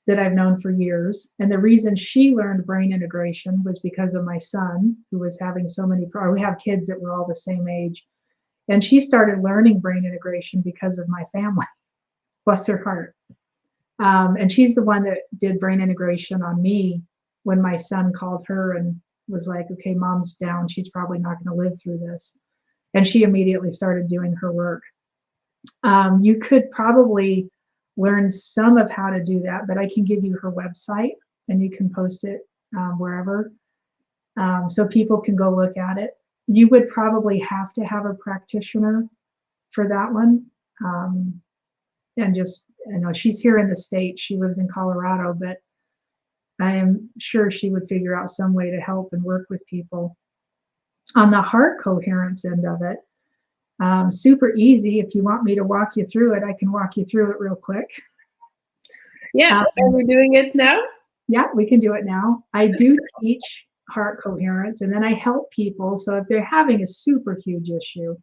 that I've known for years, and the reason she learned brain integration was because of my son, who was having so many problems. We have kids that were all the same age, and she started learning brain integration because of my family. Bless her heart. And she's the one that did brain integration on me when my son called her and was like, okay, mom's down, she's probably not going to live through this. And she immediately started doing her work. You could probably learn some of how to do that, but I can give you her website and you can post it wherever, so people can go look at it. You would probably have to have a practitioner for that one. And just, she's here in the States, she lives in Colorado, but I am sure she would figure out some way to help and work with people. On the heart coherence end of it, super easy. If you want me to walk you through it, I can walk you through it real quick. Yeah, are we doing it now? Yeah, we can do it now. I do teach heart coherence, and then I help people. So if they're having a super huge issue,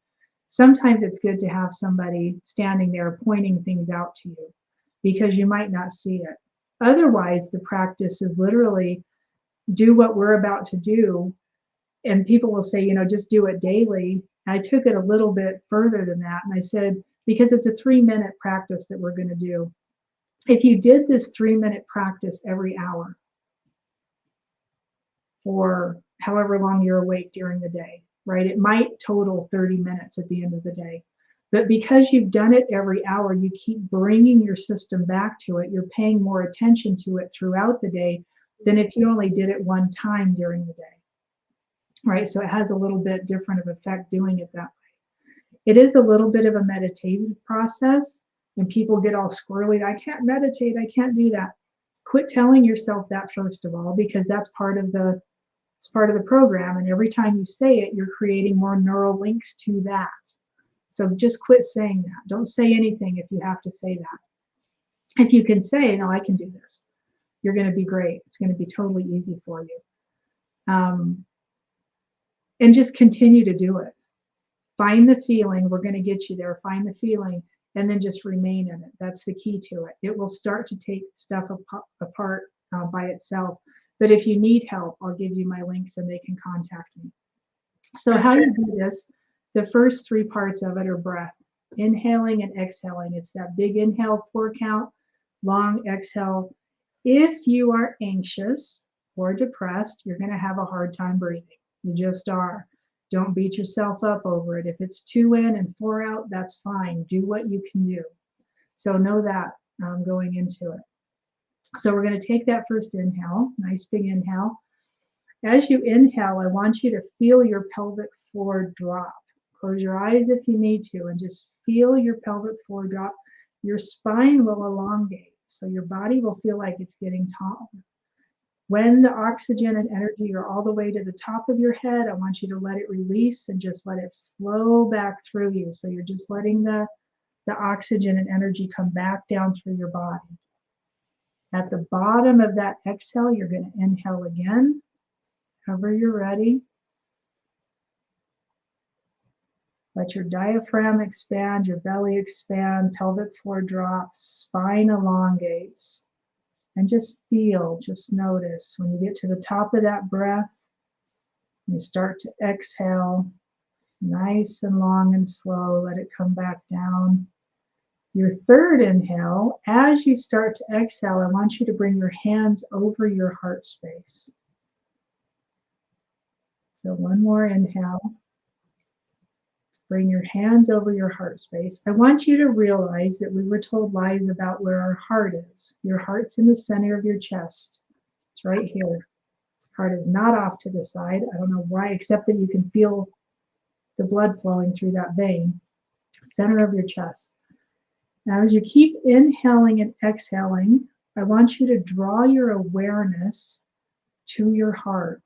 sometimes it's good to have somebody standing there pointing things out to you, because you might not see it. Otherwise, the practice is literally do what we're about to do. And people will say, just do it daily. I took it a little bit further than that. And I said, because it's a 3-minute practice that we're going to do. If you did this 3-minute practice every hour for however long you're awake during the day, right? It might total 30 minutes at the end of the day. But because you've done it every hour, you keep bringing your system back to it. You're paying more attention to it throughout the day than if you only did it one time during the day. Right, so it has a little bit different of effect doing it that way. It is a little bit of a meditative process, and people get all squirrely. I can't meditate, I can't do that. Quit telling yourself that, first of all, because that's part of the program. And every time you say it, you're creating more neural links to that. So just quit saying that. Don't say anything if you have to say that. If you can say, no, I can do this. you're going to be great. It's going to be totally easy for you. And just continue to do it. Find the feeling. We're going to get you there. Find the feeling and then just remain in it. That's the key to it. It will start to take stuff apart by itself. But if you need help, I'll give you my links and they can contact me. So how you do this, the first 3 parts of it are breath, inhaling and exhaling. It's that big inhale, 4 count, long exhale. If you are anxious or depressed, you're going to have a hard time breathing. You just are. Don't beat yourself up over it. If it's 2 in and 4 out, that's fine. Do what you can do. So know that going into it. So we're going to take that first inhale, nice big inhale. As you inhale, I want you to feel your pelvic floor drop. Close your eyes if you need to and just feel your pelvic floor drop. Your spine will elongate, so your body will feel like it's getting taller. When the oxygen and energy are all the way to the top of your head, I want you to let it release and just let it flow back through you. So you're just letting the oxygen and energy come back down through your body. At the bottom of that exhale, you're going to inhale again. However you're ready. Let your diaphragm expand, your belly expand, pelvic floor drops, spine elongates. And just feel, just notice when you get to the top of that breath, you start to exhale, nice and long and slow, let it come back down. Your third inhale, as you start to exhale, I want you to bring your hands over your heart space. So one more inhale. Bring your hands over your heart space. I want you to realize that we were told lies about where our heart is. Your heart's in the center of your chest. It's right here. Heart is not off to the side. I don't know why, except that you can feel the blood flowing through that vein. Center of your chest. Now, as you keep inhaling and exhaling, I want you to draw your awareness to your heart.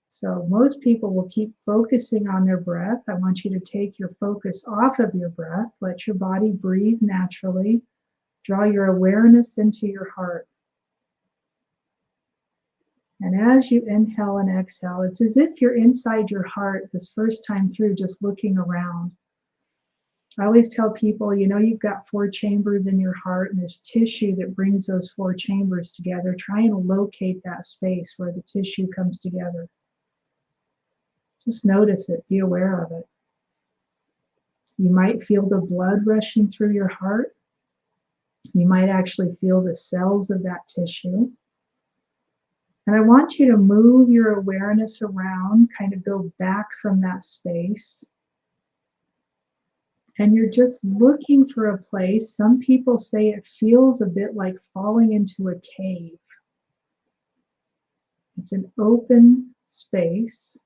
So most people will keep focusing on their breath. I want you to take your focus off of your breath. Let your body breathe naturally. Draw your awareness into your heart. And as you inhale and exhale, it's as if you're inside your heart this first time through, just looking around. I always tell people, you know, you've got 4 chambers in your heart and there's tissue that brings those 4 chambers together. Try and locate that space where the tissue comes together. Just notice it, be aware of it. You might feel the blood rushing through your heart. You might actually feel the cells of that tissue. And I want you to move your awareness around, kind of go back from that space. And you're just looking for a place. Some people say it feels a bit like falling into a cave. It's an open space.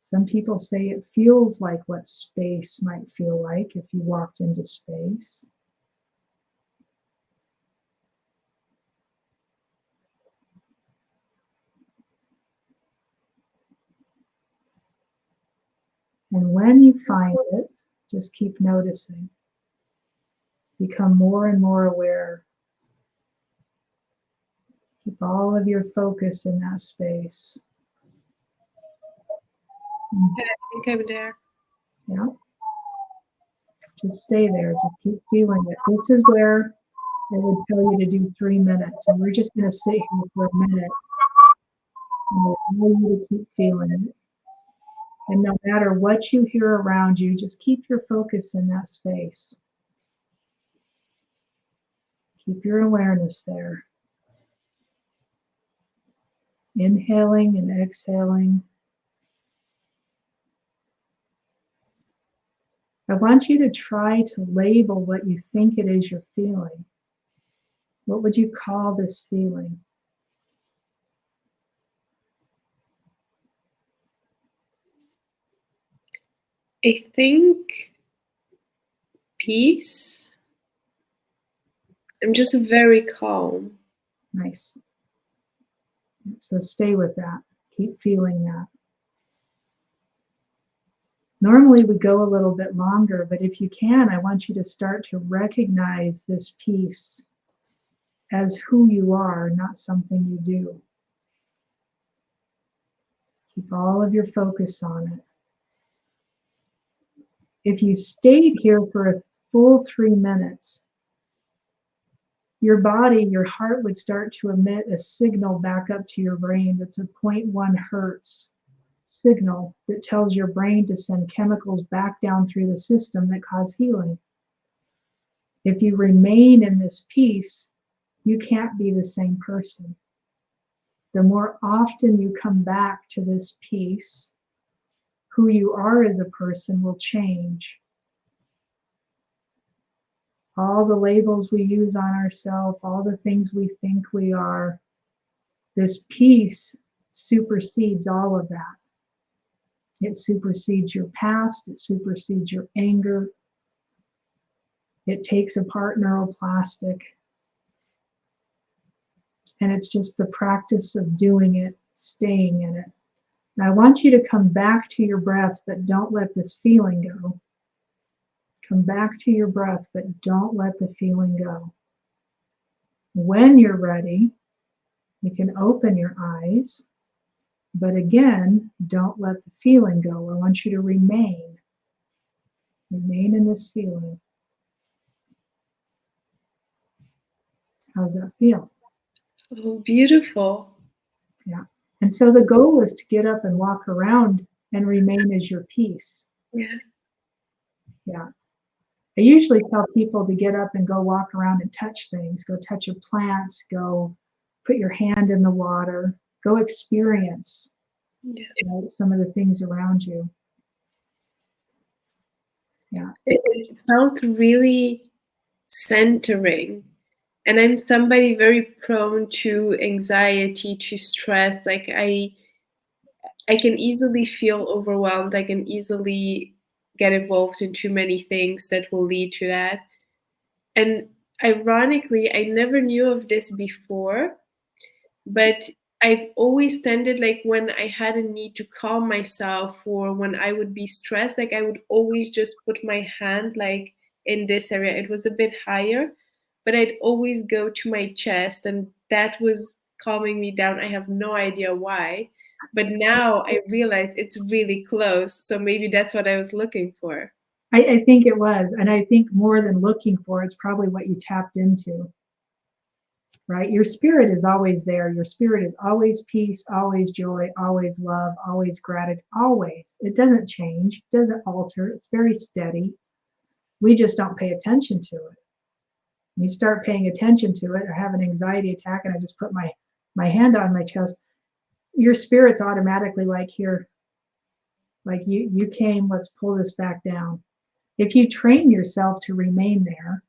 Some people say it feels like what space might feel like if you walked into space. And when you find it, just keep noticing. Become more and more aware. Keep all of your focus in that space. I think I'm there. Yeah. Just stay there. Just keep feeling it. This is where I would tell you to do 3 minutes. And we're just going to sit here for a minute. And allow you to keep feeling it. And no matter what you hear around you, just keep your focus in that space. Keep your awareness there. Inhaling and exhaling. I want you to try to label what you think it is you're feeling. What would you call this feeling? I think peace. I'm just very calm. Nice. So stay with that. Keep feeling that. Normally we go a little bit longer, but if you can, I want you to start to recognize this peace as who you are, not something you do. Keep all of your focus on it. If you stayed here for a full 3 minutes, your body, your heart would start to emit a signal back up to your brain that's a 0.1 hertz signal that tells your brain to send chemicals back down through the system that cause healing. If you remain in this peace, you can't be the same person. The more often you come back to this peace, who you are as a person will change. All the labels we use on ourselves, all the things we think we are, this peace supersedes all of that. It supersedes your past, it supersedes your anger. It takes apart neuroplastic. And it's just the practice of doing it, staying in it. And I want you to come back to your breath, but don't let this feeling go. Come back to your breath, but don't let the feeling go. When you're ready, you can open your eyes, but again, don't let the feeling go. I want you to remain. Remain in this feeling. How's that feel? Oh, beautiful. Yeah. And so the goal is to get up and walk around and remain as your peace. Yeah. Yeah. I usually tell people to get up and go walk around and touch things. Go touch a plant, go put your hand in the water, go experience some of the things around you. Yeah. It felt really centering. And I'm somebody very prone to anxiety, to stress. Like I can easily feel overwhelmed. I can easily get involved in too many things that will lead to that. And ironically, I never knew of this before, but I've always tended, like when I had a need to calm myself or when I would be stressed, like I would always just put my hand like in this area. It was a bit higher, but I'd always go to my chest, and that was calming me down. I have no idea why, but now I realize it's really close. So maybe that's what I was looking for. I think it was. And I think more than looking for, it's probably what you tapped into. Right? Your spirit is always there. Your spirit is always peace, always joy, always love, always gratitude, always. It doesn't change, it doesn't alter. It's very steady. We just don't pay attention to it. When you start paying attention to it, or have an anxiety attack, and I just put my hand on my chest, your spirit's automatically like, here, like you came, let's pull this back down. If you train yourself to remain there,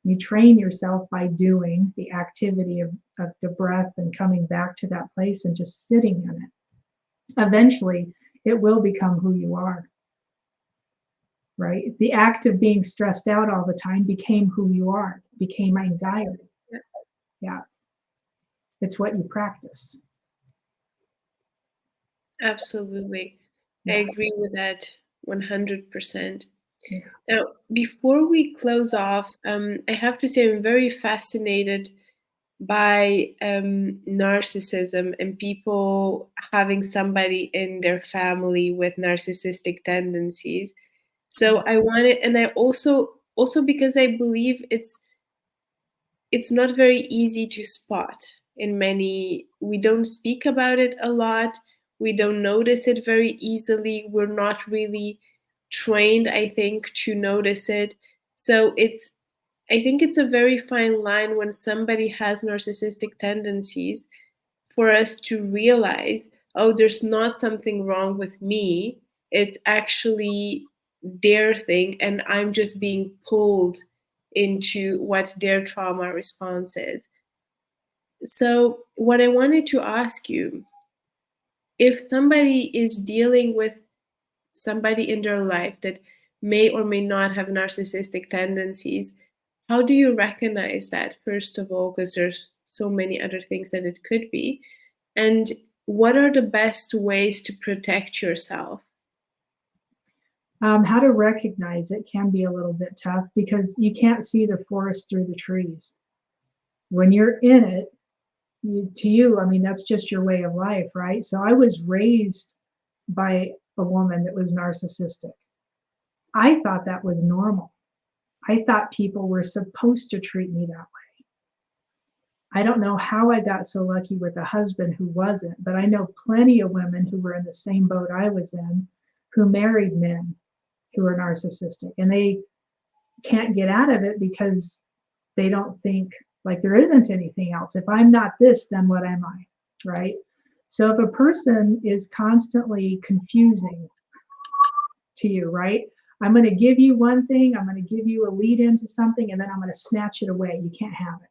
you train yourself by doing the activity of the breath and coming back to that place and just sitting in it. Eventually, it will become who you are, right? The act of being stressed out all the time became who you are, became anxiety. Yeah. It's what you practice. Absolutely. I Yeah. agree with that 100%. Yeah. Now, before we close off, I have to say I'm very fascinated by narcissism and people having somebody in their family with narcissistic tendencies. So I wanted, and I also because I believe it's not very easy to spot in many. We don't speak about it a lot. We don't notice it very easily. We're not really trained, I think, to notice it. So I think it's a very fine line when somebody has narcissistic tendencies for us to realize, oh, there's not something wrong with me. It's actually their thing, and I'm just being pulled into what their trauma response is. So, what I wanted to ask you, if somebody is dealing with somebody in their life that may or may not have narcissistic tendencies, how do you recognize that, first of all? Because there's so many other things that it could be. And what are the best ways to protect yourself? How to recognize it can be a little bit tough because you can't see the forest through the trees. When you're in it, to you, I mean, that's just your way of life, right? So I was raised by a woman that was narcissistic. I thought that was normal. I thought people were supposed to treat me that way. I don't know how I got so lucky with a husband who wasn't, but I know plenty of women who were in the same boat I was in, who married men who are narcissistic, and they can't get out of it because they don't think like there isn't anything else. If I'm not this, then what am I, right? So if a person is constantly confusing to you, right? I'm going to give you one thing, I'm going to give you a lead into something, and then I'm going to snatch it away. You can't have it.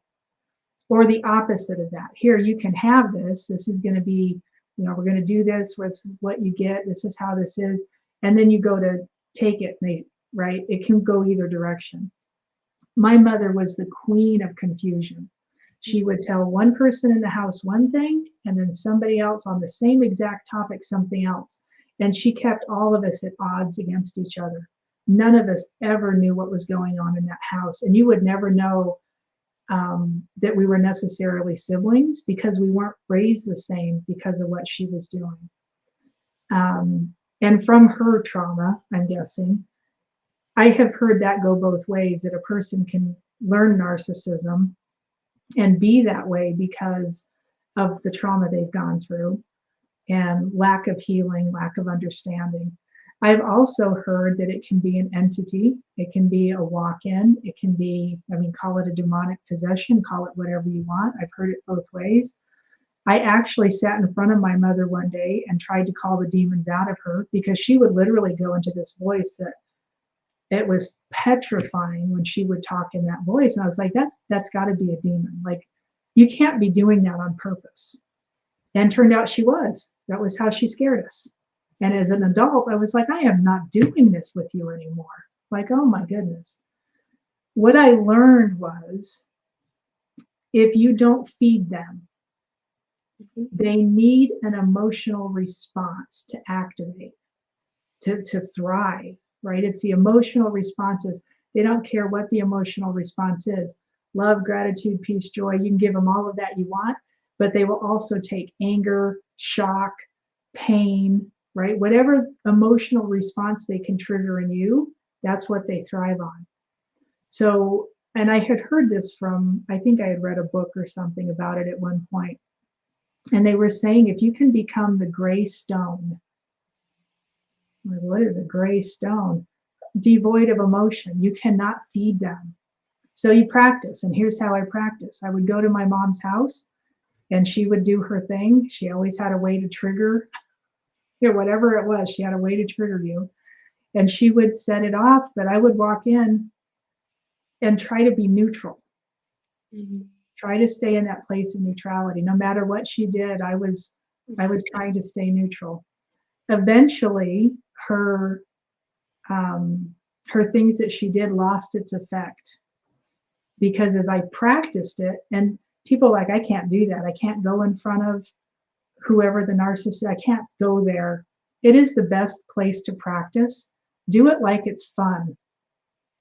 Or the opposite of that. Here, you can have this. This is going to be, we're going to do this with what you get. This is how this is. And then you go to take it, right? It can go either direction. My mother was the queen of confusion. She would tell one person in the house one thing, and then somebody else on the same exact topic something else. And she kept all of us at odds against each other. None of us ever knew what was going on in that house. And you would never know that we were necessarily siblings because we weren't raised the same because of what she was doing. And from her trauma, I'm guessing, I have heard that go both ways, that a person can learn narcissism and be that way because of the trauma they've gone through and lack of healing, lack of understanding. I've also heard that it can be an entity. It can be a walk-in. It can be, call it a demonic possession, call it whatever you want. I've heard it both ways. I actually sat in front of my mother one day and tried to call the demons out of her because she would literally go into this voice that it was petrifying when she would talk in that voice. And I was like, that's got to be a demon. Like, you can't be doing that on purpose. And turned out she was. That was how she scared us. And as an adult, I was like, I am not doing this with you anymore. Like, oh my goodness. What I learned was, if you don't feed them, they need an emotional response to activate, to thrive, right? It's the emotional responses. They don't care what the emotional response is. Love, gratitude, peace, joy. You can give them all of that you want, but they will also take anger, shock, pain, right? Whatever emotional response they can trigger in you, that's what they thrive on. So, and I had heard this from, I think I had read a book or something about it at one point. And they were saying, if you can become the gray stone, like, what is a gray stone? Devoid of emotion, you cannot feed them. So you practice, and here's how I practice. I would go to my mom's house, and she would do her thing. She always had a way to trigger, whatever it was, she had a way to trigger you. And she would set it off, but I would walk in and try to be neutral. Mm-hmm. Try to stay in that place of neutrality. No matter what she did, I was trying to stay neutral. Eventually, her things that she did lost its effect, because as I practiced it, and people are like, I can't do that. I can't go in front of whoever the narcissist, I can't go there. It is the best place to practice. Do it like it's fun.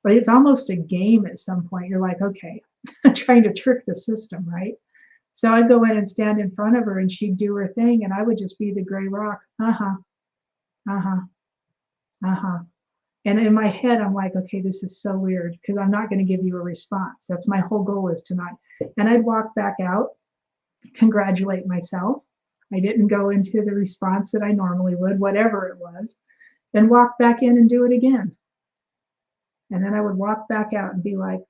But it's almost a game at some point. You're like, okay, I'm trying to trick the system, right? So I'd go in and stand in front of her, and she'd do her thing, and I would just be the gray rock. And in my head, I'm like, okay, this is so weird, because I'm not going to give you a response. That's my whole goal is to not. And I'd walk back out, congratulate myself. I didn't go into the response that I normally would, whatever it was, then walk back in and do it again. And then I would walk back out and be like,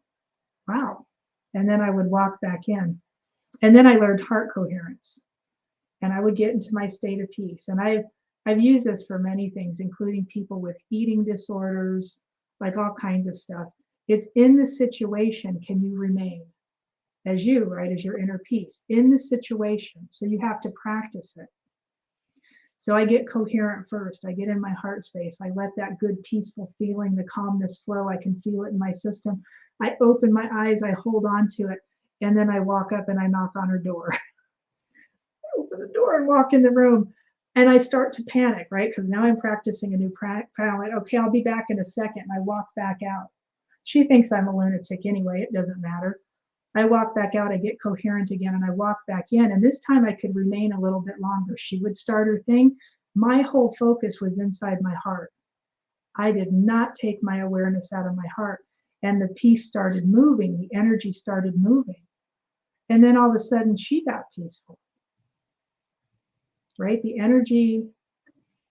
wow. And then I would walk back in. And then I learned heart coherence. And I would get into my state of peace. And I've used this for many things, including people with eating disorders, like all kinds of stuff. It's in the situation, can you remain as you, right, as your inner peace in the situation. So you have to practice it. So I get coherent first. I get in my heart space. I let that good, peaceful feeling, the calmness flow. I can feel it in my system. I open my eyes. I hold on to it. And then I walk up and I knock on her door. I open the door and walk in the room. And I start to panic, right? Because now I'm practicing a new palette. Okay, I'll be back in a second. And I walk back out. She thinks I'm a lunatic anyway. It doesn't matter. I walk back out, I get coherent again, and I walk back in. And this time I could remain a little bit longer. She would start her thing. My whole focus was inside my heart. I did not take my awareness out of my heart. And the piece started moving, the energy started moving. And then all of a sudden she got peaceful. Right? The energy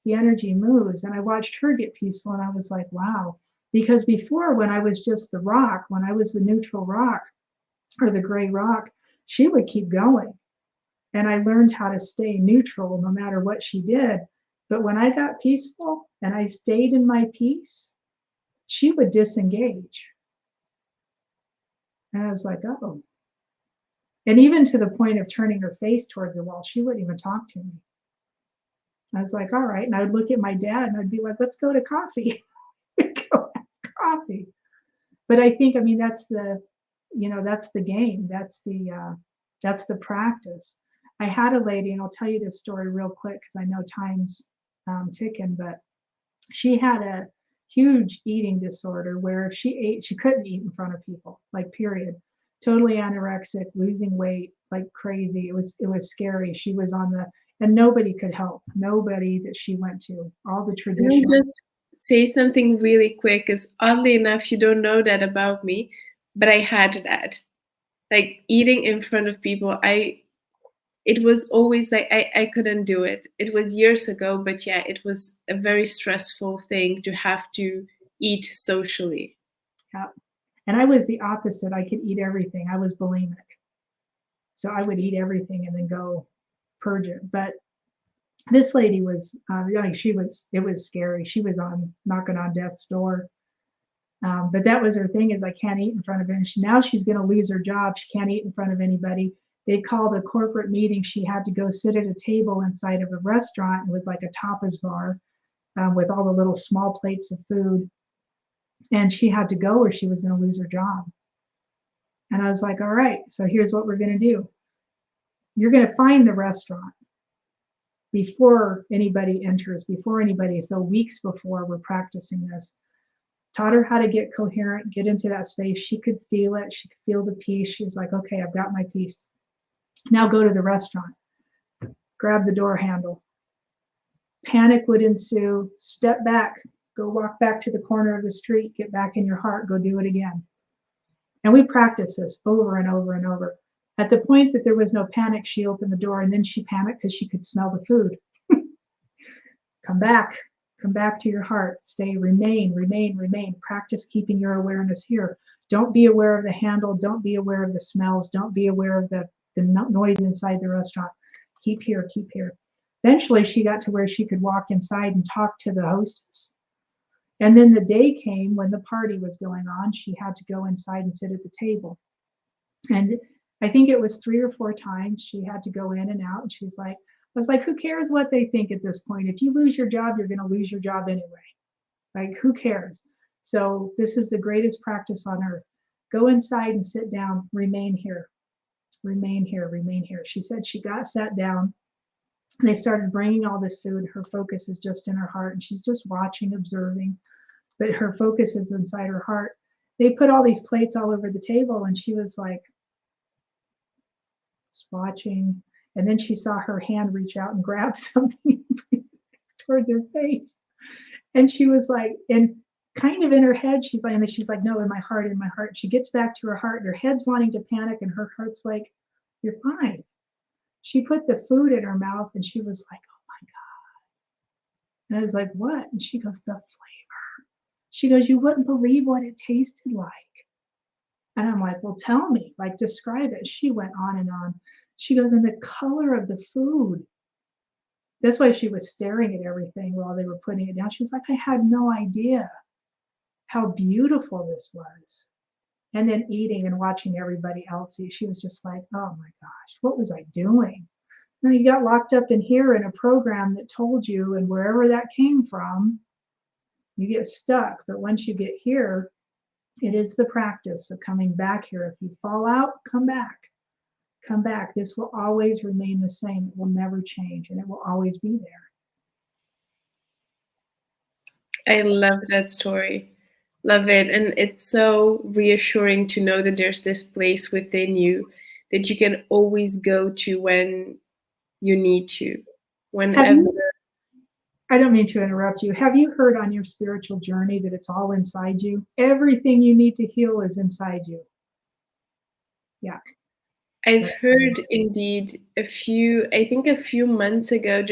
moves. And I watched her get peaceful, and I was like, wow. Because before, when I was just the rock, when I was the neutral rock or the gray rock, she would keep going. And I learned how to stay neutral no matter what she did. But when I got peaceful and I stayed in my peace, she would disengage. And I was like, oh. And even to the point of turning her face towards the wall, she wouldn't even talk to me. I was like, all right. And I would look at my dad and I'd be like, let's go to coffee. Go have coffee. But I think, I mean, that's the game. That's the practice. I had a lady, and I'll tell you this story real quick because I know time's ticking, but she had a huge eating disorder where if she ate, she couldn't eat in front of people, like period. Totally anorexic, losing weight like crazy. It was scary. She was and nobody could help. Nobody that she went to. All the traditional. Can I just say something really quick? Because oddly enough, you don't know that about me, but I had that. Like eating in front of people, it was always like I couldn't do it. It was years ago, but yeah, it was a very stressful thing to have to eat socially. Yeah. And I was the opposite. I could eat everything. I was bulimic. So I would eat everything and then go purge it. But this lady was, it was scary. She was knocking on death's door. But that was her thing, is I can't eat in front of anybody. Now she's going to lose her job. She can't eat in front of anybody. They called a corporate meeting. She had to go sit at a table inside of a restaurant. It was like a tapas bar with all the little small plates of food. And she had to go or she was going to lose her job. And I was like, all right, so here's what we're going to do. You're going to find the restaurant before anybody enters, so weeks before we're practicing this. Taught her how to get coherent, get into that space. She could feel it. She could feel the peace. She was like, okay, I've got my peace. Now go to the restaurant. Grab the door handle. Panic would ensue. Step back. Go walk back to the corner of the street. Get back in your heart. Go do it again. And we practiced this over and over and over. At the point that there was no panic, she opened the door, and then she panicked because she could smell the food. Come back. Come back to your heart. Stay, remain. Practice keeping your awareness here. Don't be aware of the handle. Don't be aware of the smells. Don't be aware of the noise inside the restaurant. Keep here. Eventually, she got to where she could walk inside and talk to the hostess. And then the day came when the party was going on. She had to go inside and sit at the table. And I think it was 3 or 4 times she had to go in and out. And she's like, I was like, who cares what they think at this point? If you lose your job, you're going to lose your job anyway. Like, who cares? So this is the greatest practice on earth. Go inside and sit down. Remain here. She said she got sat down. And they started bringing all this food. Her focus is just in her heart. And she's just watching, observing. But her focus is inside her heart. They put all these plates all over the table. And she was like, just watching. And then she saw her hand reach out and grab something towards her face. And she was like, and kind of in her head, she's like, no, in my heart. She gets back to her heart, and her head's wanting to panic, and her heart's like, you're fine. She put the food in her mouth, and she was like, oh my God. And I was like, what? And she goes, the flavor. She goes, you wouldn't believe what it tasted like. And I'm like, well, tell me, like, describe it. She went on and on. She goes, and the color of the food. That's why she was staring at everything while they were putting it down. She's like, I had no idea how beautiful this was. And then eating and watching everybody else eat. She was just like, oh my gosh, what was I doing? You got locked up in here in a program that told you, and wherever that came from, you get stuck. But once you get here, it is the practice of coming back here. If you fall out, come back. Come back. This will always remain the same. It will never change, and it will always be there. I love that story. Love it. And it's so reassuring to know that there's this place within you that you can always go to when you need to, Have whenever. you, I don't mean to interrupt you. Have you heard on your spiritual journey that it's all inside you? Everything you need to heal is inside you. Yeah. I've heard indeed I think a few months ago,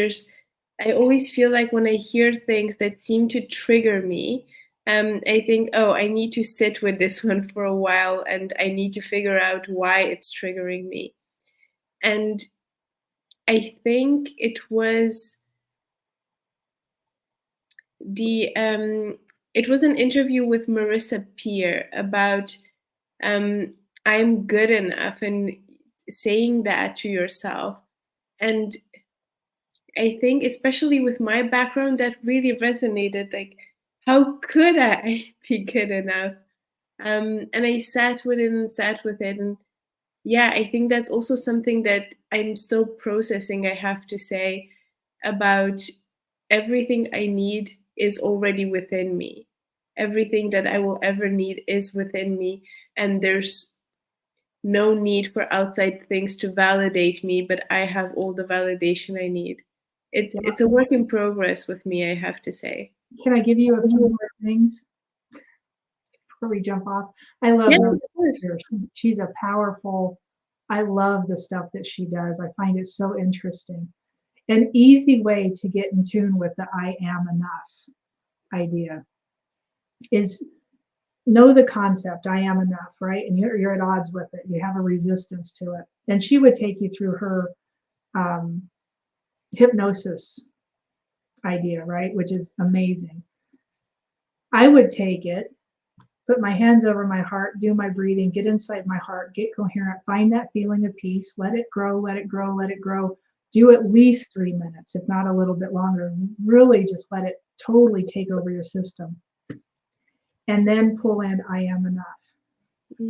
I always feel like when I hear things that seem to trigger me, I think, oh, I need to sit with this one for a while and I need to figure out why it's triggering me. And I think the it was an interview with Marissa Peer about um, I'm good enough and saying that to yourself. And I think, especially with my background, that really resonated. Like, how could I be good enough? And I sat with it and sat with it. And yeah, I think that's also something that I'm still processing, I have to say, about everything I need is already within me. Everything that I will ever need is within me. And there's no need for outside things to validate me, but I have all the validation I need. It's a work in progress with me, I have to say. Can I give you a few more things before we jump off? I love Yes, her. of course. She's a powerful, I love the stuff that she does. I find it so interesting. An easy way to get in tune with the I am enough idea is know the concept, I am enough, right? And you're at odds with it. You have a resistance to it. And she would take you through her hypnosis idea, right? Which is amazing. I would take it, put my hands over my heart, do my breathing, get inside my heart, get coherent, find that feeling of peace, let it grow, let it grow, let it grow. Do at least 3 minutes, if not a little bit longer. Really just let it totally take over your system. And then pull in, I am enough.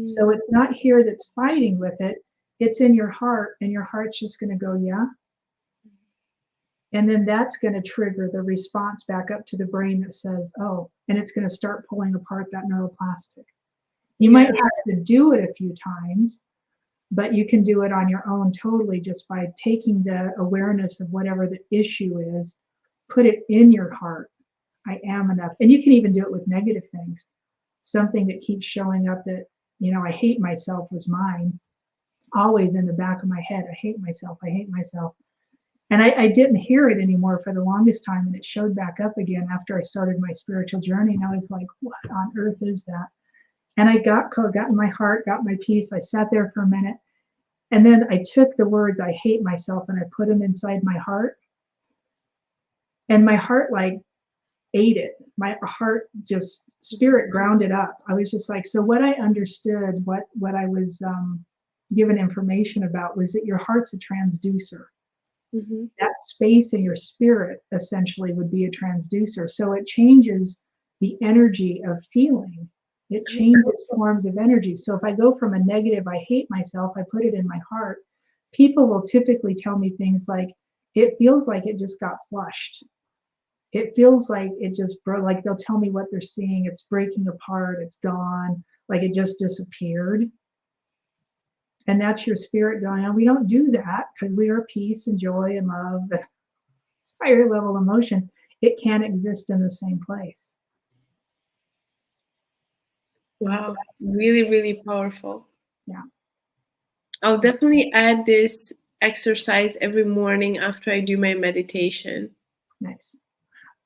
So it's not here that's fighting with it. It's in your heart, and your heart's just going to go, yeah. And then that's going to trigger the response back up to the brain that says, oh, and it's going to start pulling apart that neuroplastic. You might have to do it a few times, but you can do it on your own totally just by taking the awareness of whatever the issue is, put it in your heart. I am enough. And you can even do it with negative things. Something that keeps showing up that, I hate myself was mine. Always in the back of my head, I hate myself, I hate myself. And I didn't hear it anymore for the longest time. And it showed back up again after I started my spiritual journey. And I was like, what on earth is that? And I got in my heart, got my peace. I sat there for a minute. And then I took the words, I hate myself, and I put them inside my heart. And my heart ate it. My heart just spirit ground it up. I was just like, so what I understood, what I was given information about was that your heart's a transducer. Mm-hmm. That space in your spirit essentially would be a transducer. So it changes the energy of feeling. It changes forms of energy. So if I go from a negative, I hate myself, I put it in my heart, people will typically tell me things like, it feels like it just got flushed. It feels like it just broke, like they'll tell me what they're seeing. It's breaking apart. It's gone. Like it just disappeared. And that's your spirit going on. We don't do that because we are peace and joy and love. It's higher level emotion. It can't exist in the same place. Wow. Really, really powerful. Yeah. I'll definitely add this exercise every morning after I do my meditation. Nice.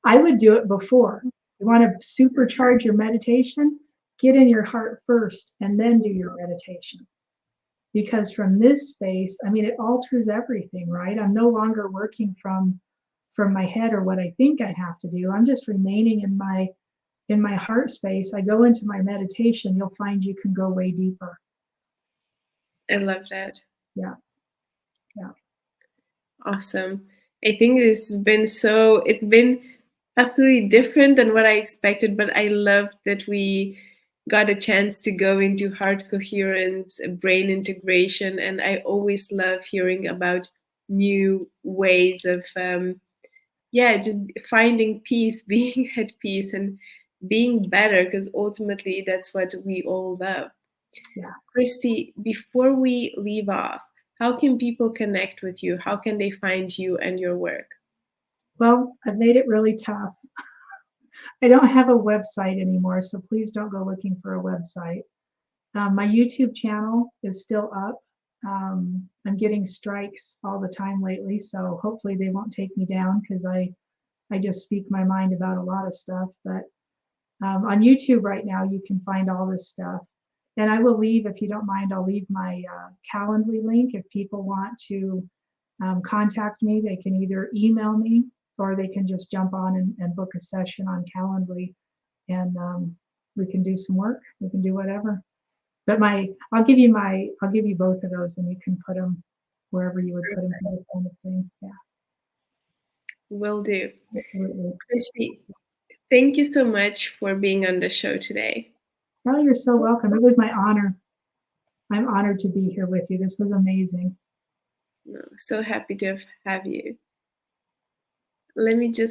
I would do it before. You want to supercharge your meditation? Get in your heart first and then do your meditation. Because from this space, it alters everything, right? I'm no longer working from my head or what I think I have to do. I'm just remaining in my heart space. I go into my meditation, you'll find you can go way deeper. I love that. Yeah. Yeah. Awesome. I think it's been absolutely different than what I expected, but I love that we got a chance to go into heart coherence, brain integration, and I always love hearing about new ways of just finding peace, being at peace, and being better, because ultimately that's what we all love. Yeah. Christy, before we leave off, how can people connect with you? How can they find you and your work? Well, I've made it really tough. I don't have a website anymore, so please don't go looking for a website. My YouTube channel is still up. I'm getting strikes all the time lately, so hopefully they won't take me down because I just speak my mind about a lot of stuff. But on YouTube right now, you can find all this stuff. And I will leave, if you don't mind, I'll leave my Calendly link. If people want to contact me, they can either email me or they can just jump on and book a session on Calendly, and we can do some work. We can do whatever. But I'll give you both of those, and you can put them wherever you would put them for this kind of thing. Yeah. Will do. Absolutely. Christy, thank you so much for being on the show today. Oh, you're so welcome. It was my honor. I'm honored to be here with you. This was amazing. So happy to have you. Let me just